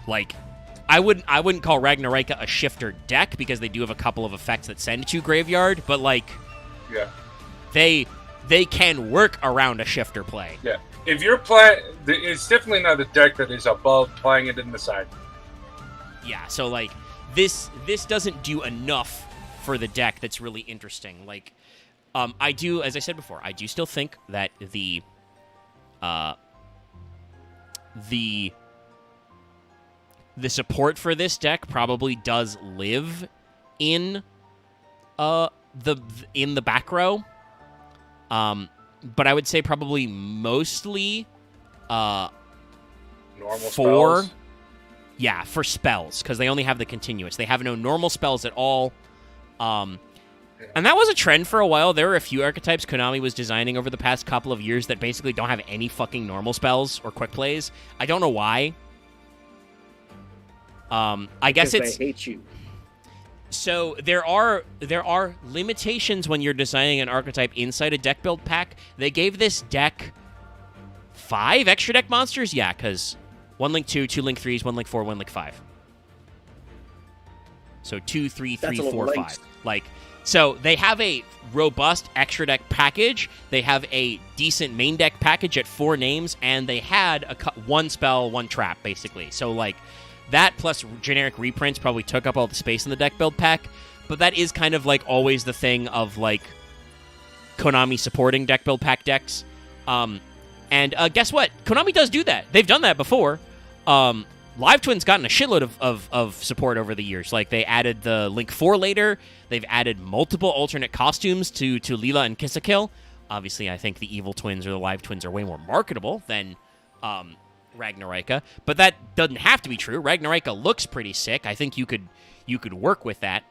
Like, I wouldn't call Ragnaraika a shifter deck because they do have a couple of effects that send to graveyard, but like, yeah, they can work around a shifter play. Yeah, if you're playing, it's definitely not a deck that is above playing it in the side. Yeah, so like this doesn't do enough for the deck that's really interesting. Like, I do, as I said before, I do still think that the support for this deck probably does live in the back row. But I would say probably mostly normal spells. Yeah, for spells, because they only have the continuous. They have no normal spells at all. And that was a trend for a while. There were a few archetypes Konami was designing over the past couple of years that basically don't have any fucking normal spells or quick plays. I don't know why. I guess it's... they hate you. So there are limitations when you're designing an archetype inside a deck build pack. They gave this deck 5 extra deck monsters? Yeah, because 1 link 2, 2 link 3s, 1 link 4, 1 link 5. So 2, 3, 3, 4, 5. Like, so they have a robust extra deck package. They have a decent main deck package at 4 names, and they had one spell, 1 trap, basically. So like that plus generic reprints probably took up all the space in the deck build pack. But that is kind of like always the thing of like Konami supporting deck build pack decks. And guess what? Konami does do that. They've done that before. Live Twin's gotten a shitload of support over the years. Like, they added the Link 4 later. They've added multiple alternate costumes to Leela and Kiss-a-Kill. Obviously, I think the Evil Twins or the Live Twins are way more marketable than Ragnaraika. But that doesn't have to be true. Ragnaraika looks pretty sick. I think you could work with that.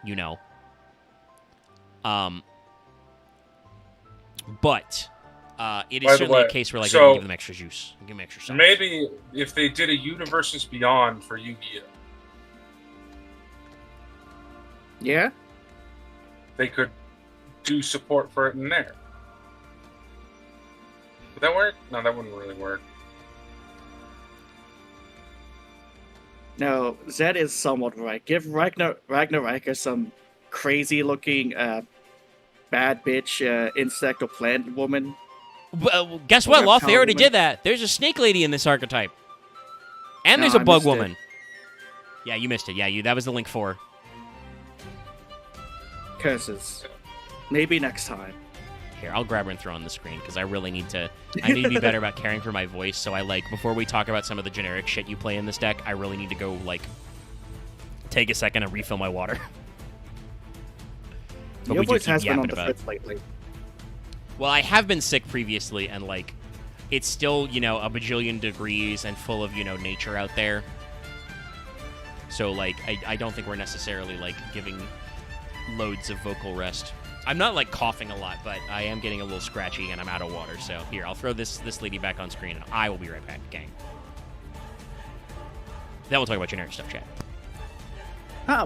You know. But... it is certainly a case where, like, so, give them extra juice. Give them extra sauce. Maybe if they did a Universes Beyond for Yu-Gi-Oh! Yeah? They could do support for it in there. Would that work? No, that wouldn't really work. No, Zed is somewhat right. Give Ragnarika some crazy-looking, bad bitch, insect or plant woman. Well, guess what, Loth? They already did that. There's a snake lady in this archetype. And there's a bug woman. Yeah, you missed it. Yeah, that was the Link 4. Curses. Maybe next time. Here, I'll grab her and throw on the screen, because I really need to be better about caring for my voice, so before we talk about some of the generic shit you play in this deck, I really need to go, take a second and refill my water. But your voice has been on the fritz lately. Well, I have been sick previously, and, it's still, a bajillion degrees and full of, nature out there. So, I don't think we're necessarily, giving loads of vocal rest. I'm not, coughing a lot, but I am getting a little scratchy, and I'm out of water. So, here, I'll throw this lady back on screen, and I will be right back, gang. Then we'll talk about generic stuff, chat.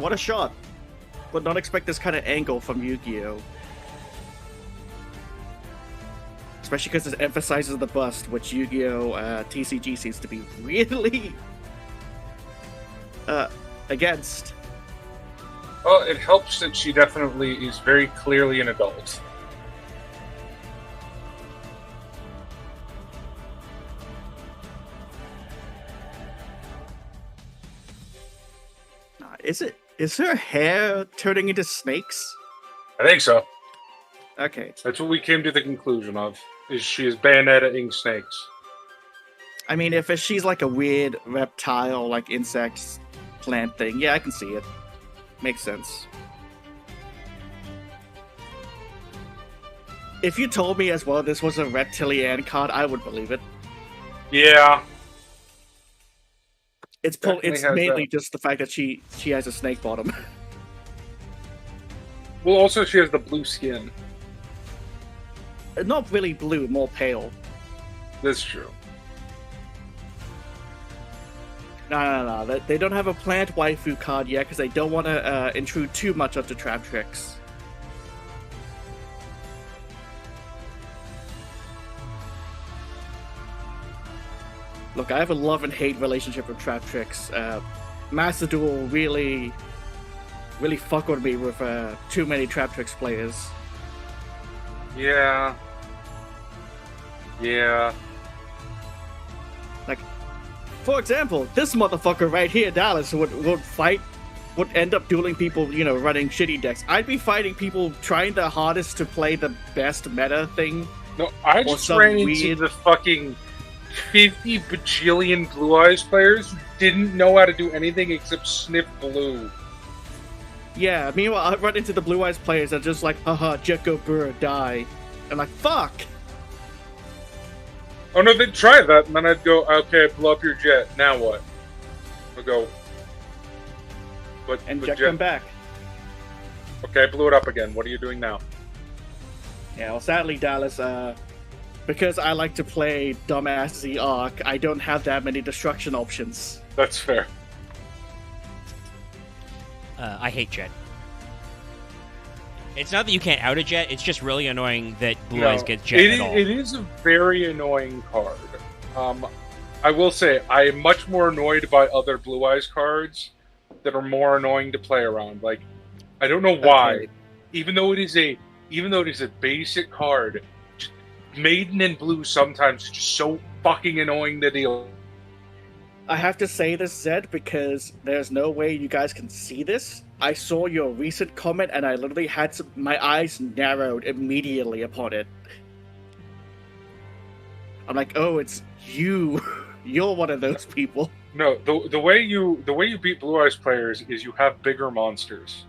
What a shot. Would not expect this kind of angle from Yu-Gi-Oh! Especially because it emphasizes the bust, which Yu-Gi-Oh! TCG seems to be really against. Well, it helps that she definitely is very clearly an adult. Is her hair turning into snakes? I think so. Okay. That's what we came to the conclusion of, is she is Bayonetta-ing snakes. I mean, if she's a weird reptile, insect, plant thing, yeah, I can see it. Makes sense. If you told me as well this was a reptilian card, I would believe it. Yeah. It's mainly just the fact that she has a snake bottom. Well, also she has the blue skin. Not really blue, more pale. That's true. No. They don't have a plant waifu card yet because they don't want to intrude too much onto Trap Tricks. Look, I have a love and hate relationship with Trap Tricks. Master Duel really fuck with me with too many Trap Tricks players. Yeah. Like, for example, this motherfucker right here, Dallas, would end up dueling people, running shitty decks. I'd be fighting people trying their hardest to play the best meta thing. No, I just ran into the fucking 50 bajillion Blue Eyes players who didn't know how to do anything except sniff blue. Yeah, meanwhile, I run into the Blue Eyes players that are just like, haha, Jekko Burr, die. I'm like, fuck! Oh no, they'd try that, and then I'd go, okay, blow up your jet, now what? I'll go, and Jet come back. Okay, I blew it up again, what are you doing now? Yeah, well, sadly, Dallas, because I like to play dumbass Z Arc, I don't have that many destruction options. That's fair. I hate Jet. It's not that you can't out a Jet, it's just really annoying that Blue Eyes gets Jet at all. It is a very annoying card. I will say, I am much more annoyed by other Blue Eyes cards that are more annoying to play around. Like, I don't know why. Okay. Even though it is a basic card, Maiden and Blue sometimes is just so fucking annoying to deal with. I have to say this, Zed, because there's no way you guys can see this. I saw your recent comment, and I literally had my eyes narrowed immediately upon it. I'm like, oh, it's you. You're one of those people. No, the way you beat Blue Eyes players is you have bigger monsters.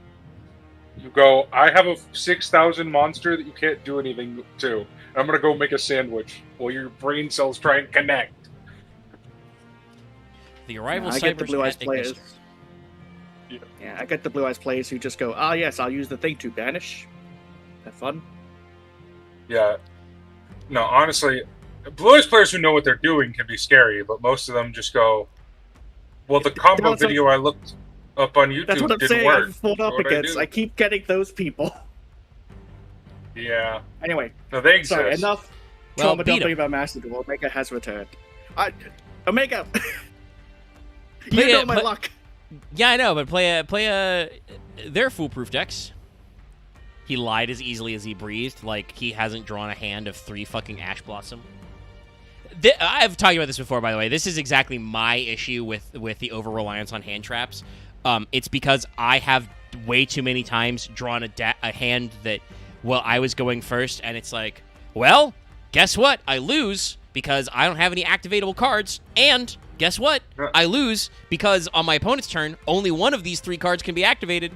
You go, I have a 6,000 monster that you can't do anything to. I'm gonna go make a sandwich while your brain cells try and connect. The arrival I get the Cyber's Blue Eyes Ethnic players. Mystery. Yeah, I get the Blue Eyes players who just go, yes, I'll use the thing to banish. Have fun. Yeah. No, honestly, Blue Eyes players who know what they're doing can be scary, but most of them just go, well, the combo video I looked up on YouTube That's what I'm didn't saying. work. I've fought up against. I keep getting those people. Yeah. Anyway. No, they exist. Sorry, enough Well, trauma beat 'em. dumping about Master Duel. Omega has returned. Omega! Play you know it, my but- luck. Yeah, I know, but they're foolproof decks. He lied as easily as he breathed, like he hasn't drawn a hand of 3 fucking Ash Blossom. I've talked about this before, by the way. This is exactly my issue with the over-reliance on hand traps. It's because I have way too many times drawn a hand that, well, I was going first, and it's like, well, guess what? I lose because I don't have any activatable cards, and guess what? I lose because on my opponent's turn, only one of these 3 cards can be activated.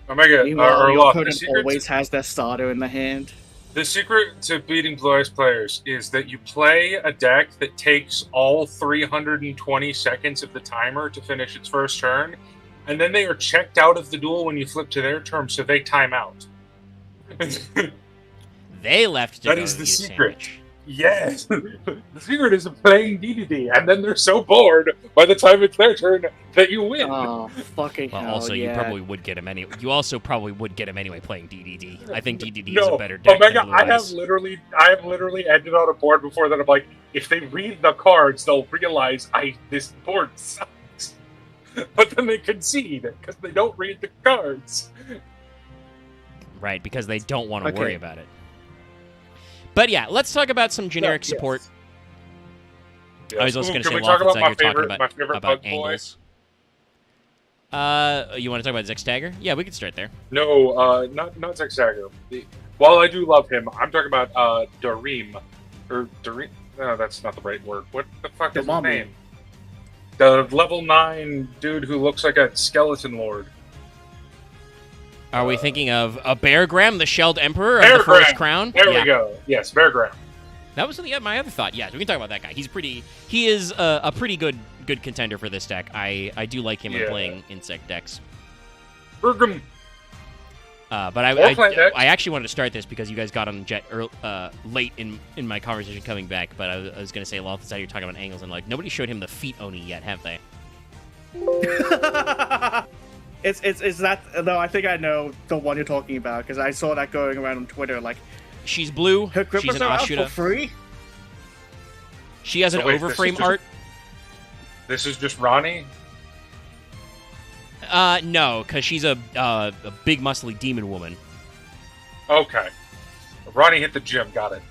Omega, Meanwhile, your Orloff, opponent always has their starter in the hand. the secret to beating Blue Eyes players is that you play a deck that takes all 320 seconds of the timer to finish its first turn, and then they are checked out of the duel when you flip to their turn, so they time out. They left to That go is eat the a secret. sandwich. Yes! The secret is playing DDD, and then they're so bored by the time it's their turn that you win. Oh, fucking Well, hell, also, yeah. you probably would get him anyway. You also probably would get him anyway playing DDD. I think DDD is No, a better deck Omega, than Blue I have Eyes. literally ended on a board before that I'm like, if they read the cards, they'll realize this board sucks. But then they concede because they don't read the cards. Right, because they don't want to Okay. worry about it. But yeah, let's talk about some generic Yes. support. Yes. I was also going to Can say we talk Lawful about my Tiger talking favorite about bug boy? angles. You want to talk about Zextagger? Yeah, we could start there. No, not Zack Sager. While I do love him, I'm talking about Dareem. Or Dareem? No, that's not the right word. What the fuck is his Dormammu. name? The level 9 dude who looks like a skeleton lord. Are we thinking of a Bear Graham, the Shelled Emperor of Bear the Forest Graham. Crown? There Yeah. we go. Yes, Bear Graham. That was my other thought. Yes, we can talk about that guy. He is a pretty good contender for this deck. I do like him in Yeah. playing insect decks. Bergam. But I actually wanted to start this because you guys got on Jet late in my conversation coming back. But I was going to say, a lot of the time you're talking about angles, and like nobody showed him the feet Oni yet, have they? It's that no? I think I know the one you're talking about because I saw that going around on Twitter. Like, she's blue. her She's grippers an are out for Ashuda. free. She has an overframe art. This is just Ronnie? No, because she's a big muscly demon woman. Okay. Ronnie hit the gym, got it.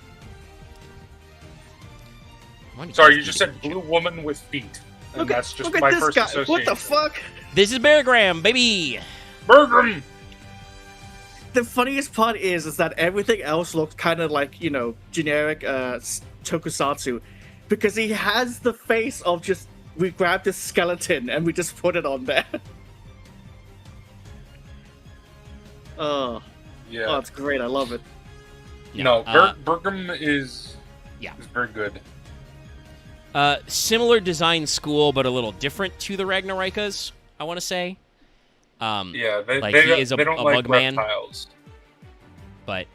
Sorry, you just said blue woman with feet. And that's just my first association. What the fuck? This is Beargram, baby! Bergam! The funniest part is that everything else looks kind of like, generic tokusatsu. Because he has the face of just, we grabbed this skeleton and we just put it on there. Oh, that's great. I love it. Yeah, no, Bergam is very good. Similar design school, but a little different to the Ragnaraikas, I want to say. He is a don't bug like man. reptiles. But,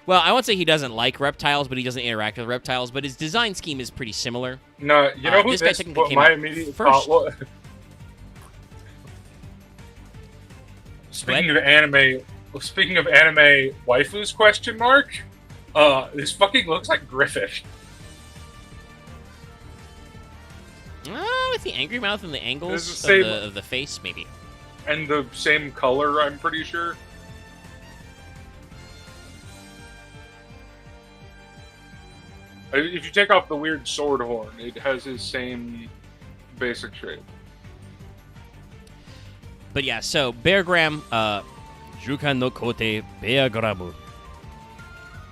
well, I won't say he doesn't like reptiles, but he doesn't interact with reptiles. But his design scheme is pretty similar. No, you know who this guy technically came my out immediate first. thought was? Speaking of anime waifus? Question mark. This fucking looks like Griffith. With the angry mouth and the angles of the face, maybe. And the same color, I'm pretty sure. If you take off the weird sword horn, it has his same basic shape. But yeah, so Beargram, Jukan no Kote Beargramu.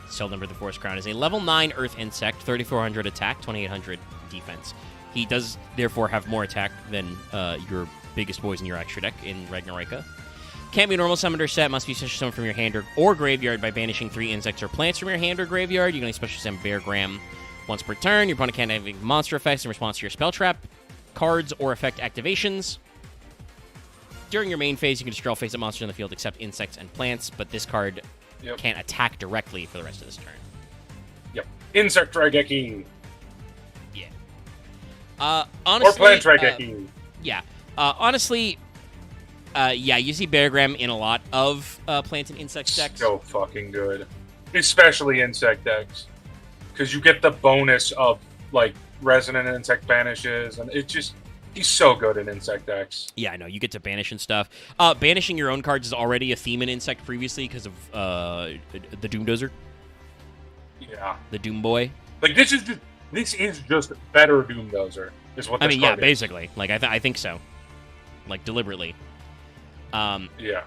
Cell number of the Forest Crown is a level 9 Earth Insect, 3,400 attack, 2,800 defense. He does therefore have more attack than your biggest boys in your extra deck in Ragnaraika. Can't be a normal summoned or set, must be special summoned from your hand or graveyard by banishing 3 insects or plants from your hand or graveyard. You can only special summon Beargram once per turn. Your opponent can't have any monster effects in response to your spell trap, cards, or effect activations. During your main phase, you can destroy all face-up monsters in the field except insects and plants, but this card can't attack directly for the rest of this turn. Yep. Insect Raigeki. Yeah. Honestly, or plant Raigeki. Honestly, you see Beargram in a lot of plant and insect decks. So fucking good. Especially insect decks. Because you get the bonus of, like, resonant insect banishes, and it just... He's so good in insect decks. Yeah, I know. You get to banish and stuff. Banishing your own cards is already a theme in insect previously because of the Doom Dozer. Yeah. The Doom Boy. Like, this is just better Doom Dozer, is what this card is. Basically. Like, I think so. Like, deliberately. Yeah.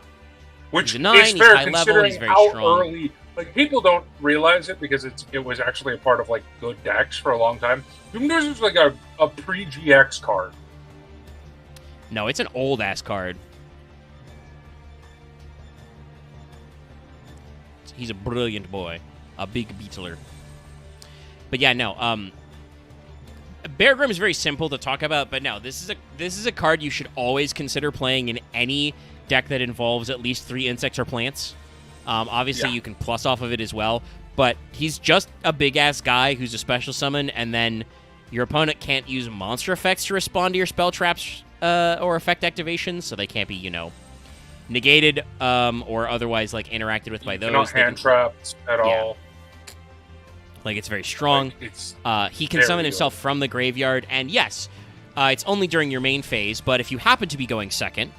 Which he's a 9, is fair he's high level, considering he's very how strong. early... Like, people don't realize it because it was actually a part of, like, good decks for a long time. Doom Dozer's like a pre-GX card. No, it's an old-ass card. He's a brilliant boy. A big beetler. But yeah, no, Beargram is very simple to talk about, but no, this is a card you should always consider playing in any deck that involves at least 3 insects or plants. Obviously, you can plus off of it as well, but he's just a big-ass guy who's a special summon, and then your opponent can't use monster effects to respond to your spell traps or effect activations, so they can't be, negated or otherwise, like, interacted with by those. Not hand trapped at all. Like, it's very strong. He can summon himself from the graveyard, and yes, it's only during your main phase, but if you happen to be going second,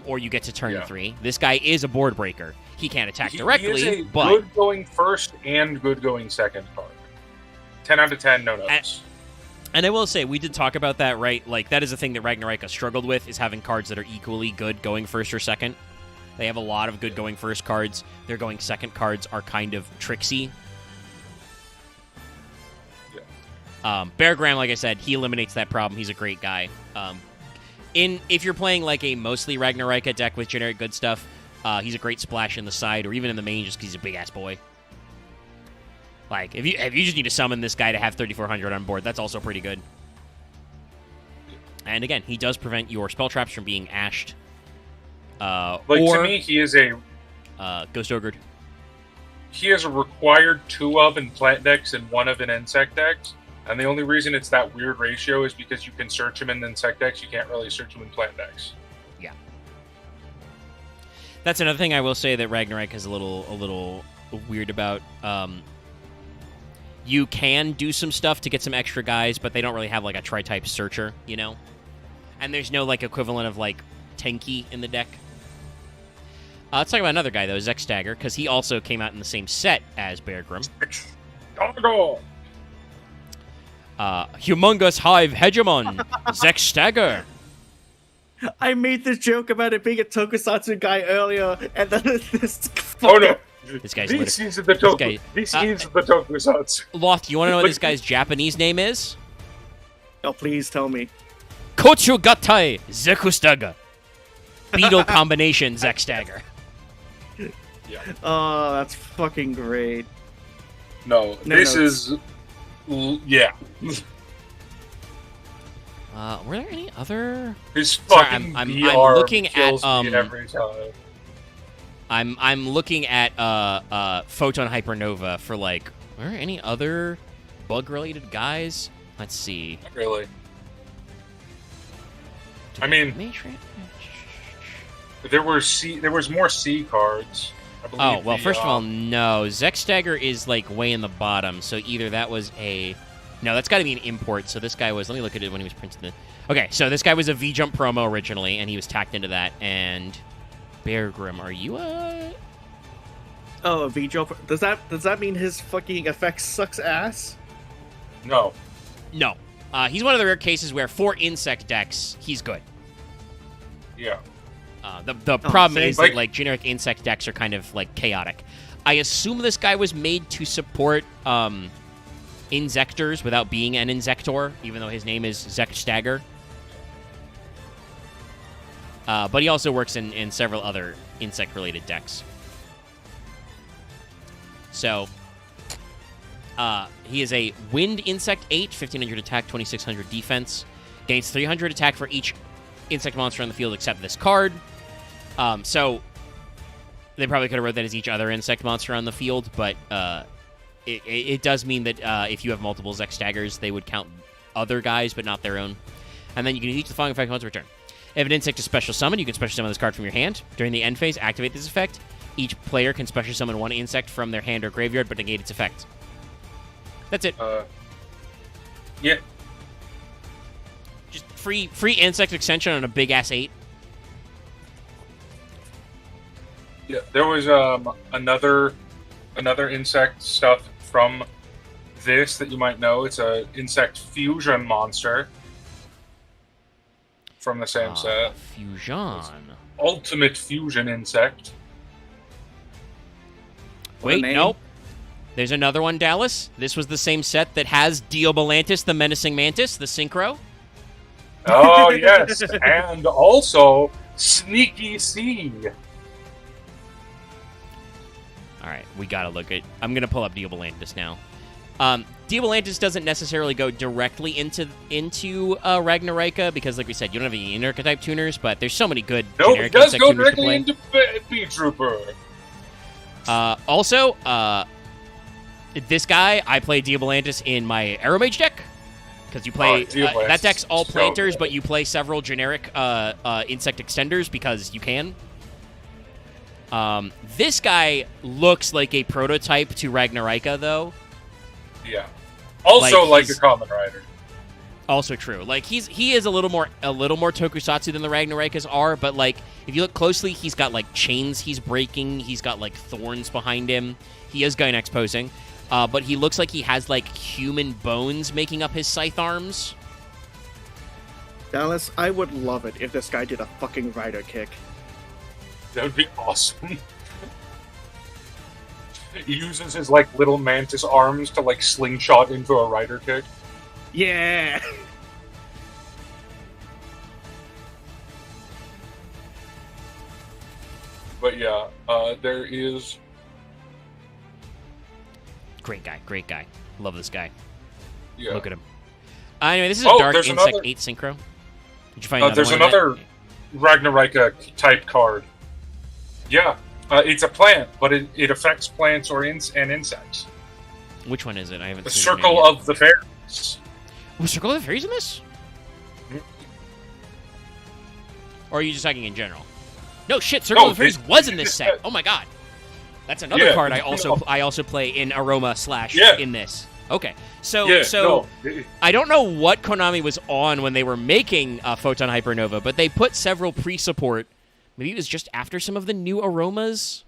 or you get to turn 3, this guy is a board breaker. He can't attack directly, he is a but... good going first and good going second card. 10 out of 10, no notes. And I will say, we did talk about that, right? Like, that is a thing that Ragnaraika struggled with, is having cards that are equally good going first or second. They have a lot of good going first cards. Their going second cards are kind of tricksy. Beargram, like I said, he eliminates that problem. He's a great guy. If you're playing like a mostly Ragnaraika deck with generic good stuff, he's a great splash in the side or even in the main just because he's a big-ass boy. Like, if you just need to summon this guy to have 3,400 on board, that's also pretty good. And again, he does prevent your spell traps from being ashed or to me, he is a Ghost Ogre. he is a required 2 of in plant decks and 1 of in insect decks. And the only reason it's that weird ratio is because you can search him in insect decks. You can't really search him in plant decks. Yeah. That's another thing I will say that Ragnarika is a little weird about. You can do some stuff to get some extra guys, but they don't really have like a tri-type searcher, you know? And there's no like equivalent of like Tenki in the deck. Let's talk about another guy though, Zek Stagger, because he also came out in the same set as Bear Grim. Humongous Hive Hegemon, Zek Stagger. I made this joke about it being a tokusatsu guy earlier, and then this. Oh no! This guy's This lit- is the tokusatsu. Loth, you want to know what this guy's Japanese name is? Oh, please tell me. Kochugatai Zekustaga. Beetle combination Zek Stagger. Yeah. Oh, that's fucking great. No, this is. Yeah. Were there any other? His Sorry, fucking I'm VR looking kills at, me every time. I'm looking at Photon Hypernova for like, were there any other bug related guys? Let's see. Not really. I mean, there was more C cards. I believe oh, well, first of all, no. Zek Stagger is like way in the bottom, so either that was a... No, that's got to be an import, so this guy was... Let me look at it when he was printed. Okay, so this guy was a V-Jump promo originally, and he was tacked into that, and... Bear Grim, are you a... Oh, a V-Jump. Does that mean his fucking effect sucks ass? No. No. He's one of the rare cases where for insect decks, he's good. Yeah. The problem same. is that like generic insect decks are kind of like chaotic. I assume this guy was made to support Insectors without being an Insector, even though his name is Zek Stagger. But he also works in several other insect-related decks. So, he is a Wind Insect 8, 1500 attack, 2600 defense. Gains 300 attack for each insect monster on the field except this card. So, they probably could have wrote that as each other insect monster on the field, but it does mean that if you have multiple Zek Staggers, they would count other guys, but not their own. And then you can use the following effect once return. If an insect is special summon, you can special summon this card from your hand. During the end phase, activate this effect. Each player can special summon one insect from their hand or graveyard, but negate its effect. That's it. Yeah. Just free insect extension on a big ass 8. Yeah. There was another insect stuff from this that you might know. It's a insect fusion monster from the same set. Fusion. Ultimate fusion insect. Wait, nope. There's another one, Dallas. This was the same set that has Diobalantis, the menacing mantis, the synchro. Oh yes, and also Sneaky C. All right, we gotta look at. I'm gonna pull up Diobalantis now. Diobalantis doesn't necessarily go directly into Ragnaraika because, like we said, you don't have any archetype tuners, but there's so many good generic it does insect go tuners to directly play. into Bee Trooper. Also, this guy, I play Diobalantis in my Aeromage deck because you play that deck's all so planters, good. but you play several generic insect extenders because you can. This guy looks like a prototype to Ragnaraika, though. Yeah. Also, like a he's- Common Rider. Also true. Like he is a little more tokusatsu than the Ragnaraikas are, but like if you look closely, he's got like chains he's breaking, he's got like thorns behind him. He is Gynex posing. But he looks like he has like human bones making up his scythe arms. Dallas, I would love it if this guy did a fucking rider kick. That would be awesome. He uses his like little mantis arms to like slingshot into a rider kick. Yeah. But yeah, there is. Great guy. Love this guy. Yeah. Look at him. Anyway, this is a Dark there's Insect another- 8 synchro. Did you find another There's one of that? another. Ragnaraika type card. Yeah, it's a plant, but it affects plants or and insects. Which one is it? I haven't The seen Circle of the Fairies. Was Circle of the Fairies in this? Mhm. Or are you just talking in general? No, shit, Circle No, of the Fairies was in this set. Oh my god. That's another card I also play in Aroma / in this. Okay. So I don't know what Konami was on when they were making Photon Hypernova, but they put several pre-support. Maybe it was just after some of the new aromas.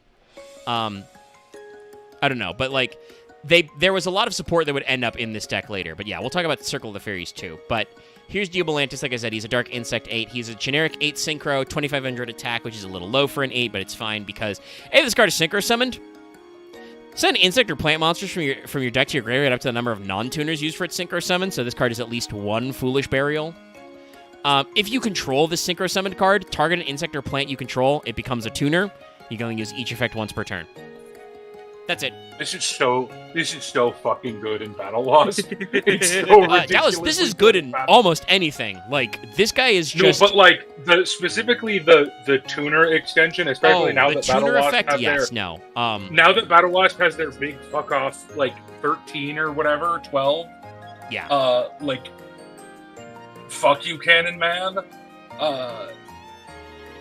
I don't know, but like there was a lot of support that would end up in this deck later. But yeah, we'll talk about Circle of the Fairies too. But here's Diobolantis. Like I said, he's a Dark Insect 8. He's a generic 8 Synchro, 2500 attack, which is a little low for an 8, but it's fine because hey, this card is Synchro summoned. Send insect or plant monsters from your deck to your graveyard up to the number of non-tuners used for its Synchro Summon, so this card is at least one Foolish Burial. If you control this Synchro Summoned card, target an insect or plant you control, it becomes a tuner. You can only use each effect once per turn. That's it. This is so fucking good in Battle Loss. It's so ridiculous. Dallas, this is good in almost anything. Like, this guy is just... No, but like, specifically the tuner extension, especially now that Battle Loss has now that Battle Loss has their big fuck off, like, 13 or whatever, 12. Yeah. Like, fuck you, Cannon Man.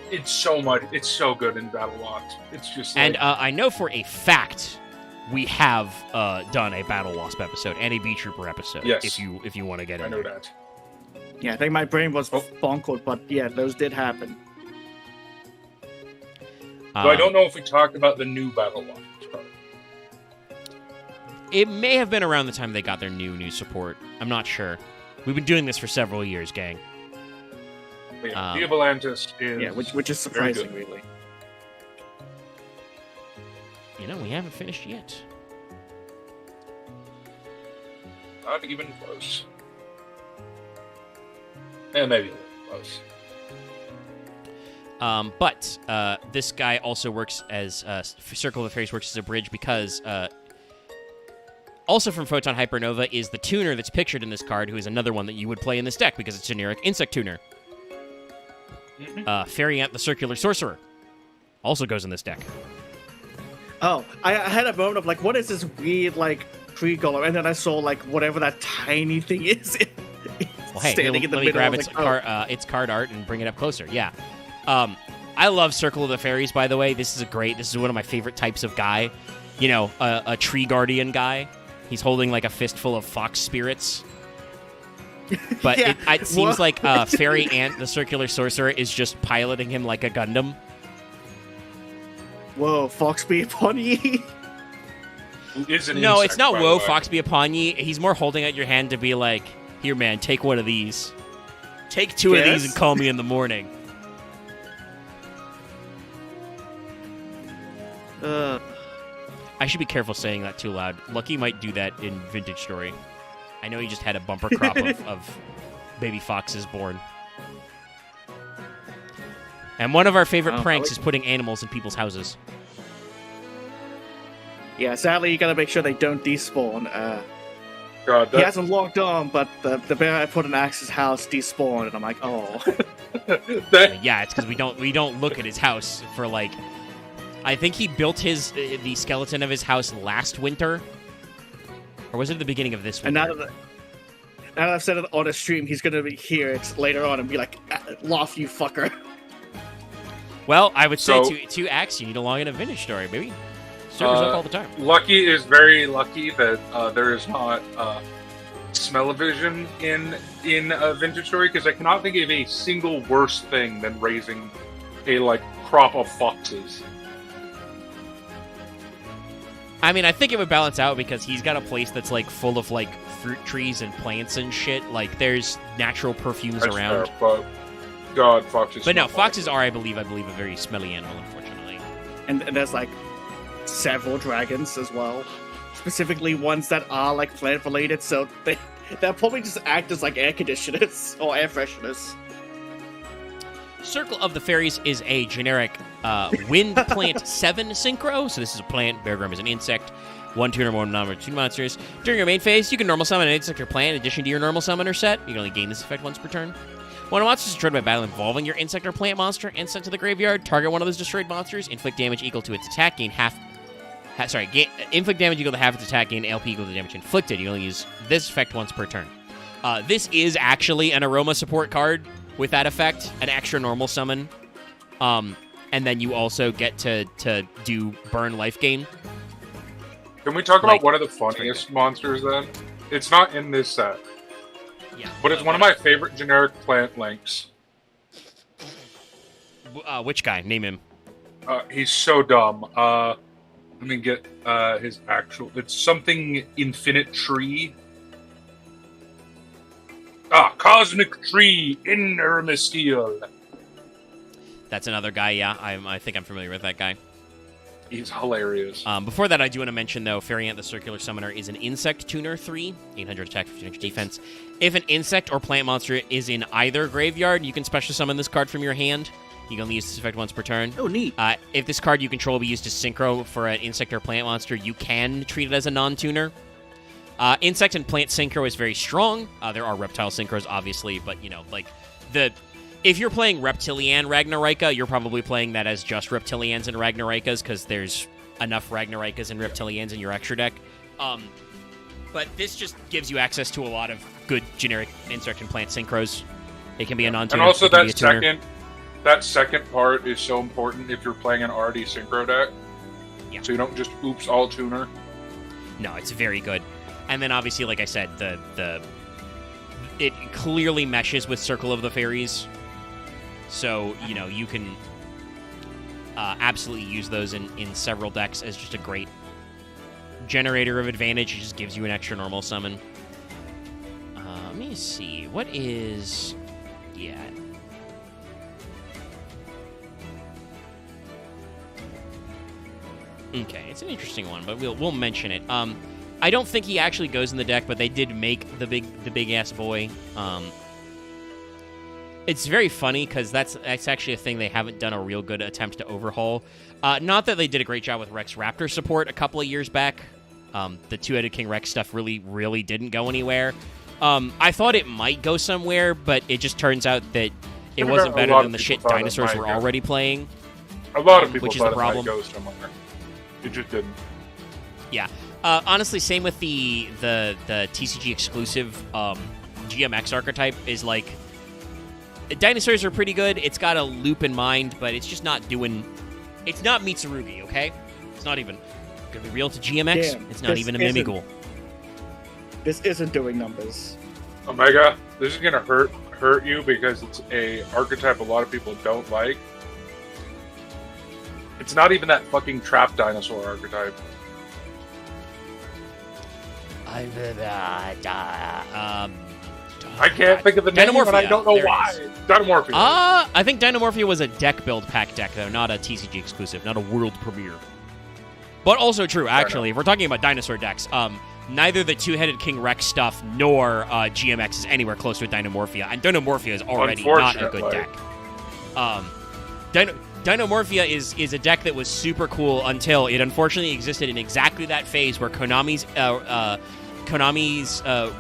It's so good in Battle Loss. It's just like... And I know for a fact we have done a Battle Wasp episode and a B-Trooper episode. Yes. If you want to get in. I know that. Yeah, I think my brain was bonkled, but yeah, those did happen. So I don't know if we talked about the new Battle Wasp. It may have been around the time they got their new support. I'm not sure. We've been doing this for several years, gang. Yeah, Diobolantis is which is surprising, really. You know, we haven't finished yet. Not even close. Maybe a little close. But this guy also works as Circle of the Fairies works as a bridge because also from Photon Hypernova is the tuner that's pictured in this card, who is another one that you would play in this deck because it's generic insect tuner. Fairy Ant the Circular Sorcerer also goes in this deck. Oh, I had a moment of like, what is this weird like tree golem? And then I saw like whatever that tiny thing is. Well, hey, let me grab its card art and bring it up closer. Yeah, I love Circle of the Fairies. By the way, this is one of my favorite types of guy. You know, a tree guardian guy. He's holding like a fistful of fox spirits. But yeah. it seems like Fairy Ant, the Circular Sorcerer, is just piloting him like a Gundam. Whoa, Fox be upon ye? No, it's not whoa, Fox be upon ye. He's more holding out your hand to be like, here, man, take one of these. Take two of these and call me in the morning. I should be careful saying that too loud. Lucky might do that in Vintage Story. I know he just had a bumper crop of baby foxes born. And one of our favorite pranks is putting animals in people's houses. Yeah, sadly, you gotta make sure they don't despawn. God, he hasn't logged on, but the bear I put in Axe's house despawned, and I'm like, oh. Yeah, it's because we don't look at his house for like. I think he built the skeleton of his house last winter, or was it the beginning of this winter? And now that I've said it on a stream, he's gonna hear it later on and be like, "Loft, you fucker." Well, I would say to Axe, you need to log in a Vintage Story, baby. Servers up all the time. Lucky is very lucky that there is not smell-o-vision in Vintage Story, because I cannot think of a single worse thing than raising a crop of foxes. I mean, I think it would balance out because he's got a place that's full of fruit trees and plants and shit. Like there's natural perfumes That's around. Fair, but God, foxes. But no, foxes are, I believe, a very smelly animal, unfortunately. And there's several dragons as well, specifically ones that are plant related. So they'll probably just act as air conditioners or air fresheners. Circle of the Fairies is a generic Wind Plant 7 Synchro. So this is a plant. Bear Grim is an insect. One tuner, one non-number, two monsters. During your main phase, you can normal summon an insect or plant in addition to your normal summoner set. You can only gain this effect once per turn. When a monster is destroyed by battle involving your insect or plant monster and sent to the graveyard, target one of those destroyed monsters, inflict damage equal to its attack, gain inflict damage equal to half its attack, gain LP equal to damage inflicted. You only use this effect once per turn. This is actually an aroma support card with that effect, an extra normal summon. And then you also get to do burn life gain. Can we talk about one of the funniest monsters then? It's not in this set. Yeah. But it's one of my favorite generic plant links. Which guy? Name him. He's so dumb. Let me get his actual... It's something Infinite Tree. Cosmic Tree, Inner Mystile. That's another guy, yeah. I think I'm familiar with that guy. He's hilarious. Before that, I do want to mention, though, Fairy Ant the Circular Summoner is an Insect Tuner 3, 800 attack, 1500 defense. If an insect or plant monster is in either graveyard, you can special summon this card from your hand. You can only use this effect once per turn. Oh, neat. If this card you control will be used to synchro for an insect or plant monster, you can treat it as a non-tuner. Insect and plant synchro is very strong. There are reptile synchros, obviously, but, if you're playing Reptilian Ragnaraika, you're probably playing that as just Reptilians and Ragnaraikas, because there's enough Ragnaraikas and Reptilians in your extra deck. But this just gives you access to a lot of good generic insect and plant synchros. It can be a non-tuner. And also that second part is so important if you're playing an already synchro deck. Yeah. So you don't just oops all tuner. No, it's very good. And then obviously, like I said, it clearly meshes with Circle of the Fairies. So, you can absolutely use those in several decks as just a great generator of advantage. It just gives you an extra normal summon. Let me see. What is... Yeah. Okay, it's an interesting one, but we'll mention it. I don't think he actually goes in the deck, but they did make the big ass boy. It's very funny because that's actually a thing they haven't done a real good attempt to overhaul. Not that they did a great job with Rex Raptor support a couple of years back. The two-headed King Rex stuff really didn't go anywhere. I thought it might go somewhere, but it just turns out that it wasn't better than the shit dinosaurs were already playing. A lot of people which is thought the problem. It might go somewhere. It just didn't. Yeah. Honestly, same with the TCG exclusive GMX archetype is like... Dinosaurs are pretty good. It's got a loop in mind, but it's just not doing... It's not Mitsurugi, okay? It's not even going to be real to GMX. Damn, it's not even a Mimighoul. This isn't doing numbers. Omega, this is going to hurt you because it's a archetype a lot of people don't like. It's not even that fucking trap dinosaur archetype. I can't think of the name, and I don't know why. Dynamorphia. I think Dynamorphia was a deck build pack deck, though, not a TCG exclusive, not a world premiere. But also true, actually. If we're talking about dinosaur decks, neither the two-headed King Rex stuff nor GMX is anywhere close to Dynamorphia, and Dynamorphia is already not a good deck. Dynamorphia is a deck that was super cool until it unfortunately existed in exactly that phase where Konami's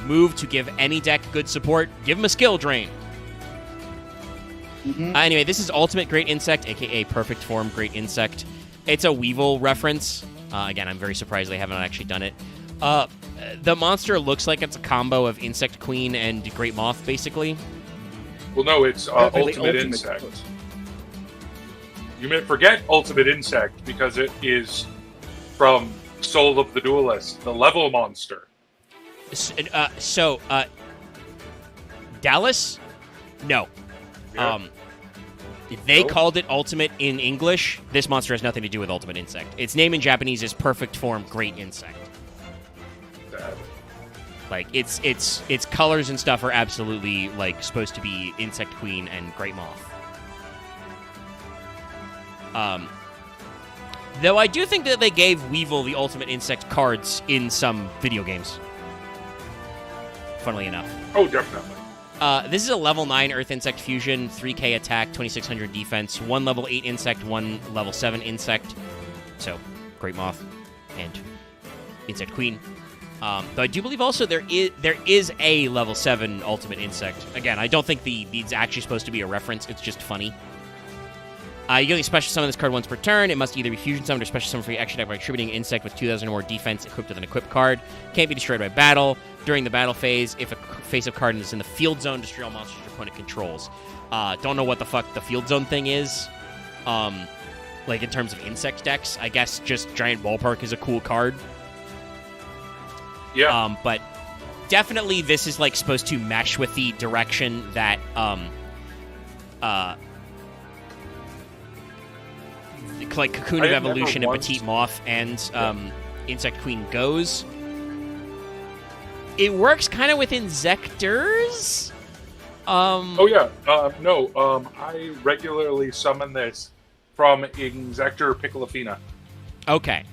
move to give any deck good support, give them a skill drain. Anyway, this is Ultimate Great Insect, a.k.a. Perfect Form Great Insect. It's a Weevil reference. Again, I'm very surprised they haven't actually done it. The monster looks like it's a combo of Insect Queen and Great Moth, basically. Well, no, it's Ultimate Insect. You may forget Ultimate Insect because it is from Soul of the Duelist, the level monster. Dallas? No. Yeah. They called it Ultimate in English. This monster has nothing to do with Ultimate Insect. Its name in Japanese is Perfect Form Great Insect. Like its colors and stuff are absolutely like supposed to be Insect Queen and Great Moth. Though I do think that they gave Weevil the Ultimate Insect cards in some video games. Funnily enough. Oh, definitely. This is a level 9 Earth Insect Fusion, 3k attack, 2600 defense, 1 level 8 insect, 1 level 7 insect. So, Great Moth and Insect Queen. Though I do believe also there is a level 7 ultimate insect. Again, I don't think it's actually supposed to be a reference. It's just funny. You can only special summon this card once per turn. It must either be fusion summoned or special summoned for your action deck by attributing an insect with 2,000 or more defense equipped with an equipped card. Can't be destroyed by battle. During the battle phase, if a face-up card is in the field zone, destroy all monsters your opponent controls. Don't know what the fuck the field zone thing is. Like in terms of insect decks, I guess just Giant Ballpark is a cool card. Yeah. But definitely this is like supposed to mesh with the direction that like Cocoon of Evolution and Petite Moth and Insect Queen goes. It works kind of with Insectors. I regularly summon this from Inzector Piccolafina. Okay.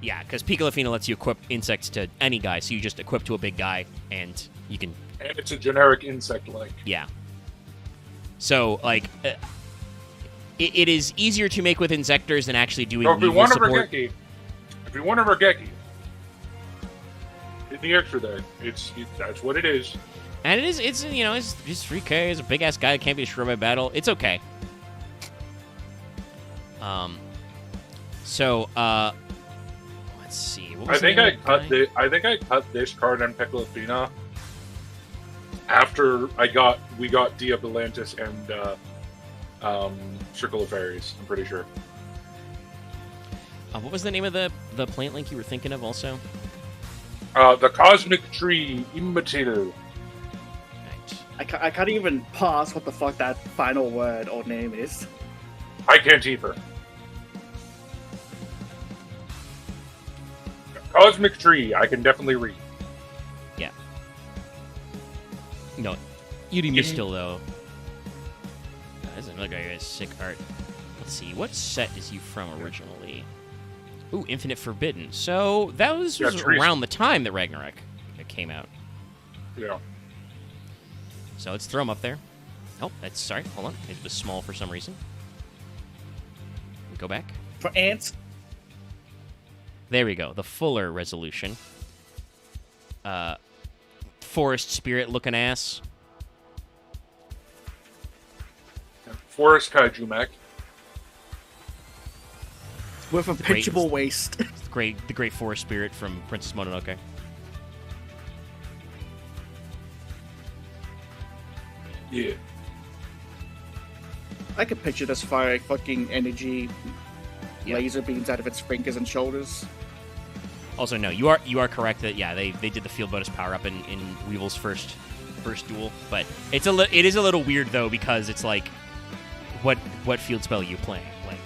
Yeah, because Piccolafina lets you equip insects to any guy, so you just equip to a big guy, and you can... And it's a generic insect-like. Yeah. So, like, it is easier to make with Insectors than actually doing weevil support. If you want a Regeki, hit the extra there. That's what it is. And it's just 3K. It's a big-ass guy that can't be destroyed by battle. It's okay. Let's see. What was I think I cut this card on Piccolafina after we got Dia Belantis and Circle of Fairies. I'm pretty sure. What was the name of the plant link you were thinking of also? The Cosmic Tree Immaterial. Right. I can't even pass what the fuck that final word or name is. I can't either. Cosmic Tree, I can definitely read. Yeah. No, you didn't still though. That's another guy who has sick art. Let's see, what set is you from originally? Ooh, Infinite Forbidden. So that was around the time that Ragnarok came out. Yeah. So let's throw him up there. Oh, sorry. Hold on. It was small for some reason. Go back. For ants. There we go. The fuller resolution. Forest Spirit looking ass. Forest Kaiju Mech. With a pitchable waist. The great Forest Spirit from Princess Mononoke. Yeah. I could picture this firing fucking energy laser beams out of its fingers and shoulders. Also, no, you are correct that they did the field bonus power up in Weevil's first duel, but it is a little weird though because it's like what field spell are you playing? Like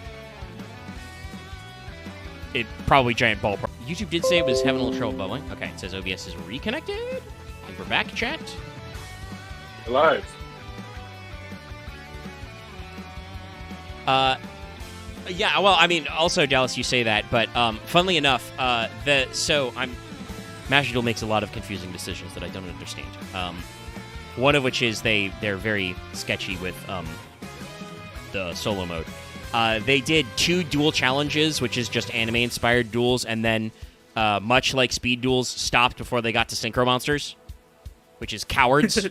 it probably Giant Ballpark. YouTube did say it was having a little trouble bubbling. Okay, it says OBS is reconnected, and we're back. Chat Live. Yeah, well, I mean, also, Dallas, you say that, but funnily enough, Master Duel makes a lot of confusing decisions that I don't understand. One of which is they're very sketchy with the solo mode. They did 2 duel challenges, which is just anime-inspired duels, and then, much like speed duels, stopped before they got to Synchro Monsters, which is cowards.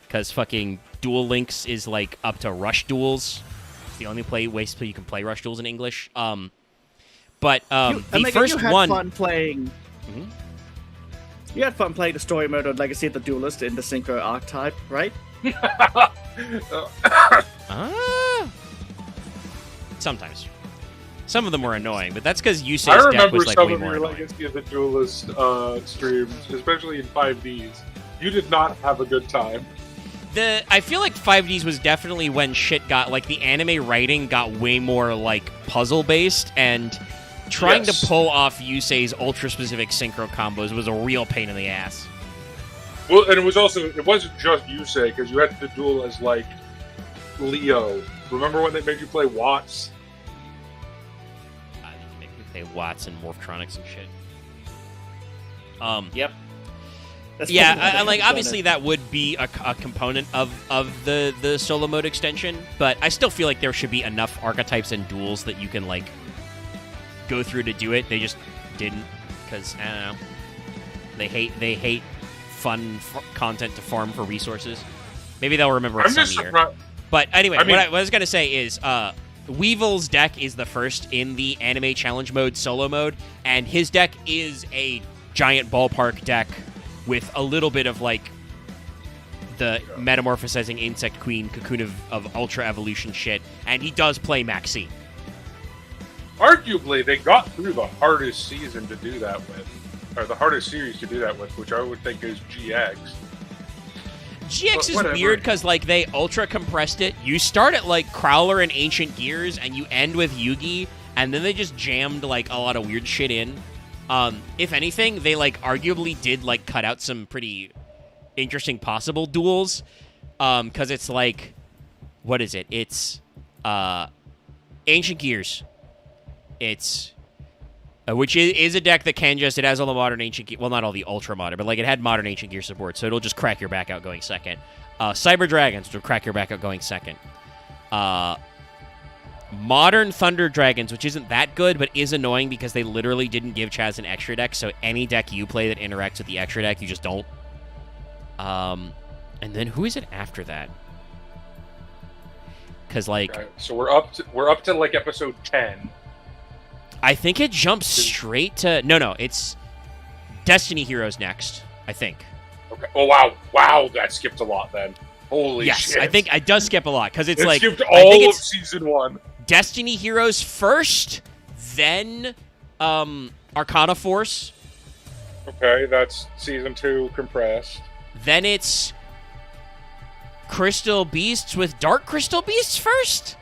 Because fucking Duel Links is, like, up to Rush Duels. It's the only way you can play Rush Duels in English. The first you had one... fun playing... Mm-hmm. You had fun playing the story mode of Legacy of the Duelist in the Synchro archetype, right? Sometimes. Some of them were annoying, but that's because Yusei's deck was like way more annoying. I remember some of your Legacy of the Duelist streams, especially in 5Ds. You did not have a good time. I feel like 5Ds was definitely when shit got, like, the anime writing got way more, like, puzzle-based, and trying to pull off Yusei's ultra-specific synchro combos was a real pain in the ass. Well, and it wasn't just Yusei, because you had to duel as, like, Leo. Remember when they made you play Watts? They make me play Watts and Morphtronics and shit. Yep. Obviously that would be a component of the solo mode extension, but I still feel like there should be enough archetypes and duels that you can, like, go through to do it. They just didn't, because, I don't know. They hate fun content to farm for resources. Maybe they'll remember it some year. But anyway, what I was gonna say is, Weevil's deck is the first in the anime challenge mode solo mode, and his deck is a giant ballpark deck with a little bit of like the metamorphosizing insect queen cocoon of ultra evolution shit, and he does play Maxi. Arguably, they got through the hardest season to do that with, or the hardest series to do that with, which I would think is GX. GX is weird because like they ultra compressed it. You start at like Crowler and Ancient Gears, and you end with Yugi, and then they just jammed like a lot of weird shit in. If anything, they like arguably did like cut out some pretty interesting possible duels, because it's like, what is it? It's Ancient Gears. It's which is a deck that can just, it has all the modern Ancient Gear, well, not all the ultra modern, but like it had modern Ancient Gear support, so it'll just crack your back out going second. Cyber Dragons will crack your back out going second. Modern Thunder Dragons, which isn't that good, but is annoying because they literally didn't give Chaz an extra deck, so any deck you play that interacts with the extra deck, you just don't. And then who is it after that? Because like, okay, so we're up to like episode 10. I think it jumps straight to no, it's Destiny Heroes next, I think. Okay. Oh wow, that skipped a lot then. Holy shit! Yes, I think it does skip a lot because it's like skipped all of season 1. Destiny Heroes first, then Arcana Force. Okay, that's season 2 compressed. Then it's Crystal Beasts with Dark Crystal Beasts first.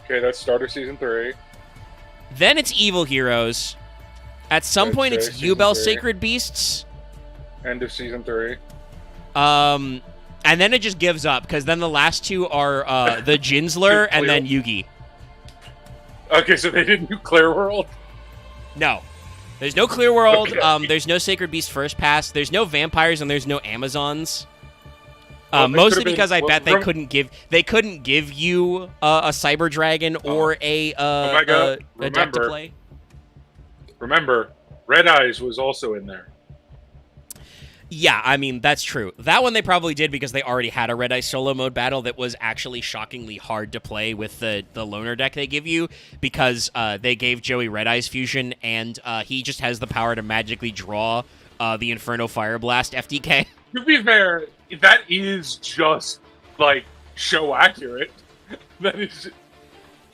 Okay, that's start of season 3. Then it's Evil Heroes. At some point, it's Yubel Sacred Beasts. End of season 3. And then it just gives up, because then the last two are the Jinsler and then Yugi. Okay, so they didn't do Clear World? No. There's no Clear World. Okay. There's no Sacred Beast First Pass. There's no Vampires, and there's no Amazons. Well, mostly because I bet they couldn't give you a Cyber Dragon or a deck to play. Remember, Red Eyes was also in there. Yeah, I mean, that's true. That one they probably did because they already had a Red Eye solo mode battle that was actually shockingly hard to play with the loner deck they give you, because they gave Joey Red Eyes Fusion, and he just has the power to magically draw the Inferno Fire Blast FDK. To be fair, that is just, like, show accurate. That is...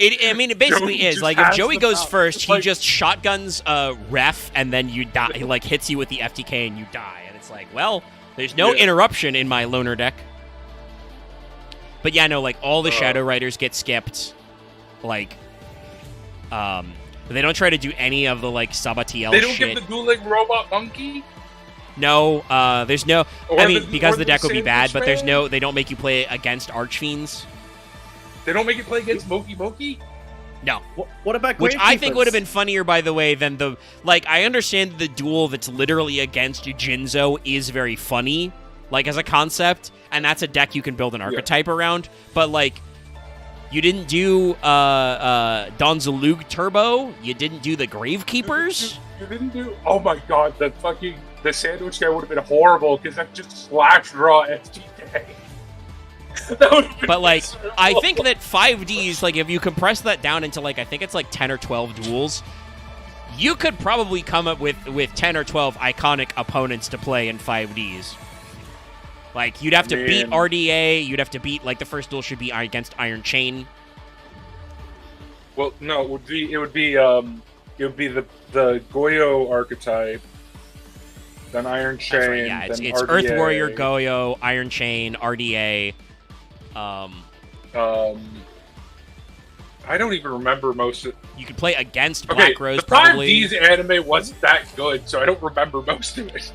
It basically Joey is. Like, if Joey goes first, he just shotguns Ref, and then you die. He, like, hits you with the FTK, and you die. And it's like, well, there's no interruption in my loner deck. But yeah, no, like, all the Shadow Riders get skipped. Like, they don't try to do any of the, like, Sabatiel shit. They don't give the dueling robot monkey? No, there's no... because the deck would be bad, but there's no... They don't make you play against Archfiends. They don't make you play against Moki Moki? No. What about Which I think Gravekeepers? would have been funnier, by the way, than the... Like, I understand the duel that's literally against Jinzo is very funny, like, as a concept, and that's a deck you can build an archetype around, but, like, you didn't do Donzalug Turbo, you didn't do the Gravekeepers. You didn't do... Oh my god, the sandwich guy would have been horrible, because that just slash draw STK. But, like, I think that 5Ds, like, if you compress that down into, like, I think it's, like, 10 or 12 duels, you could probably come up with 10 or 12 iconic opponents to play in 5Ds. Like, you'd have to beat RDA, you'd have to beat, like, the first duel should be against Iron Chain. Well, no, it would be the Goyo archetype, then Iron Chain, right, yeah, it's RDA. Earth Warrior, Goyo, Iron Chain, RDA. I don't even remember most of... You could play against Black Rose, the probably. 5D's anime wasn't that good, so I don't remember most of it.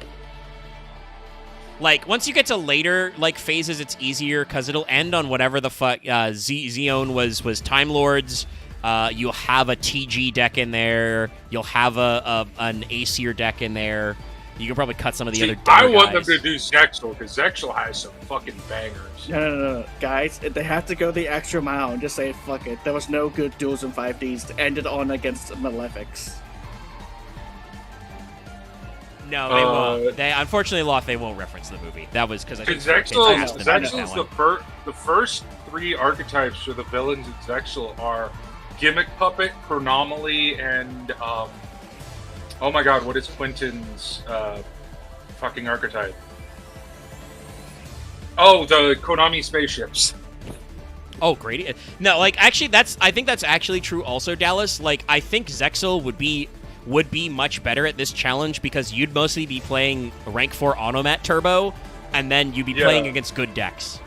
Like, once you get to later, like, phases, it's easier, because it'll end on whatever the fuck Zeon was Time Lords. You'll have a TG deck in there. You'll have an Aesir deck in there. You can probably cut some of the other I guys. want them to do Zexal, because Zexal has some fucking bangers. No. Guys, they have to go the extra mile and just say, fuck it. There was no good duels in 5Ds to end it on against Malefics. No, they won't. They unfortunately, Loth, they won't reference the movie. That was because I think Zexal's the first 3 archetypes for the villains in Zexal are Gimmick Puppet, Chronomaly, and oh my god, what is Quentin's fucking archetype? Oh, the Konami spaceships. Oh, great. No, like, actually, I think that's actually true also, Dallas. Like, I think Zexal would be much better at this challenge because you'd mostly be playing rank 4 Automat Turbo, and then you'd be playing against good decks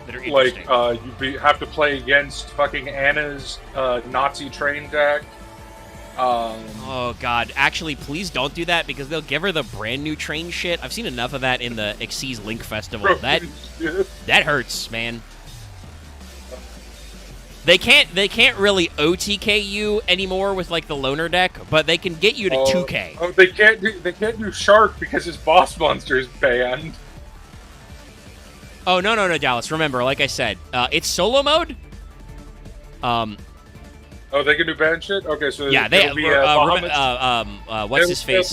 that are interesting. Like, have to play against fucking Anna's Nazi train deck. Oh, God. Actually, please don't do that because they'll give her the brand new train shit. I've seen enough of that in the Xyz Link Festival. That hurts, man. They can't really OTK you anymore with like the loner deck, but they can get you to 2K. Oh, they can't do Shark because his boss monster is banned. Oh no, Dallas. Remember, like I said, it's solo mode. Oh, they can do ban shit. Okay, so yeah, they be, what's his face?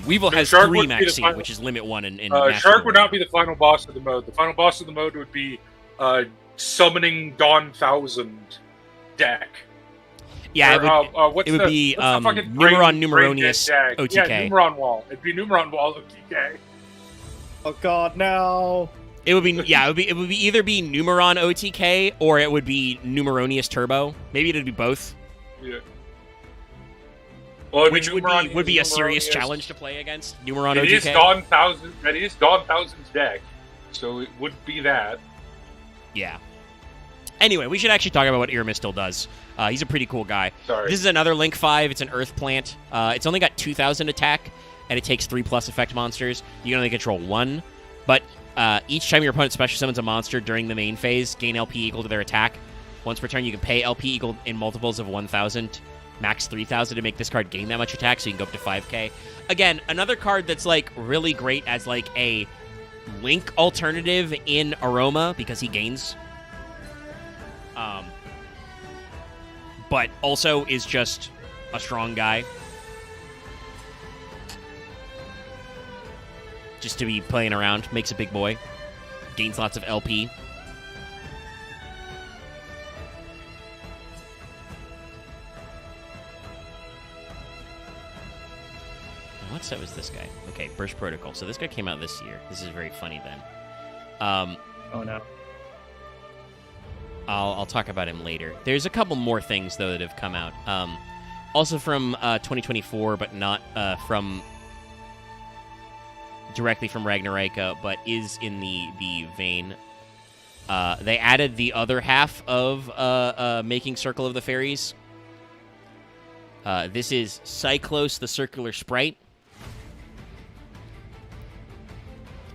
Weevil has Shark 3 would be the maxi, final- which is limit 1 in Shark would not be the final boss of the mode. The final boss of the mode would be summoning Dawn 1000 deck. Yeah, Or, it would be Numeron Numeronius OTK. Yeah, Numeron Wall. It'd be Numeron Wall OTK. Oh god, no! It would be it would be either be Numeron OTK or it would be Numeronius Turbo. Maybe it'd be both. Yeah. Well, which would be a serious challenge to play against Numeron OTK. It is Dawn 1000. That is Dawn 1000's deck, so it would be that. Yeah. Anyway, we should actually talk about what Irmistil does. He's a pretty cool guy. Sorry. This is another Link 5. It's an Earth Plant. It's only got 2,000 attack, and it takes 3+ effect monsters. You can only control 1, but each time your opponent special summons a monster during the main phase, gain LP equal to their attack. Once per turn, you can pay LP equal in multiples of 1,000, max 3,000 to make this card gain that much attack, so you can go up to 5k. Again, another card that's like really great as like a Link alternative in Aroma because he gains. But also is just a strong guy. Just to be playing around, makes a big boy. Gains lots of LP. What set was this guy? Okay, Burst Protocol. So this guy came out this year. This is very funny then. Oh no. I'll talk about him later. There's a couple more things, though, that have come out. Also from 2024, but not directly from Ragnaraika, but is in the vein. They added the other half of making Circle of the Fairies. This is Cyclos, the Circular Sprite.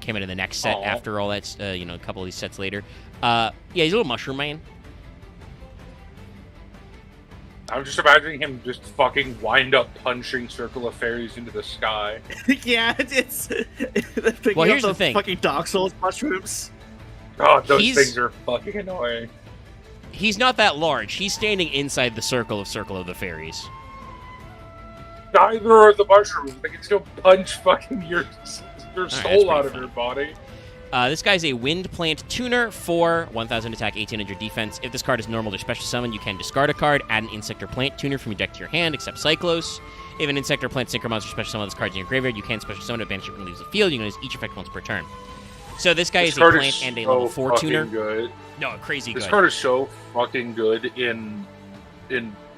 Came out in the next set after all that, a couple of these sets later. Yeah, he's a little mushroom man. I'm just imagining him just fucking wind up punching Circle of Fairies into the sky. Yeah, it's well, here's the thing. Fucking Dark Souls mushrooms. God, those things are fucking annoying. He's not that large. He's standing inside the Circle of the Fairies. Neither are the mushrooms. They can still punch fucking your soul out of your body. This guy's a Wind Plant Tuner for 1,000 attack, 1,800 defense. If this card is normal or special summon, you can discard a card, add an Insect or Plant Tuner from your deck to your hand, except Cyclos. If an Insect or Plant Synchro monster special summon this card in your graveyard, you can special summon it, banish it, and leaves the field. You can use each effect once per turn. So this guy is a plant and a level 4 tuner. Good. No, crazy good. This card is so fucking good in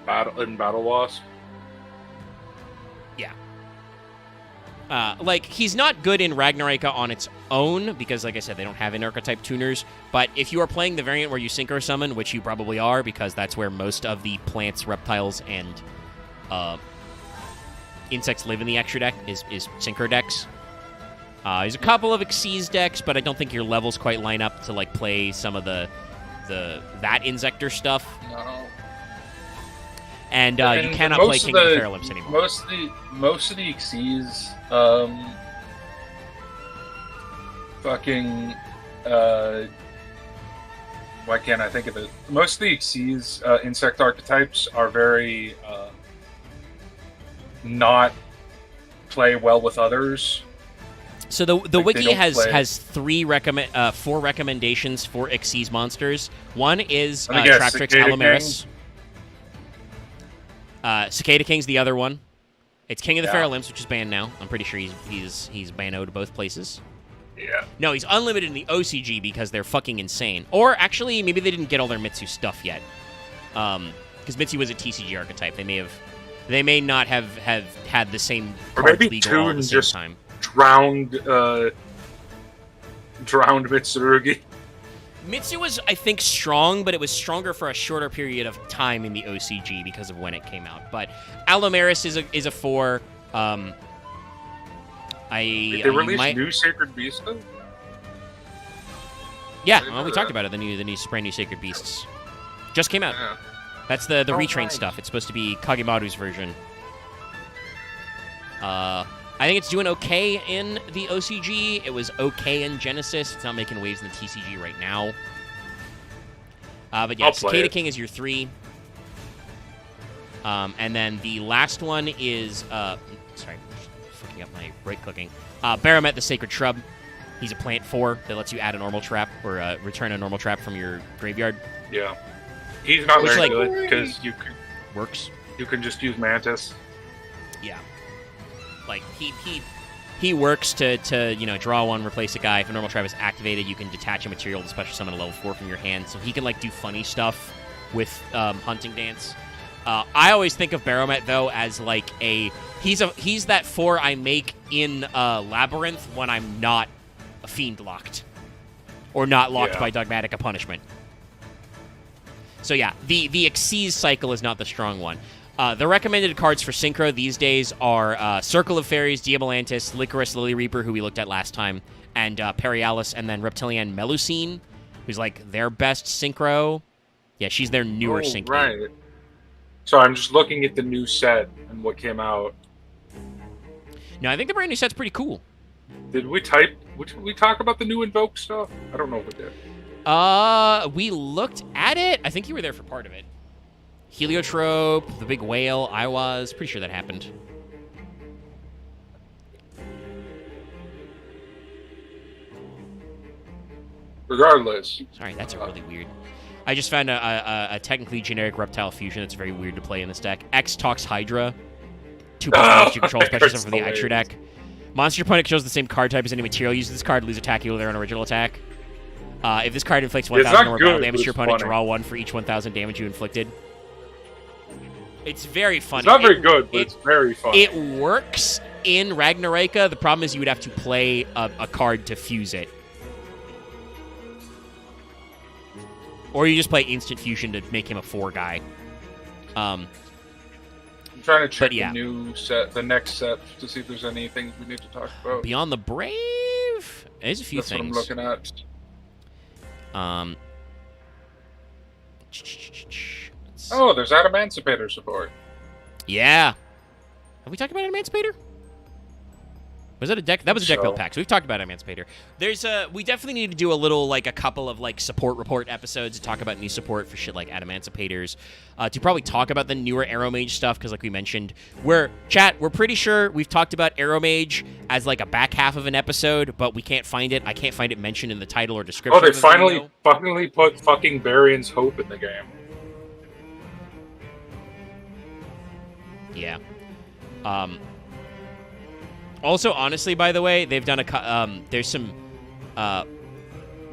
Battle Wasp. Yeah. Like, he's not good in Ragnaraika on its own, because, like I said, they don't have archetype tuners, but if you are playing the variant where you Synchro Summon, which you probably are, because that's where most of the plants, reptiles, and insects live in the extra deck, is Synchro decks. There's a couple of Xyz decks, but I don't think your levels quite line up to, like, play some of that Insector stuff. No. And you cannot play Kingdom of Fairlips anymore. Most of the Xyz, why can't I think of it? Most of the Xyz insect archetypes are very not play well with others. So the Like, they wiki don't has play- 4 recommendations for Xyz monsters. One is I think, yeah, Traptrix Cicada Alameris. Cicada King's the other one. It's King of the Yeah. Feral Imps, which is banned now. I'm pretty sure he's banned both places. Yeah. No, he's unlimited in the OCG because they're fucking insane. Or actually, maybe they didn't get all their Mitsu stuff yet. Because Mitsu was a TCG archetype. They may not have had the same Or cards maybe legal all at the Toon same just time. drowned Mitsurugi. Mitsu was, I think, strong, but it was stronger for a shorter period of time in the OCG because of when it came out. But Alameris is a 4. Did they release new Sacred Beasts? Yeah, I didn't well, we know talked that. about it. The new brand new Sacred Beasts just came out. Yeah. That's the Oh, retrain nice. stuff. It's supposed to be Kagemaru's version. I think it's doing okay in the OCG. It was okay in Genesis. It's not making waves in the TCG right now. But yeah, I'll play Cicada it. King is your 3. And then the last one is sorry, fucking up my right clicking. Baromet the Sacred Shrub. He's a plant 4 that lets you add a normal trap or return a normal trap from your graveyard. Yeah. He's not Which, very like- good because Works. you can just use Mantis. Yeah. Like he works to draw 1, replace a guy. If a normal trap is activated, you can detach a material to special summon a level 4 from your hand. So he can like do funny stuff with Hunting Dance. I always think of Baromet though as like he's that 4 I make in Labyrinth when I'm not a fiend locked or not locked Yeah. by Dogmatic Punishment. So yeah, the Xyz cycle is not the strong one. The recommended cards for Synchro these days are Circle of Fairies, Diabolantis, Licorice Lily Reaper, who we looked at last time, and Perialis, and then Reptilian Melusine, who's like their best Synchro. Yeah, she's their newer Synchro. Right. So I'm just looking at the new set and what came out. No, I think the brand new set's pretty cool. Did we talk about the new Invoke stuff? I don't know if we did. We looked at it. I think you were there for part of it. Heliotrope, the big whale. I was pretty sure that happened. Regardless. Sorry, that's a really weird. I just found a technically generic reptile fusion that's very weird to play in this deck. X Talks Hydra. 2 plus you control special summon for the That's extra deck. Monster opponent controls the same card type as any material. Uses this card, lose attack equal to their own original attack. If this card inflicts 1,000 not or more good, battle but damage to your it's opponent, funny. draw 1 for each 1,000 damage you inflicted. It's very funny. It's not very good, but it- it's very fun. It works in Ragnaraika. The problem is you would have to play a card to fuse it. Or you just play Instant Fusion to make him a 4 guy. I'm trying to check but yeah. the new set, the next set, to see if there's anything we need to talk about. Beyond the Brave? There's a few That's things. what I'm looking at. Oh, there's Adamantipator support. Yeah. Have we talked about Emancipator? Was that a deck? That was a deck build pack. So we've talked about Emancipator. We definitely need to do a couple of support report episodes to talk about new support for shit like Adamanticipators. To probably talk about the newer Arrowmage stuff because, like we mentioned, we're pretty sure we've talked about Arrowmage as a back half of an episode, but we can't find it. I can't find it mentioned in the title or description. Oh, they of the video. finally put fucking Varian's Hope in the game. Yeah. Also, honestly, by the way, they've done there's some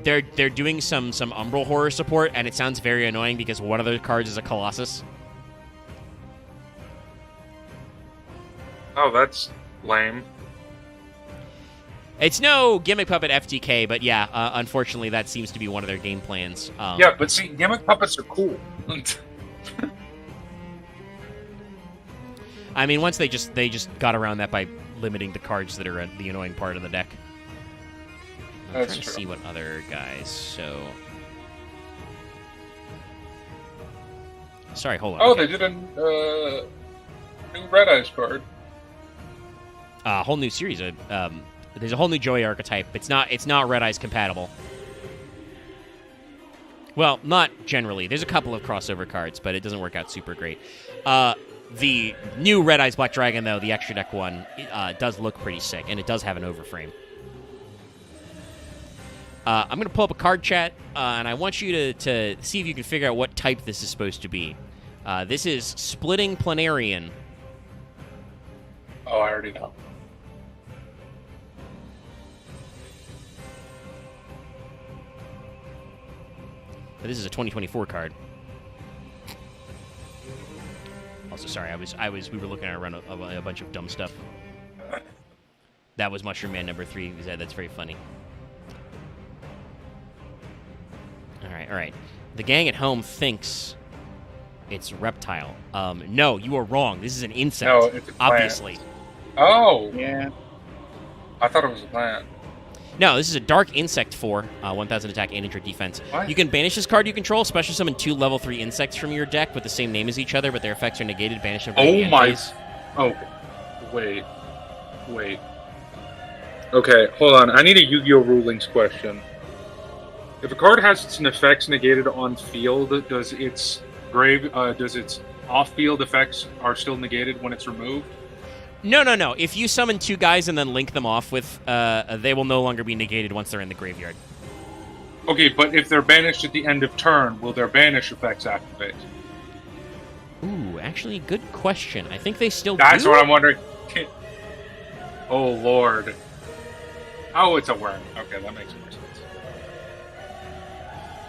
they're doing some Umbral horror support, and it sounds very annoying because one of those cards is a Colossus. Oh, that's lame. It's no Gimmick Puppet FTK, but yeah, unfortunately, that seems to be one of their game plans. Yeah, but see, gimmick puppets are cool. I mean, once they just got around that by limiting the cards that are the annoying part of the deck. I'm That's trying to true. see what other guys. So, sorry, hold on. Oh, Okay. they did a new Red Eyes card. A whole new series. There's a whole new Joey archetype. It's not Red Eyes compatible. Well, not generally. There's a couple of crossover cards, but it doesn't work out super great. The new Red Eyes Black Dragon, though, the extra deck one, does look pretty sick, and it does have an overframe. I'm going to pull up a card chat, and I want you to see if you can figure out what type this is supposed to be. This is Splitting Planarian. Oh, I already know. But this is a 2024 card. Also, sorry, we were looking at a bunch of dumb stuff. That was Mushroom Man number 3. That's very funny. All right. The gang at home thinks it's Reptile. No, you are wrong. This is an insect. No, it's a plant. Obviously. Oh! Yeah. I thought it was a plant. No, this is a Dark Insect 4, 1,000 attack and injured defense. What? You can banish this card you control, special summon 2 level 3 insects from your deck with the same name as each other, but their effects are negated, banish them. Oh my... Oh, wait. Okay, hold on. I need a Yu-Gi-Oh! Rulings question. If a card has its effects negated on field, does its off-field effects are still negated when it's removed? No. If you summon 2 guys and then link them off with, they will no longer be negated once they're in the graveyard. Okay, but if they're banished at the end of turn, will their banish effects activate? Ooh, actually, good question. I think they still That's do. what I'm wondering. Oh, Lord. Oh, it's a worm. Okay, that makes more sense.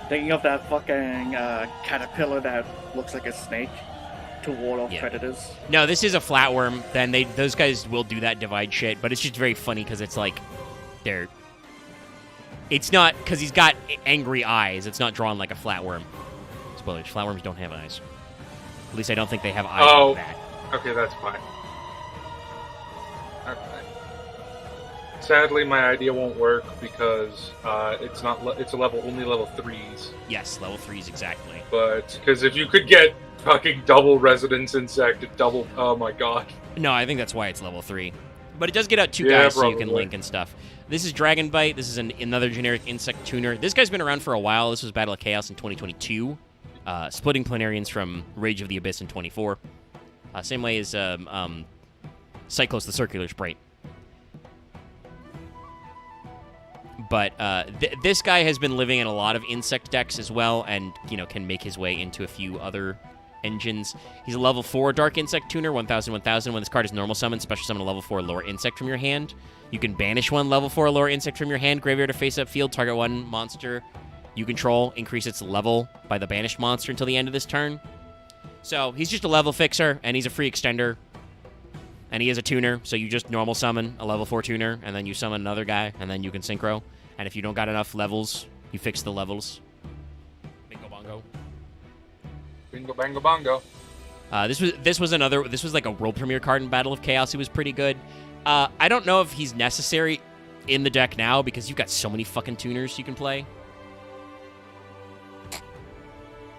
Thinking of that fucking caterpillar that looks like a snake to ward off predators. No, this is a flatworm. Then those guys will do that divide shit, but it's just very funny because it's like it's not because he's got angry eyes. It's not drawn like a flatworm. Spoilers: flatworms don't have eyes. At least I don't think they have eyes like that. Okay, that's fine. Okay. Sadly, my idea won't work because it's only level 3s. Yes, level 3s exactly. But because if you could get fucking double Residence Insect, oh my god. No, I think that's why it's level 3. But it does get out 2 guys so you can probably. link and stuff. This is Dragon Bite. This is another generic insect tuner. This guy's been around for a while. This was Battle of Chaos in 2022. Splitting Planarians from Rage of the Abyss in 24. Same way as Cyclos the Circular Sprite. But this guy has been living in a lot of insect decks as well, and can make his way into a few other engines. He's a level 4 Dark Insect Tuner, 1,000, 1,000. When this card is normal summon, special summon a level 4 lower insect from your hand. You can banish 1 level 4 lower insect from your hand, graveyard, or face-up field. Target 1 monster you control, increase its level by the banished monster until the end of this turn. So he's just a level fixer, and he's a free extender. And he is a tuner, so you just normal summon a level 4 tuner, and then you summon another guy, and then you can synchro. And if you don't got enough levels, you fix the levels. Bingo bongo. Bingo bango bongo. This was like a world premiere card in Battle of Chaos. He was pretty good. I don't know if he's necessary in the deck now because you've got so many fucking tuners you can play.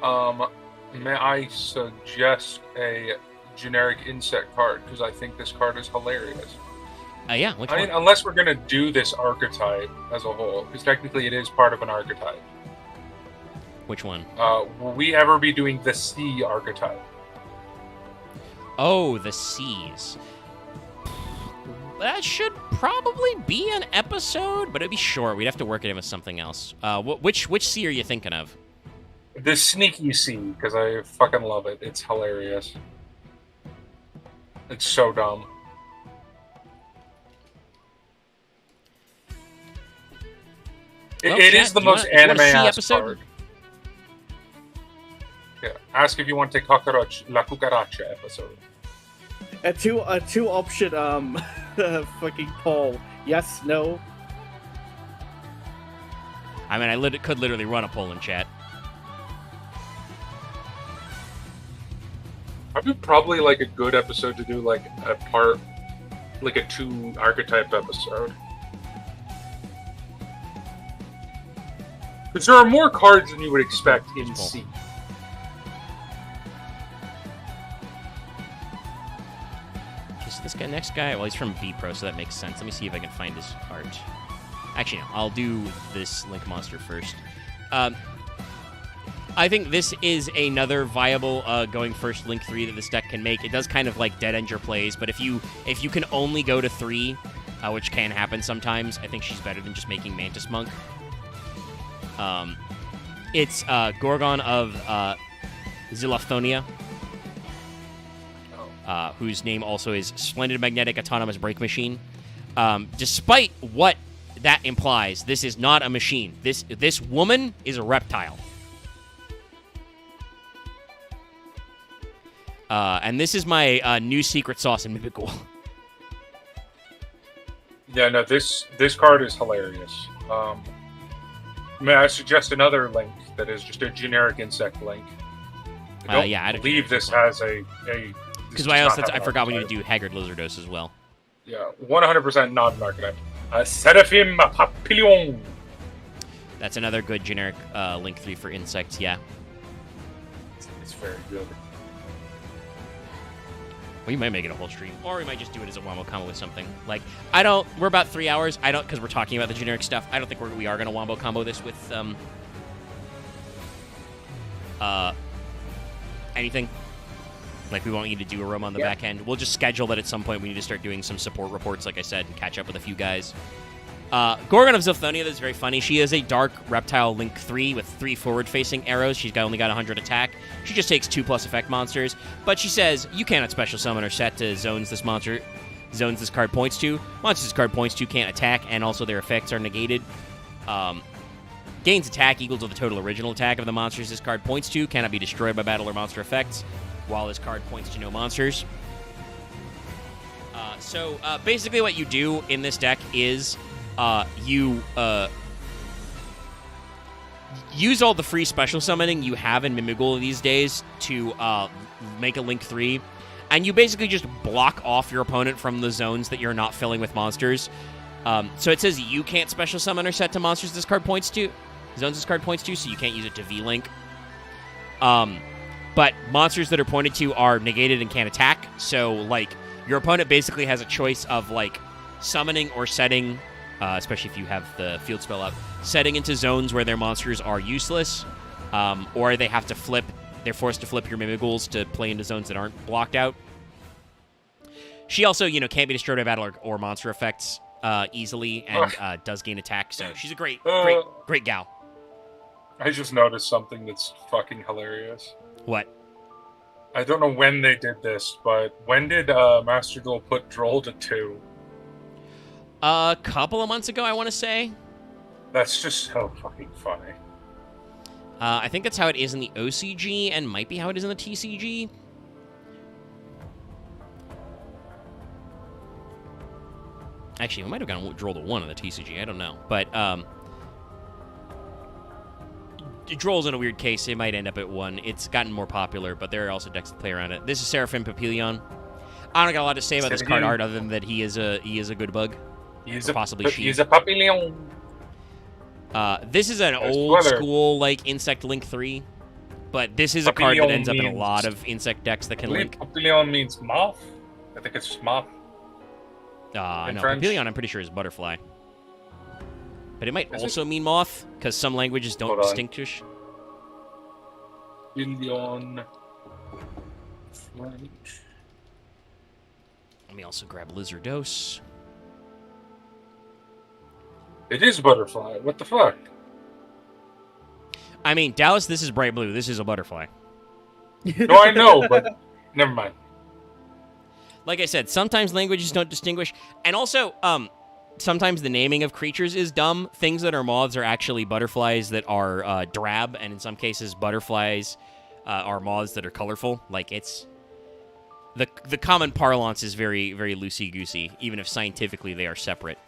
May I suggest a generic insect card? Because I think this card is hilarious. Yeah, which one? Unless we're going to do this archetype as a whole, because technically it is part of an archetype. Which one? Will we ever be doing the sea archetype? Oh, the seas. That should probably be an episode, but it'd be short. We'd have to work it in with something else. Which sea are you thinking of? The sneaky sea, because I fucking love it. It's hilarious. It's so dumb. It is the most anime-ass card. Yeah, ask if you want to take La Cucaracha episode. A two option fucking poll. Yes, no. I mean, I could literally run a poll in chat. I think probably like a good episode to do like a 2 archetype episode. Because there are more cards than you would expect in C. This guy, next guy, well, he's from B Pro, so that makes sense. Let me see if I can find his art. Actually, no, I'll do this Link Monster first. I think this is another viable going first Link 3 that this deck can make. It does kind of like dead end your plays, but if you can only go to 3, which can happen sometimes, I think she's better than just making Mantis Monk. It's Gorgon of Zilophthonia, whose name also is Splendid Magnetic Autonomous Brake Machine. Despite what that implies, this is not a machine. This woman is a reptile. And this is my new secret sauce in Mimicool. Yeah, no, this card is hilarious. May I suggest another link that is just a generic insect link? I believe this has a. Because I forgot we need to do Haggard Lizardos as well. Yeah, 100% not an archetype. Seraphim Papillon. That's another good generic Link 3 for insects, yeah. It's very good. We might make it a whole stream, or we might just do it as a wombo combo with something. Like, we're about 3 hours. Because we're talking about the generic stuff. I don't think we are going to wombo combo this with, anything. Like, we won't need to do a roam on the back end. We'll just schedule that at some point. We need to start doing some support reports, like I said, and catch up with a few guys. Gorgon of Zilphonia, that's very funny. She is a dark reptile Link 3 with 3 forward-facing arrows. She's only got 100 attack. She just takes 2+ effect monsters. But she says, you cannot special summon or set to zones this card points to. Monsters this card points to can't attack, and also their effects are negated. Gains attack equal to the total original attack of the monsters this card points to. Cannot be destroyed by battle or monster effects, while this card points to no monsters. So basically what you do in this deck is you use all the free special summoning you have in Mimigul these days to make a Link 3, and you basically just block off your opponent from the zones that you're not filling with monsters. So it says you can't special summon or set to monsters this card points to, zones this card points to, so you can't use it to V-Link. But monsters that are pointed to are negated and can't attack, so, like, your opponent basically has a choice of, like, summoning or setting, especially if you have the field spell up, setting into zones where their monsters are useless, or they have to flip, they're forced to flip your Mimiguls to play into zones that aren't blocked out. She also, can't be destroyed by battle or monster effects easily, and does gain attack, so she's a great gal. I just noticed something that's fucking hilarious. What? I don't know when they did this, but when did Master Duel put Droll to 2? A couple of months ago, I want to say. That's just so fucking funny. I think that's how it is in the OCG, and might be how it is in the TCG. Actually, we might have gotten Droll to 1 in the TCG. I don't know. But Droll's in a weird case. It might end up at 1. It's gotten more popular, but there are also decks that play around it. This is Seraphim Papillon. I don't got a lot to say about this card art other than that he is a good bug. He's a Papillon. This is an old school like insect Link 3, but this is a card that ends up in a lot of insect decks that can link. Papillon means moth. I think it's just moth. No, Papillon I'm pretty sure is butterfly. But it might also mean moth, because some languages don't distinguish. Papillon. Let me also grab Lizardos. It is butterfly. What the fuck? I mean, Dallas, this is bright blue. This is a butterfly. No, I know, but never mind. Like I said, sometimes languages don't distinguish. And also, sometimes the naming of creatures is dumb. Things that are moths are actually butterflies that are drab, and in some cases, butterflies are moths that are colorful. Like, it's... The common parlance is very, very loosey-goosey, even if scientifically they are separate.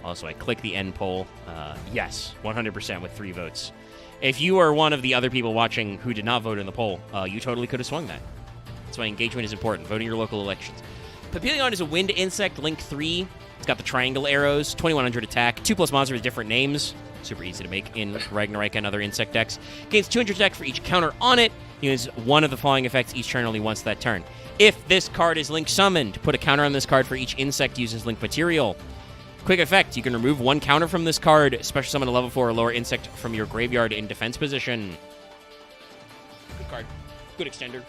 Also, I click the end poll. Yes, 100% with 3 votes. If you are one of the other people watching who did not vote in the poll, you totally could have swung that. That's why engagement is important. Voting your local elections. Papillon is a wind insect, Link 3. It's got the triangle arrows, 2100 attack, 2+ monster with different names. Super easy to make in Ragnaraika and other insect decks. Gains 200 attack for each counter on it. Uses one of the following effects each turn only once that turn. If this card is link summoned, put a counter on this card for each insect uses link material. Quick effect, you can remove one counter from this card, special summon a level 4 or lower insect from your graveyard in defense position. Good card. Good extender.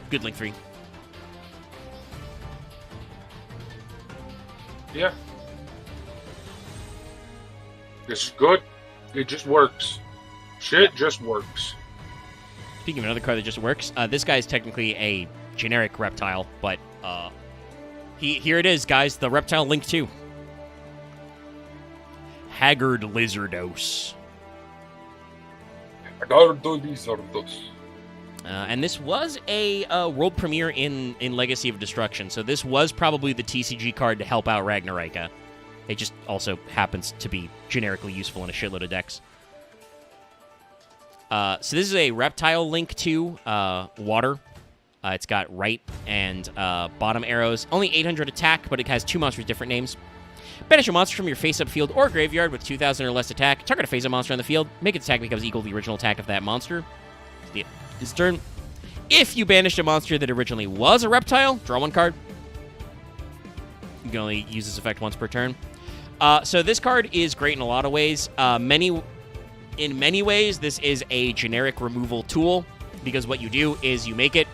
Good link 3. Yeah. This is good. It just works. Shit just works. Speaking of another card that just works, this guy is technically a generic reptile, but here it is, guys. The reptile link 2. Haggard Lizardos. And this was a world premiere in Legacy of Destruction, so this was probably the TCG card to help out Ragnaraika. It just also happens to be generically useful in a shitload of decks. So this is a Reptile link to water. It's got right and bottom arrows. Only 800 attack, but it has 2 monsters with different names. Banish a monster from your face-up field or graveyard with 2,000 or less attack. Target a face-up monster on the field. Make its attack becomes equal to the original attack of that monster. His turn. If you banished a monster that originally was a reptile, draw 1 card. You can only use this effect once per turn. So this card is great in a lot of ways. In many ways, this is a generic removal tool, because what you do is you make it,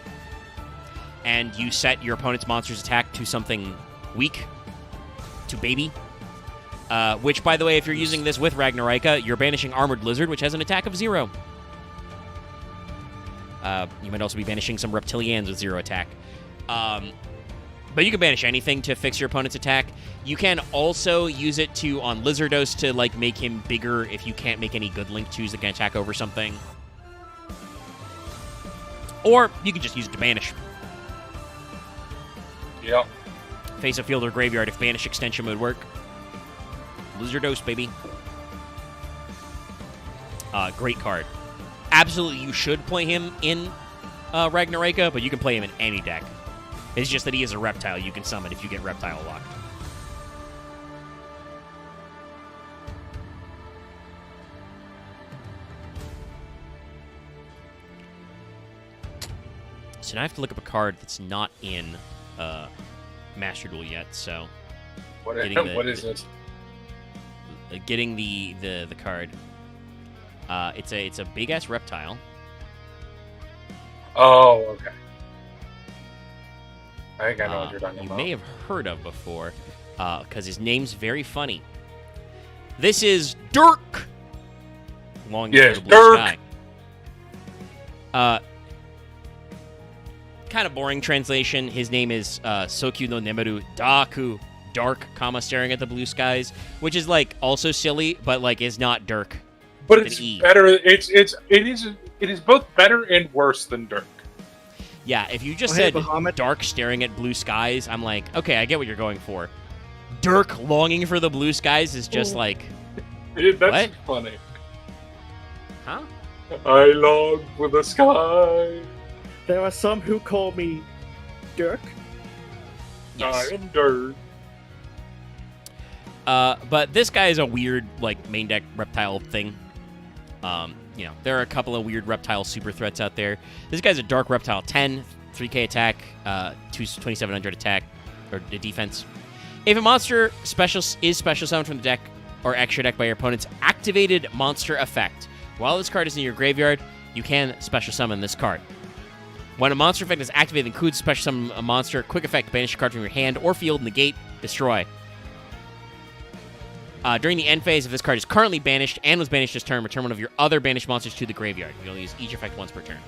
and you set your opponent's monster's attack to something weak, to baby. Which, by the way, if you're using this with Ragnaraika, you're banishing Armored Lizard, which has an attack of 0. You might also be banishing some Reptilians with 0 attack. But you can banish anything to fix your opponent's attack. You can also use it to, on Lizardos, to like make him bigger if you can't make any good link 2s that can attack over something. Or you can just use it to banish. Yep. Face a field or graveyard if banish extension would work. Lizardos, baby. Great card. Absolutely, you should play him in Ragnaraika, but you can play him in any deck. It's just that he is a reptile you can summon if you get reptile locked. So now I have to look up a card that's not in Master Duel yet, so... What is it? Getting the card. It's a big-ass reptile. Oh, okay. I think I know what you're talking about. You may have heard of before, because his name's very funny. This is Dirk! Long Yes, for the blue Dirk! Sky. Kind of boring translation. His name is Sokyu no Nemeru Daku, dark, comma, staring at the blue skies, which is, like, also silly, but, like, is not Dirk. But it's better. It is both better and worse than Dirk. Yeah, if you just Hey, said Bahamut. dark staring at blue skies, I'm like, okay, I get what you're going for. Dirk longing for the blue skies is just like, That's What? funny. huh? I long for the sky. There are some who call me Dirk. Yes. I am Dirk. But this guy is a weird, like, main deck reptile thing. You know, there are a couple of weird reptile super threats out there. This guy's a dark reptile 10, 3k attack, 2700 attack, or defense. If a monster is special summoned from the deck or extra deck by your opponent's activated monster effect, while this card is in your graveyard, you can special summon this card. When a monster effect is activated, includes special summon a monster, quick effect, banish a card from your hand or field, negate, destroy. During the end phase, if this card is currently banished and was banished this turn, return one of your other banished monsters to the graveyard. You'll use each effect once per turn.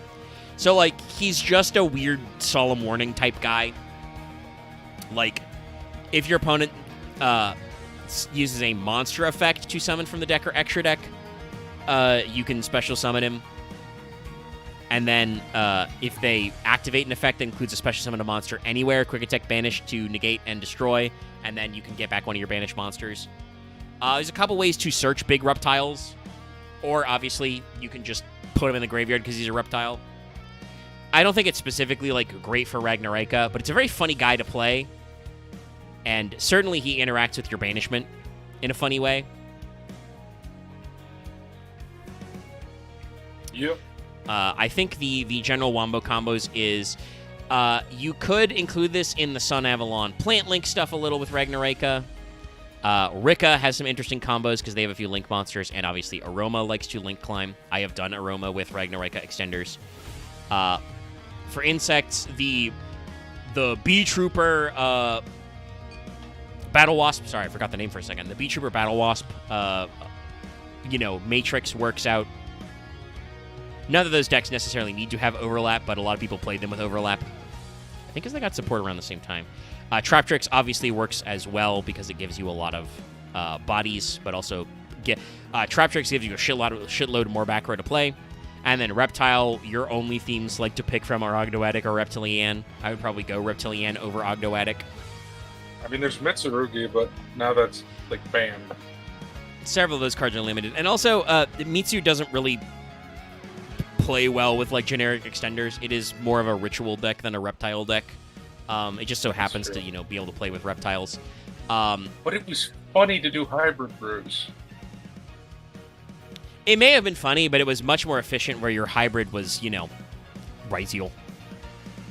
So, like, he's just a weird Solemn Warning type guy. Like, if your opponent uses a monster effect to summon from the deck or extra deck, you can special summon him. And then, if they activate an effect that includes a special summon a monster anywhere, quick attack, banish to negate and destroy, and then you can get back one of your banished monsters. There's a couple ways to search big reptiles, or obviously you can just put him in the graveyard because he's a reptile. I don't think it's specifically like great for Ragnaraika, but it's a very funny guy to play, and certainly he interacts with your banishment in a funny way. Yep. I think the general wombo combos is you could include this in the Sun Avalon Plant Link stuff a little with Ragnaraika. Rika has some interesting combos because they have a few Link monsters, and obviously Aroma likes to Link climb. I have done Aroma with Ragnaraika extenders. For insects, the Bee Trooper Battle Wasp. Sorry, I forgot the name for a second. The Bee Trooper Battle Wasp, Matrix works out. None of those decks necessarily need to have overlap, but a lot of people played them with overlap. I think because they got support around the same time. Traptrix obviously works as well because it gives you a lot of bodies, but also Traptrix gives you a shitload more back row to play. And then Reptile, your only themes like to pick from are Ogdoadic or Reptilian. I would probably go Reptilian over Ogdoadic. I mean, there's Mitsurugi, but now that's, like, banned. Several of those cards are limited. And also, Mitsu doesn't really play well with, like, generic extenders. It is more of a ritual deck than a Reptile deck. It just so happens to, be able to play with reptiles. But it was funny to do hybrid brews. It may have been funny, but it was much more efficient where your hybrid was, Ryziel.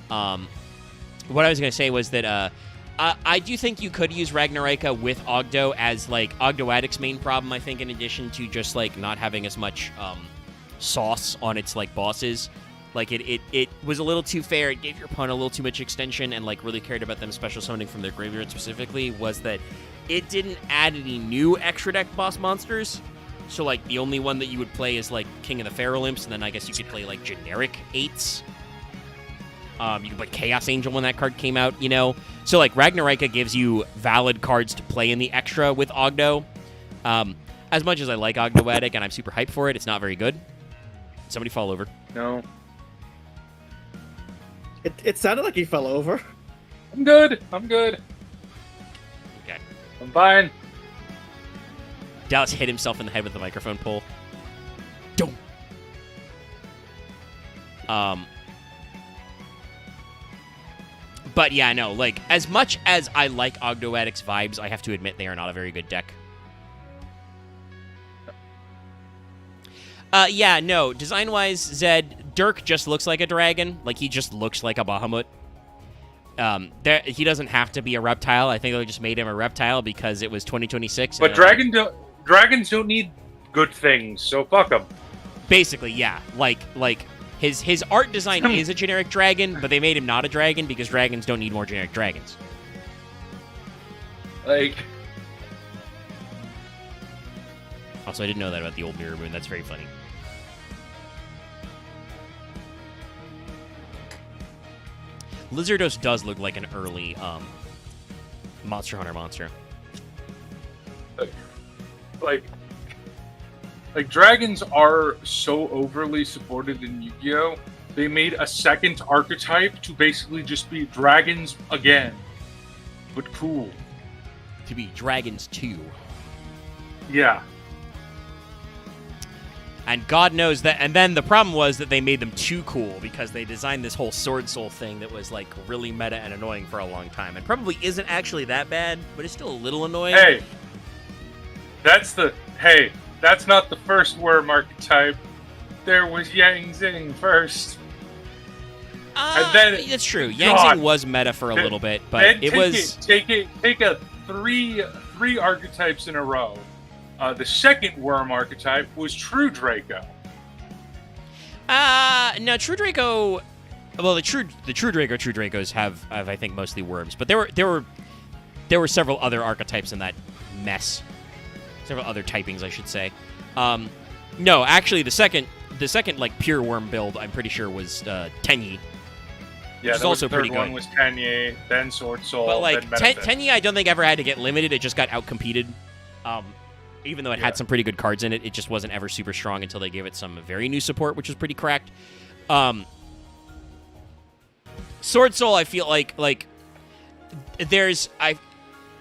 What I was going to say was that I do think you could use Ragnaraika with Ogdo as, like, Ogdoadic's main problem, I think, in addition to just, like, not having as much sauce on its, like, bosses. Like, it was a little too fair. It gave your opponent a little too much extension and, like, really cared about them special summoning from their graveyard specifically, was that it didn't add any new extra deck boss monsters. So, like, the only one that you would play is, like, King of the Feral Imps, and then I guess you could play, like, generic 8s. You could play Chaos Angel when that card came out, So, like, Ragnaraika gives you valid cards to play in the extra with Ogdo. As much as I like Ogdoadic and I'm super hyped for it, it's not very good. Somebody fall over. No. It sounded like he fell over. I'm good. Okay. I'm fine. Dallas hit himself in the head with the microphone pole. Don't. But yeah, no, like, as much as I like Ogdoadic's vibes, I have to admit they are not a very good deck. Yeah, no, design-wise, Zed, Dirk just looks like a dragon. Like, he just looks like a Bahamut. He doesn't have to be a reptile. I think they just made him a reptile because it was 2026. But dragons don't need good things, so fuck them. Basically, yeah. Like his art design is a generic dragon, but they made him not a dragon because dragons don't need more generic dragons. Like... Also, I didn't know that about the old Mirror Moon. That's very funny. Lizardos does look like an early Monster Hunter monster. Like dragons are so overly supported in Yu-Gi-Oh! They made a second archetype to basically just be dragons again, but cool. To be dragons too. Yeah. And God knows that. And then the problem was that they made them too cool because they designed this whole Sword Soul thing that was, like, really meta and annoying for a long time. And probably isn't actually that bad, but it's still a little annoying. Hey, that's not the first worm archetype. There was Yang Zing first. And then that's true. Yang Zing was meta for a little bit, but it was... Take three archetypes in a row. The second worm archetype was True Draco. No, True Draco. Well, the True Dracos have I think mostly worms, but there were several other archetypes in that mess. Several other typings, I should say. No, actually, the second like pure worm build, I'm pretty sure was Tenyi. Yeah, which is also pretty good. The third one was Tenyi, then Sword Soul, but like then Tenyi, I don't think ever had to get limited. It just got outcompeted. Even though it had some pretty good cards in it, it just wasn't ever super strong until they gave it some very new support, which was pretty cracked. Sword Soul, I feel like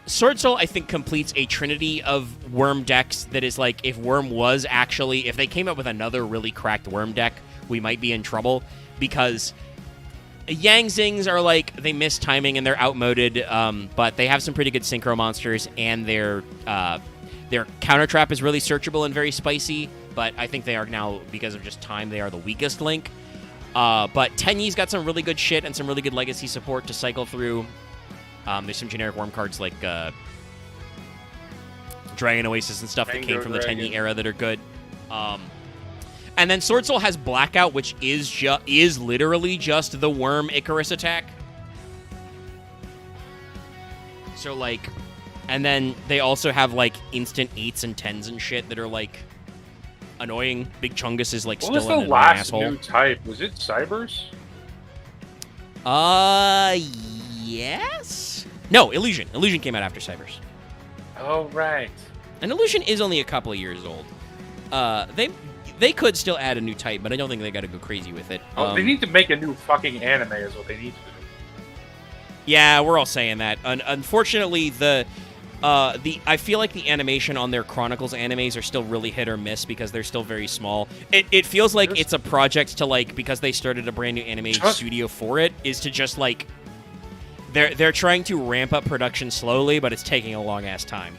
Sword Soul, I think, completes a trinity of worm decks that is like, if they came up with another really cracked worm deck, we might be in trouble, because Yang Zings are like, they miss timing and they're outmoded, but they have some pretty good synchro monsters, and their counter trap is really searchable and very spicy. but I think they are now, because of just time, they are the weakest link. But Tenyi's got some really good shit and some really good legacy support to cycle through. There's some generic worm cards like Dragon Oasis and stuff that came from the Tenyi era that are good. And then Sword Soul has Blackout, which is literally just the worm Icarus attack. So, like, and then they also have, like, instant 8s and 10s and shit that are, like, annoying. Big Chungus is, like, What was still the an last asshole. new type? Was it Cybers? Yes? No, Illusion. Illusion came out after Cybers. Oh, right. And Illusion is only a couple of years old. They could still add a new type, but I don't think they got to go crazy with it. Oh, they need to make a new fucking anime is what they need to do. Yeah, we're all saying that. Unfortunately, I feel like the animation on their Chronicles animes are still really hit or miss because they're still very small. It feels like it's a project to, like, because they started a brand new anime studio for it, is to just, like, they're trying to ramp up production slowly, but it's taking a long ass time.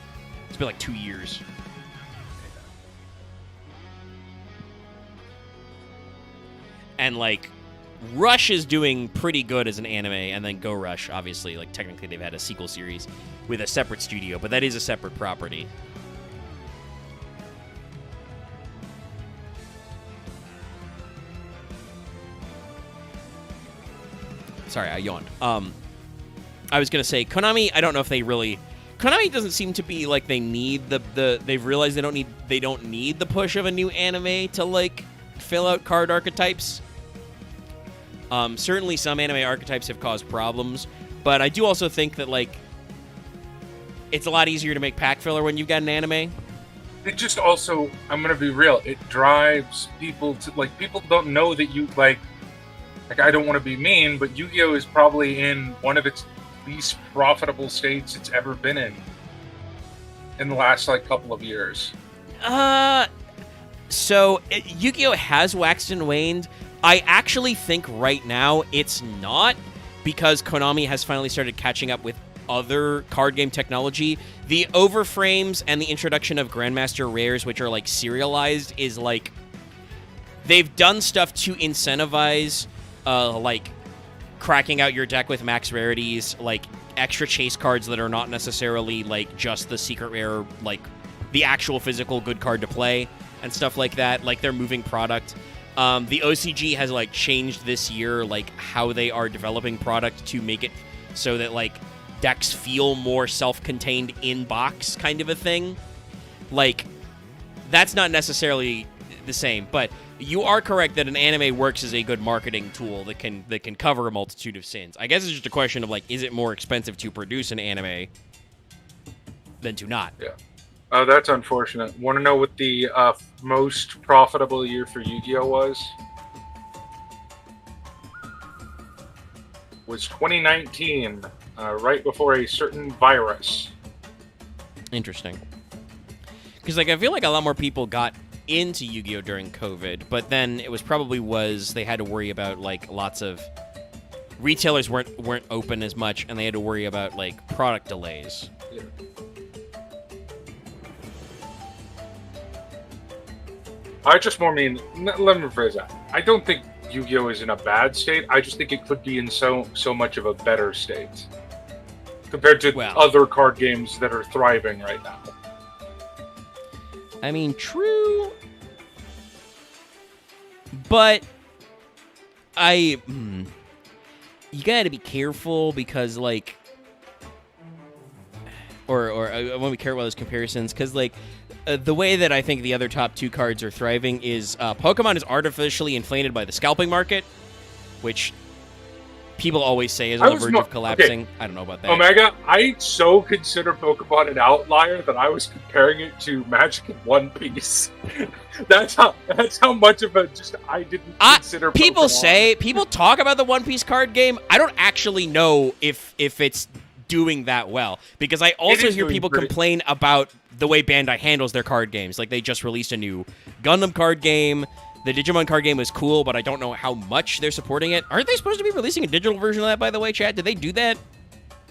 It's been like 2 years. And, like, Rush is doing pretty good as an anime, and then Go Rush, obviously, like, technically they've had a sequel series with a separate studio, but that is a separate property. Sorry, I yawned. I was gonna say, Konami, I don't know if they really... Konami doesn't seem to be like they need they've realized they don't need the push of a new anime to, like, fill out card archetypes. Certainly some anime archetypes have caused problems, but I do also think that, like, it's a lot easier to make pack filler when you've got an anime. It just also, I'm gonna be real, it drives people to, like, people don't know that you, like, I don't want to be mean, but Yu-Gi-Oh! Is probably in one of its least profitable states it's ever been in the last, like, couple of years. So Yu-Gi-Oh! Has waxed and waned. I actually think right now it's not, because Konami has finally started catching up with other card game technology. The overframes and the introduction of Grandmaster Rares, which are, like, serialized, is, like, they've done stuff to incentivize, like, cracking out your deck with max rarities, like, extra chase cards that are not necessarily, like, just the secret rare, like, the actual physical good card to play, and stuff like that. Like, they're moving product. The OCG has, like, changed this year, like, how they are developing product to make it so that, like, decks feel more self-contained in-box kind of a thing. Like, that's not necessarily the same, but you are correct that an anime works as a good marketing tool that can cover a multitude of sins. I guess it's just a question of, like, is it more expensive to produce an anime than to not? Yeah. Oh, that's unfortunate. Want to know what the most profitable year for Yu-Gi-Oh! Was 2019, right before a certain virus. Interesting. Because, like, I feel like a lot more people got into Yu-Gi-Oh! During COVID, but then it was probably they had to worry about, like, lots of retailers weren't open as much, and they had to worry about, like, product delays. Yeah. I just more mean, let me rephrase that. I don't think Yu-Gi-Oh! Is in a bad state. I just think it could be in so much of a better state compared to other card games that are thriving right now. I mean, true, but you gotta be careful because, like, or I want to be careful with those comparisons because, like, the way that I think the other top two cards are thriving is Pokemon is artificially inflated by the scalping market, which people always say is on the verge of collapsing. Okay. I don't know about that. Omega, I so consider Pokemon an outlier that I was comparing it to Magic and One Piece. that's how much of a I didn't consider Pokemon. People talk about the One Piece card game. I don't actually know if it's doing that well, because I also hear people complain about the way Bandai handles their card games. Like, they just released a new Gundam card game. The Digimon card game was cool, but I don't know how much they're supporting it. Aren't they supposed to be releasing a digital version of that, by the way, Chad? Did they do that?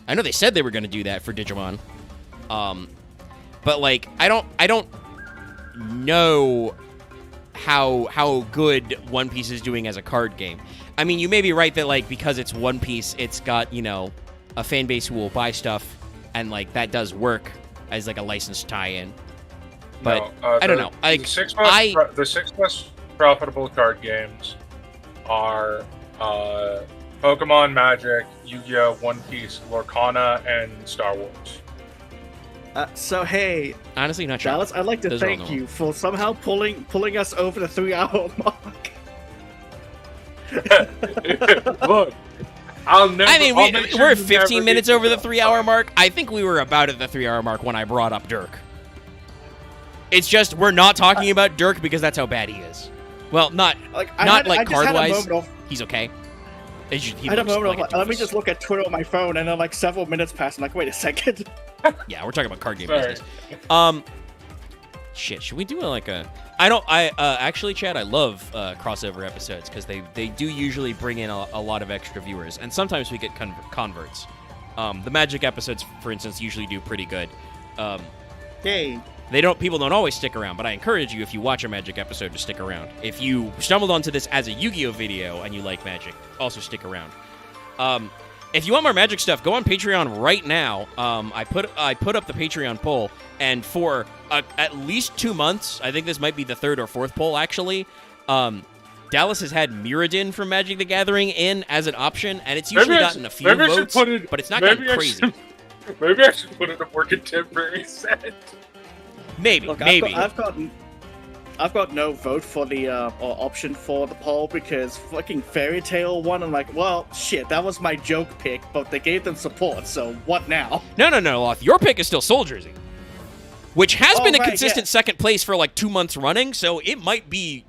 I know they said they were going to do that for Digimon. But, like, I don't know how good One Piece is doing as a card game. I mean, you may be right that like because it's One Piece, it's got a fan base who will buy stuff, and like that does work as like a licensed tie-in. But I don't know. Like, the six most profitable card games are Pokemon, Magic, Yu-Gi-Oh, One Piece, Lorcana, and Star Wars. So hey, honestly, not sure. Dallas, I'd like to thank you for somehow pulling us over the 3-hour mark. Look, we're 15 minutes over the 3-hour mark. I think we were about at the 3-hour mark when I brought up Dirk. It's just we're not talking about Dirk because that's how bad he is. Well, not card-wise. He's okay. I had a moment of, let me just look at Twitter on my phone, and then like several minutes pass. I'm like, wait a second. Yeah, we're talking about card game business. Shit, should we do actually, Chad, I love crossover episodes because they do usually bring in a lot of extra viewers, and sometimes we get converts. The Magic episodes, for instance, usually do pretty good. Hey. People don't always stick around, but I encourage you, if you watch a Magic episode, to stick around. If you stumbled onto this as a Yu-Gi-Oh video and you like Magic, also stick around. If you want more Magic stuff, go on Patreon right now. I put up the Patreon poll, and for at least 2 months, I think this might be the third or fourth poll actually. Dallas has had Mirrodin from Magic the Gathering in as an option, and it's usually gotten a few votes, but it's not gotten crazy. Maybe I should put it up for contemporary set. Maybe, Look, maybe. I've got no vote for the or option for the poll because fucking Fairy Tale won. I'm like, well, shit, that was my joke pick, but they gave them support, so what now? No, Loth. Your pick is still Soul Jersey, which has been a consistent second place for like 2 months running, so it might be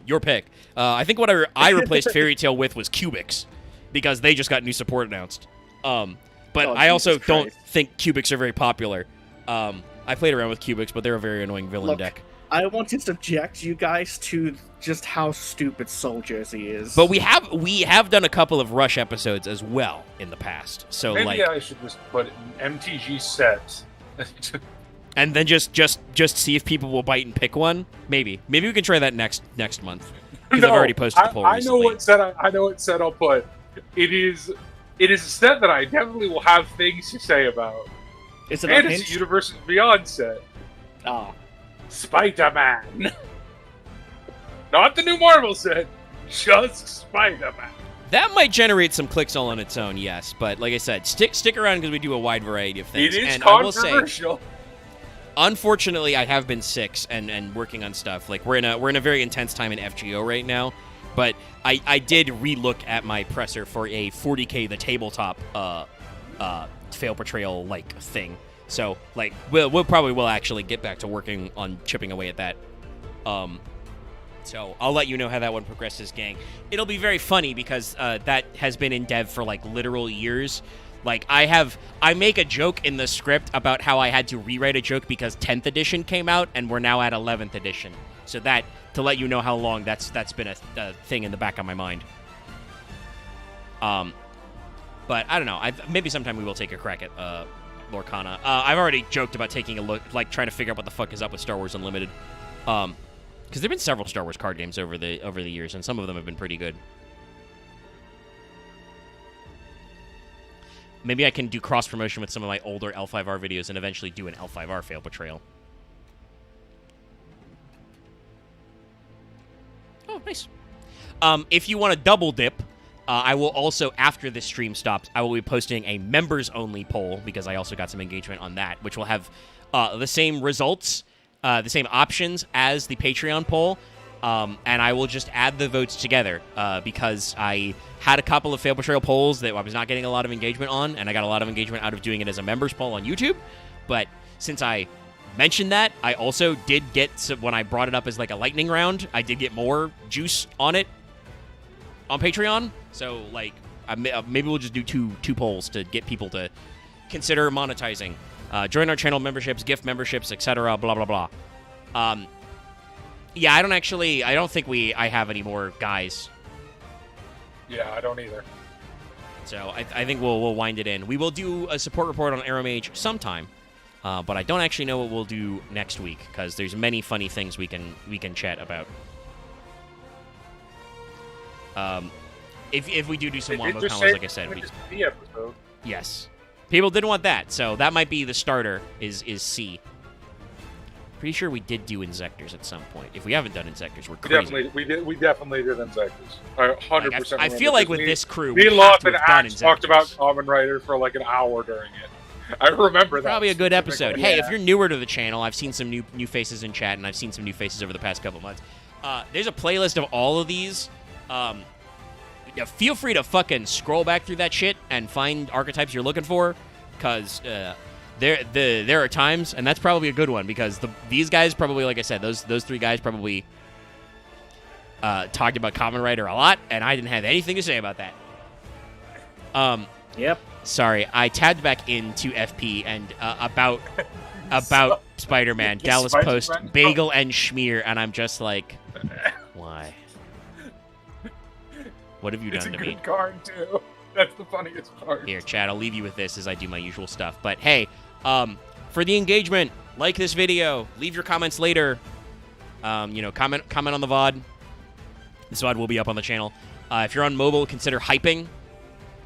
your pick. I think what I replaced Fairy Tale with was Cubics because they just got new support announced. But I also don't think Cubics are very popular. I played around with Cubics, but they're a very annoying villain deck. I want to subject you guys to just how stupid Soul Jersey is. But we have done a couple of Rush episodes as well in the past. So maybe I should just put an MTG set. And then just see if people will bite and pick one. Maybe we can try that next month. Because I've already posted the poll recently. I know what set I'll put. It is a set that I definitely will have things to say about. It's a Universes Beyond set. Spider-Man. Not the new Marvel set, just Spider-Man. That might generate some clicks all on its own, yes. But like I said, stick around because we do a wide variety of things. It is and controversial. I will say, unfortunately, I have been sick and working on stuff. Like we're in a very intense time in FGO right now. But I did relook at my presser for a 40K the tabletop fail portrayal like thing. So like we'll probably actually get back to working on chipping away at that. So I'll let you know how that one progresses, gang. It'll be very funny because that has been in dev for like literal years. Like I make a joke in the script about how I had to rewrite a joke because 10th edition came out and we're now at 11th edition. So that to let you know how long that's been a thing in the back of my mind. But I don't know. Maybe sometime we will take a crack at Lorcana. I've already joked about taking a look, like trying to figure out what the fuck is up with Star Wars Unlimited. Because there've been several Star Wars card games over the years, and some of them have been pretty good. Maybe I can do cross promotion with some of my older L5R videos and eventually do an L5R fail portrayal. Oh, nice. If you want to double dip, I will also, after this stream stops, I will be posting a members-only poll, because I also got some engagement on that, which will have the same results, the same options as the Patreon poll, and I will just add the votes together, because I had a couple of fail portrayal polls that I was not getting a lot of engagement on, and I got a lot of engagement out of doing it as a members poll on YouTube, but since I mentioned that, I also did get, when I brought it up as like a lightning round, I did get more juice on it on Patreon, so like maybe we'll just do two polls to get people to consider monetizing. Join our channel memberships, gift memberships, etc. Blah blah blah. Yeah, I don't think I have any more guys. Yeah, I don't either. So I think we'll wind it in. We will do a support report on Arrow Mage sometime, but I don't actually know what we'll do next week because there's many funny things we can chat about. If we do some They did wombo just combos, say like I said, it's the episode. yes, people didn't want that, so that might be the starter. Is C. Pretty sure we did do Insectors at some point. If we haven't done Insectors, we're crazy. We definitely did Insectors. 100%. I feel like with this crew, me we and have Loth to and have done Axe talked about Insectors. Kamen Rider for like an hour during it. I remember that. Probably a good episode. specifically. Hey, if you're newer to the channel, I've seen some new faces in chat, and I've seen some new faces over the past couple months. There's a playlist of all of these. Yeah, feel free to fucking scroll back through that shit and find archetypes you're looking for, because there are times, and that's probably a good one, because these guys probably, like I said, those three guys probably talked about Kamen Rider a lot, and I didn't have anything to say about that. Yep. Sorry, I tabbed back into FP and about Spider-Man, Dallas Post, Spider-Man? Bagel and Schmear, and I'm just like, why? What have you It's done a to me? good card too. That's the funniest part. Here, Chad, I'll leave you with this as I do my usual stuff. But hey, for the engagement, like this video, leave your comments later. Comment on the VOD. The VOD will be up on the channel. If you're on mobile, consider hyping.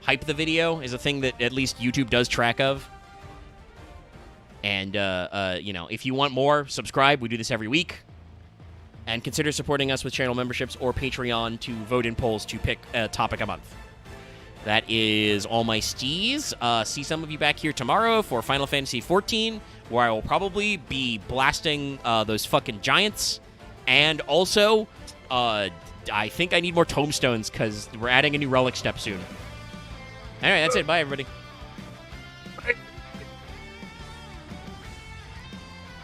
Hype the video is a thing that at least YouTube does track of. And, if you want more, subscribe. We do this every week. And consider supporting us with channel memberships or Patreon to vote in polls to pick a topic a month. That is all my steez. See some of you back here tomorrow for Final Fantasy XIV, where I will probably be blasting those fucking giants. And also, I think I need more tomestones because we're adding a new relic step soon. Anyway, that's it. Bye, everybody.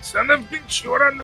Son of a bitch, you're on